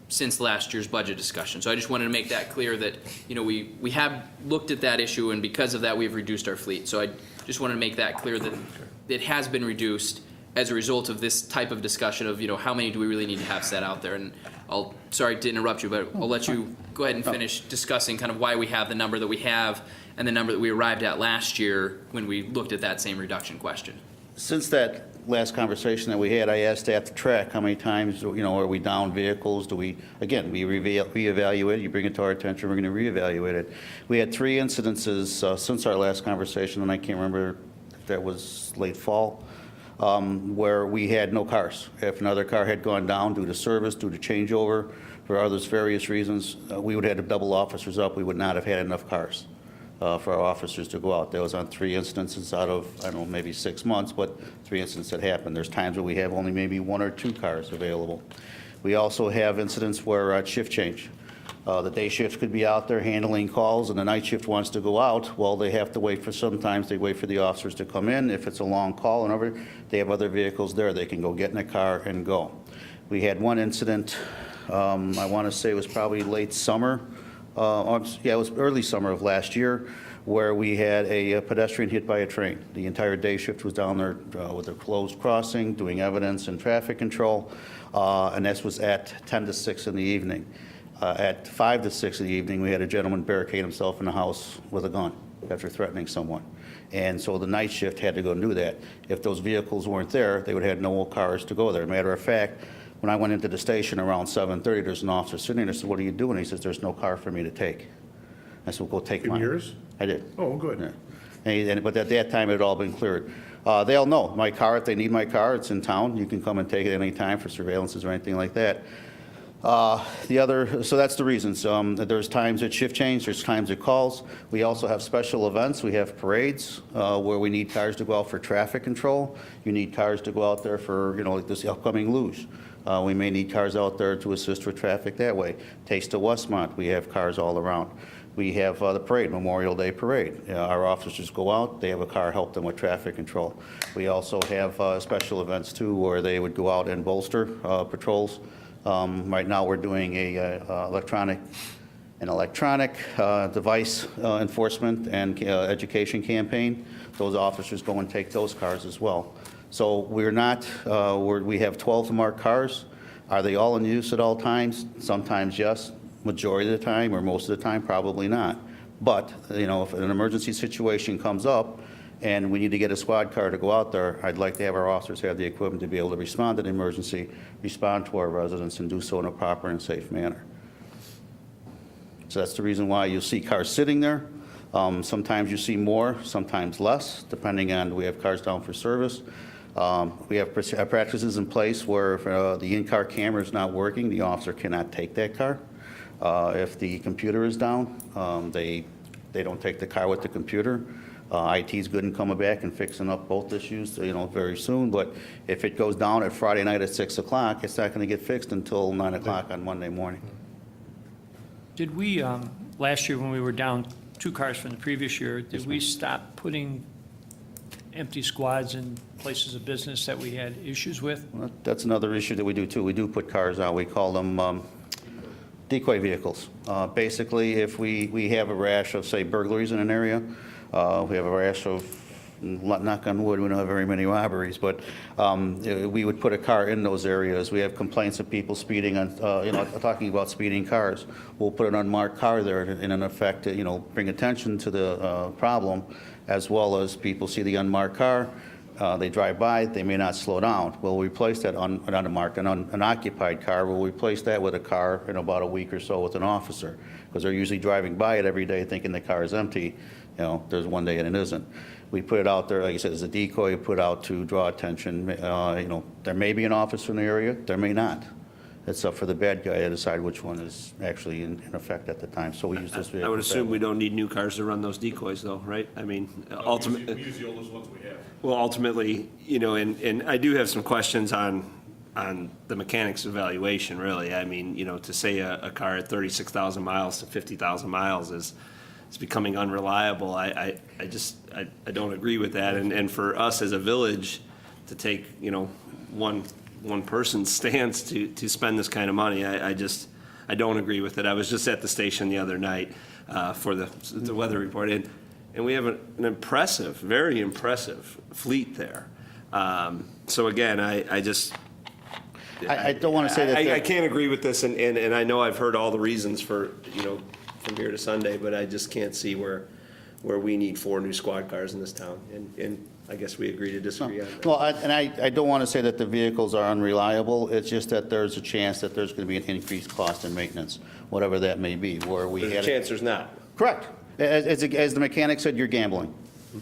since last year's budget discussion. So I just wanted to make that clear that, we have looked at that issue, and because of that, we've reduced our fleet. So I just wanted to make that clear that it has been reduced as a result of this type of discussion of, how many do we really need to have set out there? And sorry to interrupt you, but I'll let you go ahead and finish discussing kind of why we have the number that we have and the number that we arrived at last year when we looked at that same reduction question. Since that last conversation that we had, I asked staff to track how many times, are we down vehicles? Do we, again, we reevaluate, you bring it to our attention, we're going to reevaluate it. We had 3 incidences since our last conversation, and I can't remember if that was late fall, where we had no cars. If another car had gone down due to service, due to changeover, for others various reasons, we would have had to double officers up. We would not have had enough cars for our officers to go out. That was on 3 instances out of, I don't know, maybe 6 months, but 3 incidents that happened. There's times where we have only maybe 1 or 2 cars available. We also have incidents where at shift change. The day shift could be out there handling calls, and the night shift wants to go out. Well, they have to wait sometimes they wait for the officers to come in. If it's a long call and over, they have other vehicles there. They can go get in a car and go. We had one incident, I want to say it was probably late summer. It was early summer of last year, where we had a pedestrian hit by a train. The entire day shift was down there with a closed crossing, doing evidence and traffic control, and this was at 10 to 6 in the evening. At 5 to 6 in the evening, we had a gentleman barricade himself in the house with a gun after threatening someone. And so the night shift had to go and do that. If those vehicles weren't there, they would have had no cars to go there. Matter of fact, when I went into the station around 7:30, there's an officer sitting there. I said, "What are you doing?" He says, "There's no car for me to take." I said, "Well, go take mine." Yours? I did. Oh, good. Yeah. But at that time, it had all been cleared. They all know my car. If they need my car, it's in town. You can come and take it any time for surveillances or anything like that. So that's the reasons. There's times at shift change, there's times at calls. We also have special events. We have parades where we need cars to go out for traffic control. You need cars to go out there for, like this upcoming luge. We may need cars out there to assist with traffic that way. Taste of Westmont, we have cars all around. We have the parade, Memorial Day Parade. Our officers go out, they have a car help them with traffic control. We also have special events too where they would go out and bolster patrols. Right now we're doing a electronic an electronic device enforcement and education campaign. Those officers go and take those cars as well. So we're not, we have 12 marked cars. Are they all in use at all times? Sometimes yes. Majority of the time, or most of the time, probably not. But, you know, if an emergency situation comes up and we need to get a squad car to go out there, I'd like to have our officers have the equipment to be able to respond to the emergency, respond to our residents, and do so in a proper and safe manner. So that's the reason why you'll see cars sitting there. Sometimes you see more, sometimes less, depending on, we have cars down for service. We have practices in place where if the in-car camera is not working, the officer cannot take that car. If the computer is down, they don't take the car with the computer. IT's good and coming back and fixing up both issues, you know, very soon. But if it goes down at Friday night at 6 o'clock, it's not going to get fixed until 9 o'clock on Monday morning. Did we, last year when we were down 2 cars from the previous year, did we stop putting empty squads in places of business that we had issues with? Well, that's another issue that we do too. We do put cars out. We call them decoy vehicles. Basically, if we have a rash of, say, burglaries in an area, we have a rash of, knock on wood, we don't have very many robberies, but we would put a car in those areas. We have complaints of people speeding on, you know, talking about speeding cars. We'll put an unmarked car there in an effect to, you know, bring attention to the problem, as well as people see the unmarked car. They drive by, they may not slow down. We'll replace that unmarked, an unoccupied car. We'll replace that with a car in about a week or so with an officer, because they're usually driving by it every day thinking the car is empty. You know, there's one day and it isn't. We put it out there, like I said, as a decoy, put out to draw attention. You know, there may be an officer in the area, there may not. It's up for the bad guy to decide which one is actually in effect at the time. So we use this vehicle. I would assume we don't need new cars to run those decoys, though, right? I mean, ultimately. We use the oldest ones we have. Well, ultimately, you know, and I do have some questions on the mechanics evaluation, really. I mean, you know, to say a car at 36,000 miles to 50,000 miles is becoming unreliable. I don't agree with that. And for us as a village to take, you know, one person's stance to spend this kind of money, I don't agree with it. I was just at the station the other night for the weather report, and we have an impressive, very impressive fleet there. So again, I don't want to say that. I can't agree with this, and I know I've heard all the reasons for, you know, from here to Sunday, but I just can't see where we need 4 new squad cars in this town, and I guess we agree to disagree on that. Well, I don't want to say that the vehicles are unreliable. It's just that there's a chance that there's going to be an increased cost in maintenance, whatever that may be, where we There's had. a chance there's not. Correct. As the mechanic said, you're gambling.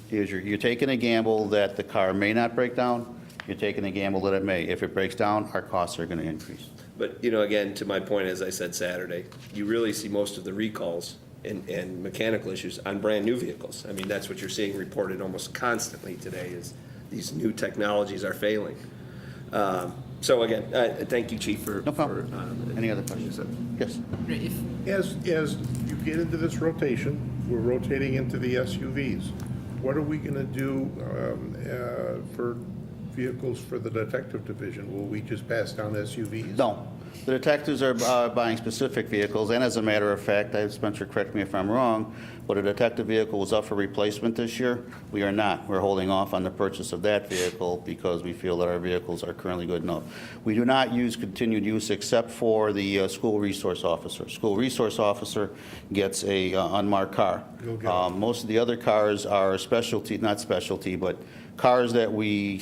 You're taking a gamble that the car may not break down. You're taking a gamble that it may. If it breaks down, our costs are going to increase. But, you know, again, to my point, as I said Saturday, you really see most of the recalls and mechanical issues on brand-new vehicles. I mean, that's what you're seeing reported almost constantly today, is these new technologies are failing. So again, thank you, Chief, for... No problem. Any other questions? Yes. As you get into this rotation, we're rotating into the SUVs. What are we going to do for vehicles for the detective division? Will we just pass down SUVs? No. The detectives are buying specific vehicles, and as a matter of fact, Spencer, correct me if I'm wrong, but a detective vehicle was up for replacement this year. We are not. We're holding off on the purchase of that vehicle because we feel that our vehicles are currently good enough. We do not use continued use except for the school resource officer. School resource officer gets a unmarked car. Most of the other cars are specialty, not specialty, but cars that we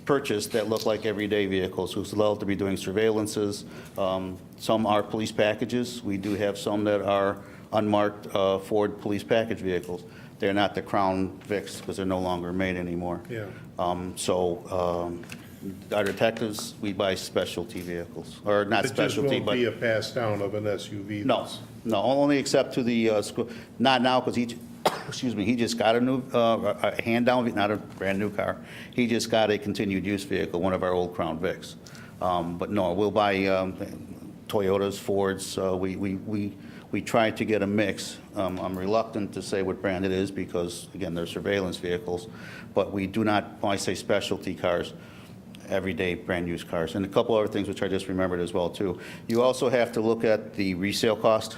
purchased that look like everyday vehicles, who's allowed to be doing surveillances. Some are police packages. We do have some that are unmarked Ford police package vehicles. They're not the Crown Vics because they're no longer made anymore. Yeah. Our detectives, we buy specialty vehicles, or not specialty, but... It just won't be a pass down of an SUV? No, only except to the school, not now, because he, excuse me, he just got a new, a hand-down, not a brand-new car. He just got a continued use vehicle, one of our old Crown Vics. But no, we'll buy Toyotas, Fords. We try to get a mix. I'm reluctant to say what brand it is because, again, they're surveillance vehicles. But we do not, when I say specialty cars, everyday brand-used cars. And a couple other things which I just remembered as well, too. You also have to look at the resale cost.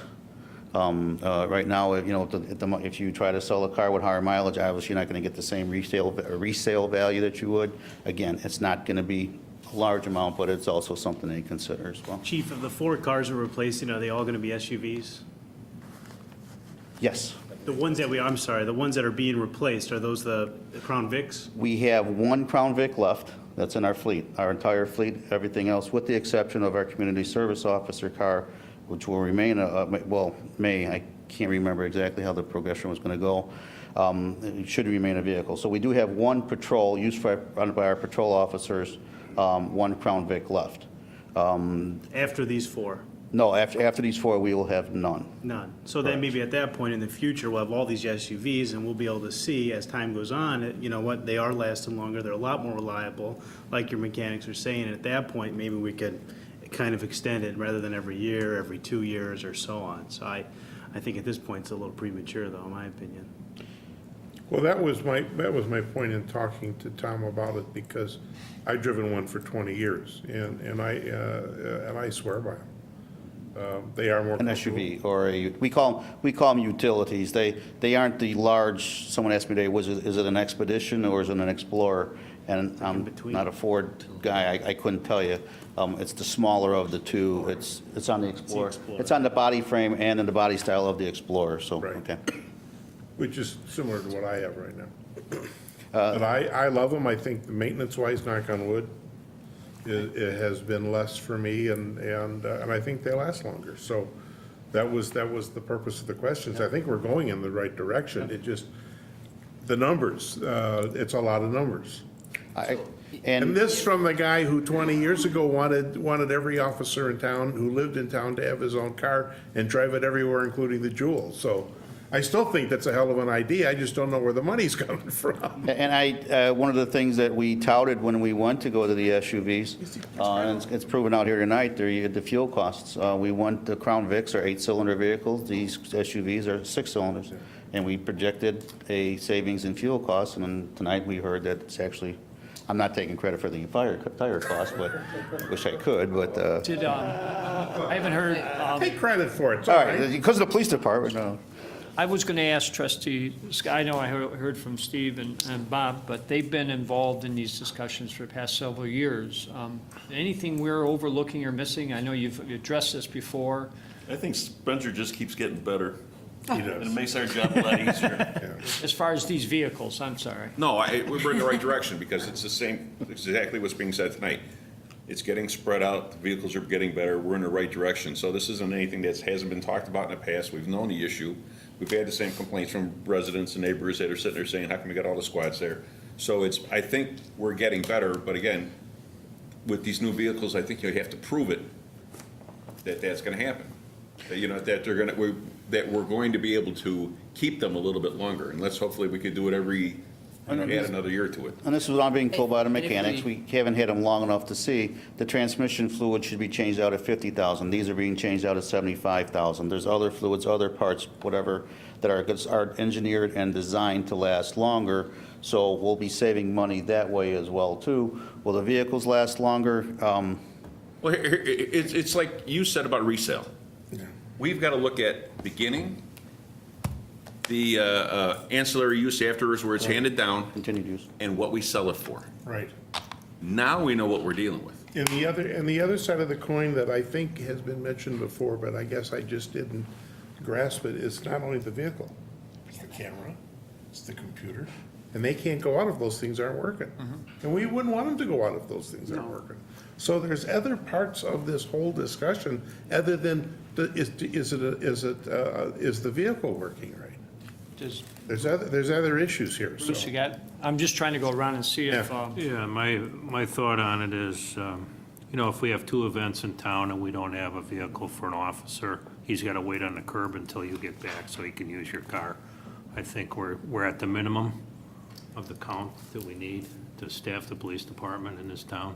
Right now, if you try to sell a car with higher mileage, obviously you're not going to get the same resale value that you would. Again, it's not going to be a large amount, but it's also something to consider as well. Chief, of the 4 cars we're replacing, are they all going to be SUVs? Yes. The ones that the ones that are being replaced, are those the Crown Vics? We have one Crown Vic left that's in our fleet, our entire fleet, everything else, with the exception of our community service officer car, which will remain, I can't remember exactly how the progression was going to go. It should remain a vehicle. So we do have one patrol used by our patrol officers, one Crown Vic left. After these 4? No, after these 4, we will have none. None. So then maybe at that point in the future, we'll have all these SUVs and we'll be able to see as time goes on, you know what, they are lasting longer, they're a lot more reliable, like your mechanics are saying. And at that point, maybe we could kind of extend it rather than every year, every 2 years or so on. So I think at this point it's a little premature though, in my opinion. Well, that was my point in talking to Tom about it, because I've driven one for 20 years, and I swear by them. They are more An SUV or we call them utilities. They aren't the large. Someone asked me today, is it an Expedition or is it an Explorer? And I'm not a Ford guy. I couldn't tell you. It's the smaller of the two. It's on the Explorer. It's on the body frame and in the body style of the Explorer. So Right. okay. Which is similar to what I have right now. But I love them. I think the maintenance-wise, knock on wood, it has been less for me, and I think they last longer. So that was the purpose of the questions. I think we're going in the right direction. It just, the numbers, it's a lot of numbers. And this from the guy who 20 years ago wanted every officer in town who lived in town to have his own car and drive it everywhere, including the Jewel. So I still think that's a hell of an idea. I just don't know where the money's coming from. And one of the things that we touted when we went to go to the SUVs, and it's proven out here tonight, the fuel costs. We went, the Crown Vics are 8-cylinder vehicles. These SUVs are 6 cylinders. And we projected a savings in fuel costs, and then tonight we heard that it's actually, I'm not taking credit for the tire cost, but wish I could, but. I haven't heard. Take credit for it. It's All right, because of the police department, no. I was going to ask Trustee, I know I heard from Steve and Bob, but they've been involved in these discussions for the past several years. Anything we're overlooking or missing? I know you've addressed this before. I think Spencer just keeps getting better. He And it does. makes our job a lot easier. As far as these vehicles, I'm sorry. No, we're in the right direction, because it's the same, it's exactly what's being said tonight. It's getting spread out, the vehicles are getting better, we're in the right direction. So this isn't anything that hasn't been talked about in the past, we've known the issue. We've had the same complaints from residents and neighbors that are sitting there saying, how come we got all the squads there? So I think we're getting better, but again, with these new vehicles, I think you have to prove it, that that's gonna happen. That we're going to be able to keep them a little bit longer, and hopefully we could do it add another year to it. And this is what I'm being told by the And if mechanics. We haven't had them long enough to see. The transmission fluid should be changed out at 50,000. These are being changed out at 75,000. There's other fluids, other parts, whatever, that are engineered and designed to last longer. So we'll be saving money that way as well, too. Will the vehicles last longer? Well, it's like you said about resale. We've got to look at beginning, the ancillary use afterwards where it's handed down, Continued use. and what we sell it for. Right. Now we know what we're dealing with. And the other side of the coin that I think has been mentioned before, but I guess I just didn't grasp it, is not only the vehicle, it's the camera, it's the computer, and they can't go out if those things aren't working. And we wouldn't want them to go out if those things aren't working. So there's other parts of this whole discussion other than is the vehicle working right? There's other issues here. Bruce, So you got, I'm just trying to go around and see if, Yeah, my thought on it is, if we have 2 events in town and we don't have a vehicle for an officer, he's got to wait on the curb until you get back so he can use your car. I think we're at the minimum of the count that we need to staff the police department in this town,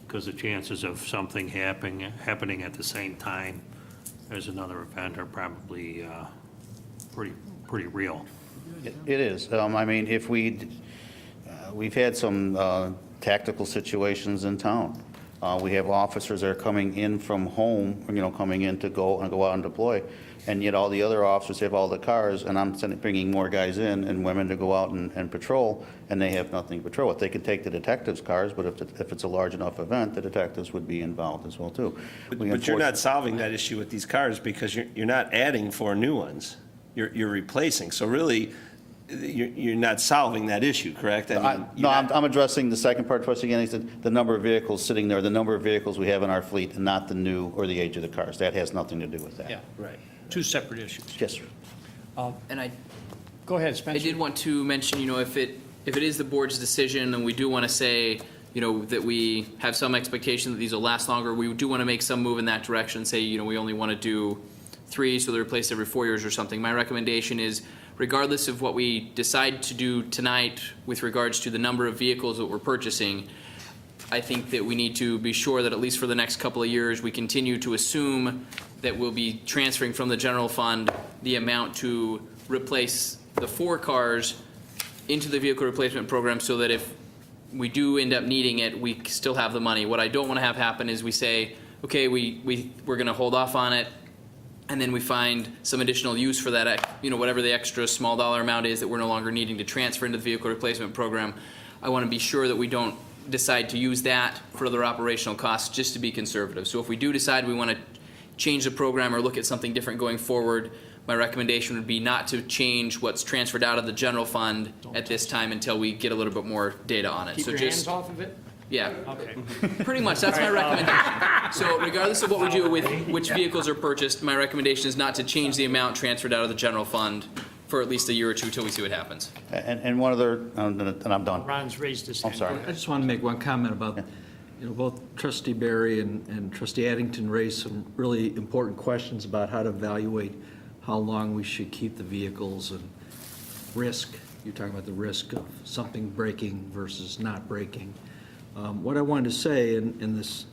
because the chances of something happening at the same time as another event are probably pretty real. It is. I mean, if we've had some tactical situations in town. We have officers that are coming in from home, coming in to go out and deploy. And yet all the other officers have all the cars, and I'm bringing more guys in and women to go out and patrol, and they have nothing to patrol with. They could take the detectives' cars, but if it's a large enough event, the detectives would be involved as well, too. But you're not solving that issue with these cars because you're not adding 4 new ones. You're replacing. So really, you're not solving that issue, correct? I'm addressing the second part, Trustee Gandy, said the number of vehicles sitting there, the number of vehicles we have in our fleet, and not the new or the age of the cars. That has nothing to do with that. Yeah, Right. two separate issues. Yes, sir. And Go ahead, I Spencer. did want to mention, if it is the board's decision and we do want to say, that we have some expectation that these will last longer, we do want to make some move in that direction, say, we only want to do 3, so they're replaced every 4 years or something. My recommendation is, regardless of what we decide to do tonight with regards to the number of vehicles that we're purchasing, I think that we need to be sure that at least for the next couple of years, we continue to assume that we'll be transferring from the general fund the amount to replace the 4 cars into the vehicle replacement program, so that if we do end up needing it, we still have the money. What I don't want to have happen is we say, okay, we're going to hold off on it, and then we find some additional use for that, whatever the extra small dollar amount is that we're no longer needing to transfer into the vehicle replacement program. I want to be sure that we don't decide to use that for other operational costs, just to be conservative. So if we do decide we want to change the program or look at something different going forward, my recommendation would be not to change what's transferred out of the general fund at this time until we get a little bit more data on it. Keep So your just, hands off of it? yeah, Okay. pretty much, that's my recommendation. So regardless of what we do with which vehicles are purchased, my recommendation is not to change the amount transferred out of the general fund for at least a year or two till we see what happens. And one other, and I'm done. Ron's raised his hand. I'm sorry. I just want to make one comment about, both Trustee Barry and Trustee Addington raised some really important questions about how to evaluate how long we should keep the vehicles and risk. You're talking about the risk of something breaking versus not breaking. What I wanted to say, and this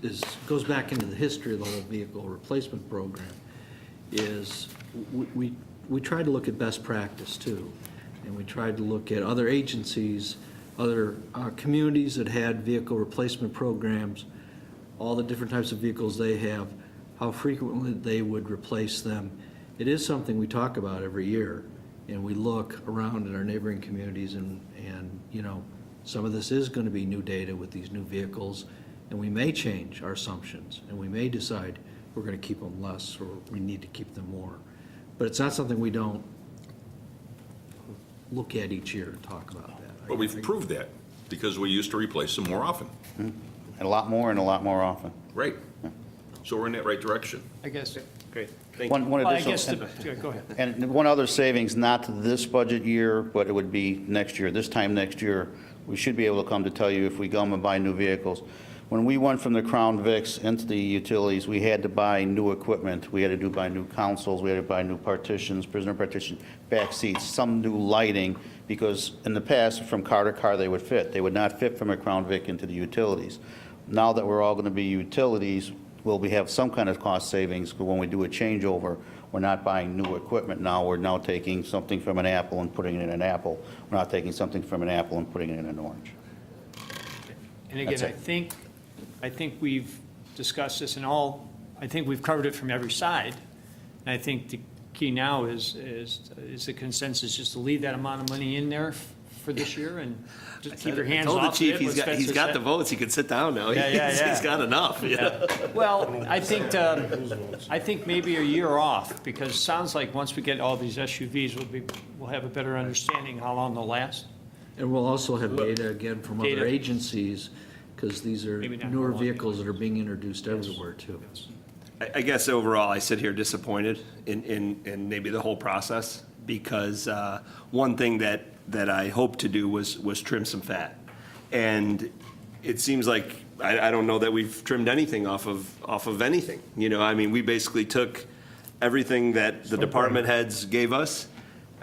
goes back into the history of the whole vehicle replacement program, is we tried to look at best practice too, and we tried to look at other agencies, other communities that had vehicle replacement programs, all the different types of vehicles they have, how frequently they would replace them. It is something we talk about every year, and we look around in our neighboring communities, and some of this is going to be new data with these new vehicles, and we may change our assumptions, and we may decide we're going to keep them less or we need to keep them more. But it's not something we don't look at each year and talk about that. But we've proved that, because we used to replace them more often. A lot more and a lot more often. Right. So we're in that right direction. I guess. Great. Thank you. One Well, I additional, guess, go ahead. and one other savings, not this budget year, but it would be next year. This time next year, we should be able to come to tell you if we come and buy new vehicles. When we went from the Crown Vics into the utilities, we had to buy new equipment. We had to buy new consoles, we had to buy new partitions, prisoner partition, back seats, some new lighting, because in the past, from car to car, they would fit. They would not fit from a Crown Vic into the utilities. Now that we're all going to be utilities, we have some kind of cost savings, but when we do a changeover, we're not buying new equipment now. We're now taking something from an Apple and putting it in an Apple. We're not taking something from an Apple and putting it in an Orange. And again, That's it. I think we've discussed this and I think we've covered it from every side. And I think the key now is the consensus just to leave that amount of money in there for this year and just keep your hands off I of told the chief it, he's what got Spencer the said. votes. He can sit down now. Yeah. He's got enough. Yeah. Well, I think maybe a year off, because it sounds like once we get all these SUVs, we'll have a better understanding how long they'll last. And we'll also have data again from other Data. agencies, because these are Maybe not newer how long they vehicles that are being introduced everywhere too. I guess overall, I sit here disappointed in maybe the whole process, because one thing that I hoped to do was trim some fat. And it seems like, I don't know that we've trimmed anything off of anything. I mean, we basically took everything that the department heads gave us.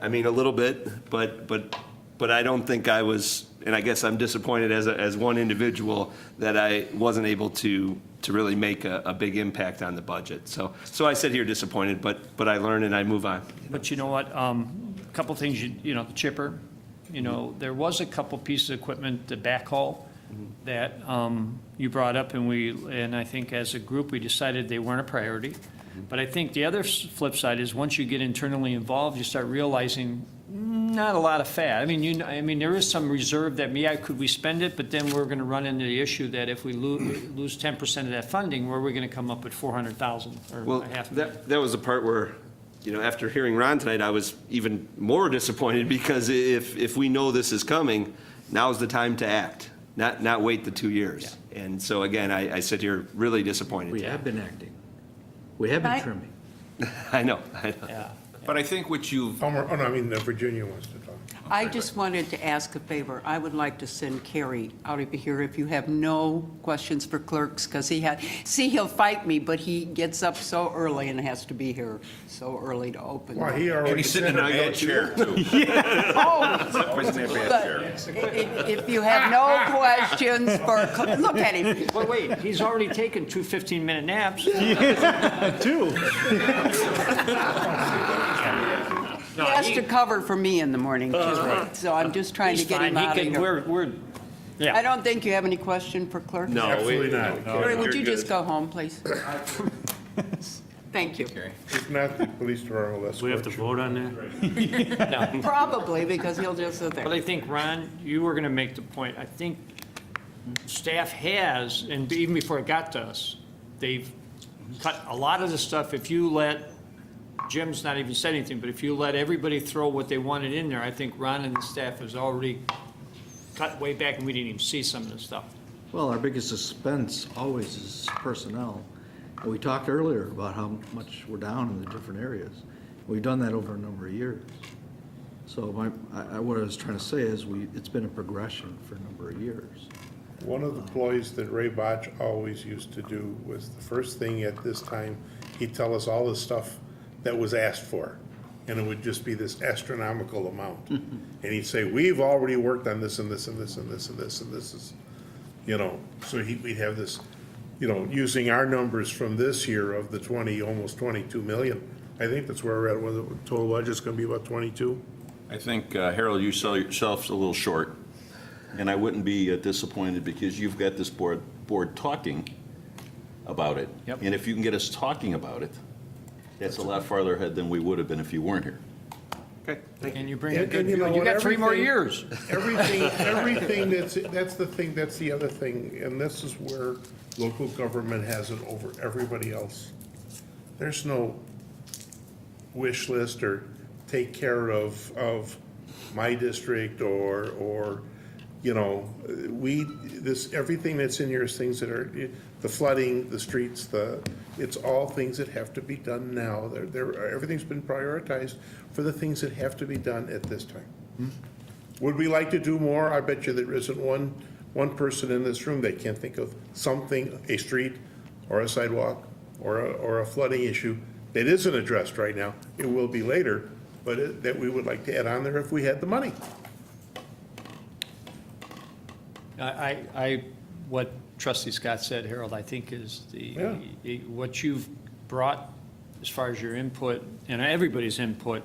I mean, a little bit, but I don't think I was, and I guess I'm disappointed as one individual that I wasn't able to really make a big impact on the budget. So I sit here disappointed, but I learn and I move on. But you know what, a couple things, the chipper, there was a couple pieces of equipment, the backhaul, that you brought up, and I think as a group, we decided they weren't a priority. But I think the other flip side is, once you get internally involved, you start realizing not a lot of fat. I mean, there is some reserve that, yeah, could we spend it, but then we're gonna run into the issue that if we lose 10% of that funding, where are we gonna come up with 400,000 or Well, a half million? that was the part where, after hearing Ron tonight, I was even more disappointed, because if we know this is coming, now's the time to act, not wait the 2 years. And so again, I sit here really disappointed. We have been acting. We have been I- trimming. I know. Yeah. But I think what you've, Virginia wants to talk. I just wanted to ask a favor. I would like to send Kerry out of here if you have no questions for clerks, because he'll fight me, but he gets up so early and has to be here so early to open. Well, he and already he's sitting in a bad chair, too. Oh, He's in a bad chair. if you have no questions for, look at him. Wait, he's already taken 2 15-minute naps. He has to cover for me in the morning, too. So I'm just trying to He's get fine. him out of here. We're, I yeah. don't think you have any question for clerk? No, Absolutely not. Kerry, would you you're just good. go home, please? Thank you. If not, the police department will escort We have to you. vote on that? Probably, because he'll just sit But there. I think, Ron, you were gonna make the point, I think staff has, and even before it got to us, they've cut a lot of the stuff. If you let, Jim's not even said anything, but if you let everybody throw what they wanted in there, I think Ron and the staff has already cut way back, and we didn't even see some of the stuff. Well, our biggest expense always is personnel. And we talked earlier about how much we're down in the different areas. We've done that over a number of years. So what I was trying to say is it's been a progression for a number of years. One of the ploys that Ray Botch always used to do was, the first thing at this time, he'd tell us all the stuff that was asked for, and it would just be this astronomical amount. And he'd say, we've already worked on this and this and this and this and this, and this is, so we'd have this, using our numbers from this year of the almost 22 million. I think that's where we're at, when the total budget's gonna be about 22. I think, Harold, you sell yourself a little short, and I wouldn't be disappointed, because you've got this board talking about it. Yep. And if you can get us talking about it, that's a lot farther ahead than we would have been if you weren't here. Okay. And you bring a And good you view, know and you what, got 3 more everything- years. Everything that's the other thing, and this is where local government has it over everybody else. There's no wish list or take care of my district or, everything that's in here is things that are, the flooding, the streets, it's all things that have to be done now. Everything's been prioritized for the things that have to be done at this time. Would we like to do more? I bet you there isn't one person in this room that can't think of something, a street or a sidewalk or a flooding issue that isn't addressed right now. It will be later, but that we would like to add on there if we had the money. What trustee Scott said, Harold, I think is Yeah. what you've brought as far as your input, and everybody's input,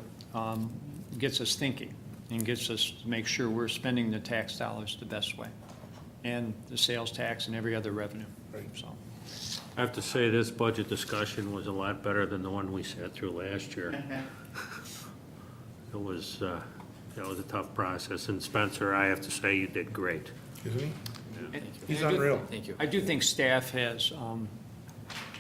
gets us thinking and gets us to make sure we're spending the tax dollars the best way, and the sales tax and every other revenue, so. I have to say, this budget discussion was a lot better than the one we sat through last year. It was, that was a tough process, and Spencer, I have to say, you did great. Isn't he? He's And I do- unreal. Thank you. I do think staff has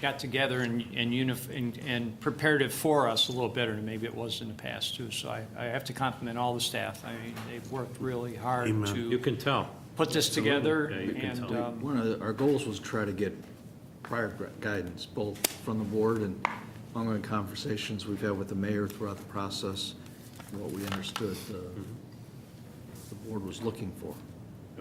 got together and prepared it for us a little better than maybe it was in the past, too. So I have to compliment all the staff. I mean, they've worked really hard You to can tell. put this together. Yeah, you can And tell. One of our goals was to try to get prior guidance, both from the board and ongoing conversations we've had with the mayor throughout the process, and what we understood the board was looking for.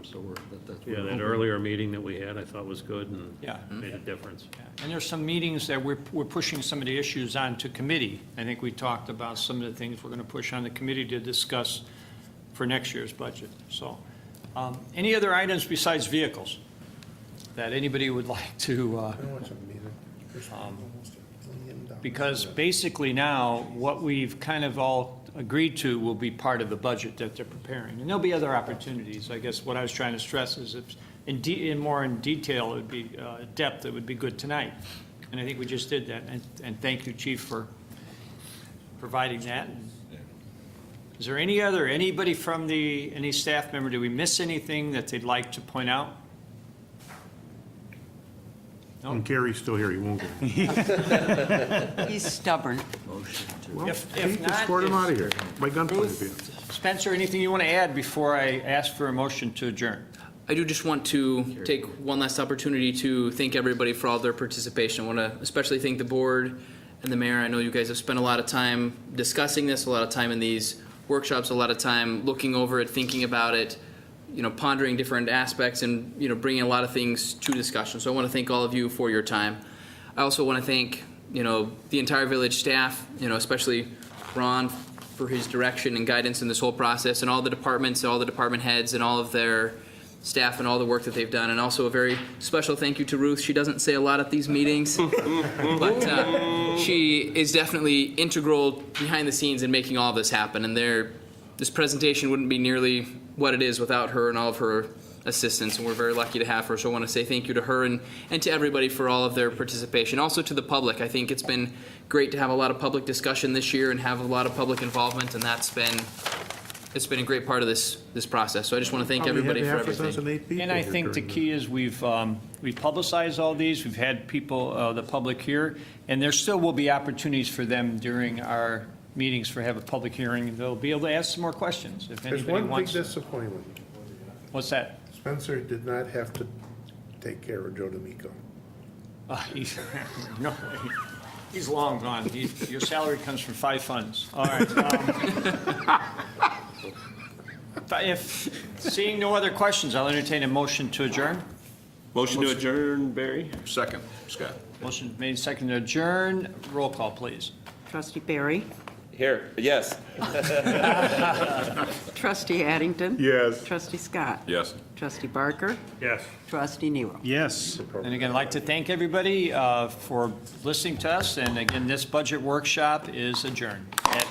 So that's what Yeah, we're that hoping. earlier meeting that we had, I thought was good and Yeah. made a difference. And there's some meetings that we're pushing some of the issues on to committee. I think we talked about some of the things we're going to push on the committee to discuss for next year's budget. So, any other items besides vehicles that anybody would like to, I know it's amazing. There's almost $1 million. because basically now, what we've kind of all agreed to will be part of the budget that they're preparing. And there'll be other opportunities. I guess what I was trying to stress is if in more in detail, it would be depth, it would be good tonight. And I think we just did that. And thank you, Chief, for providing that. Is there anybody from any staff member, did we miss anything that they'd like to point out? And Gary's still here, he won't go. He's stubborn. Well, If Chief, not, escort him if- out of here, by gunpoint if you. Spencer, anything you want to add before I ask for a motion to adjourn? I do just want to take one last opportunity to thank everybody for all their participation. I want to especially thank the board and the mayor. I know you guys have spent a lot of time discussing this, a lot of time in these workshops, a lot of time looking over it, thinking about it, pondering different aspects and, bringing a lot of things to discussion. So I want to thank all of you for your time. I also want to thank, the entire village staff, especially Ron for his direction and guidance in this whole process, and all the departments, all the department heads, and all of their staff and all the work that they've done. And also a very special thank you to Ruth. She doesn't say a lot at these meetings, but she is definitely integral behind the scenes in making all of this happen. And this presentation wouldn't be nearly what it is without her and all of her assistance, and we're very lucky to have her. So I want to say thank you to her and to everybody for all of their participation. Also to the public. I think it's been great to have a lot of public discussion this year and have a lot of public involvement, and it's been a great part of this process. So I just want to thank everybody for everything. And I think the key is we've publicized all these, we've had people, the public here, and there still will be opportunities for them during our meetings for have a public hearing. They'll be able to ask some more questions if There's anybody one big wants. disappointment. What's that? Spencer did not have to take care of Joe D'Amico. No, he's long gone. Your salary comes from 5 funds. All right. If seeing no other questions, I'll entertain a motion to adjourn. Motion to adjourn, Barry? Second, Scott. Motion made, second to adjourn. Roll call, please. Trustee Barry? Here, yes. Trustee Addington? Yes. Trustee Scott? Yes. Trustee Barker? Yes. Trustee Nero? Yes. And again, I'd like to thank everybody for listening to us. And again, this budget workshop is adjourned at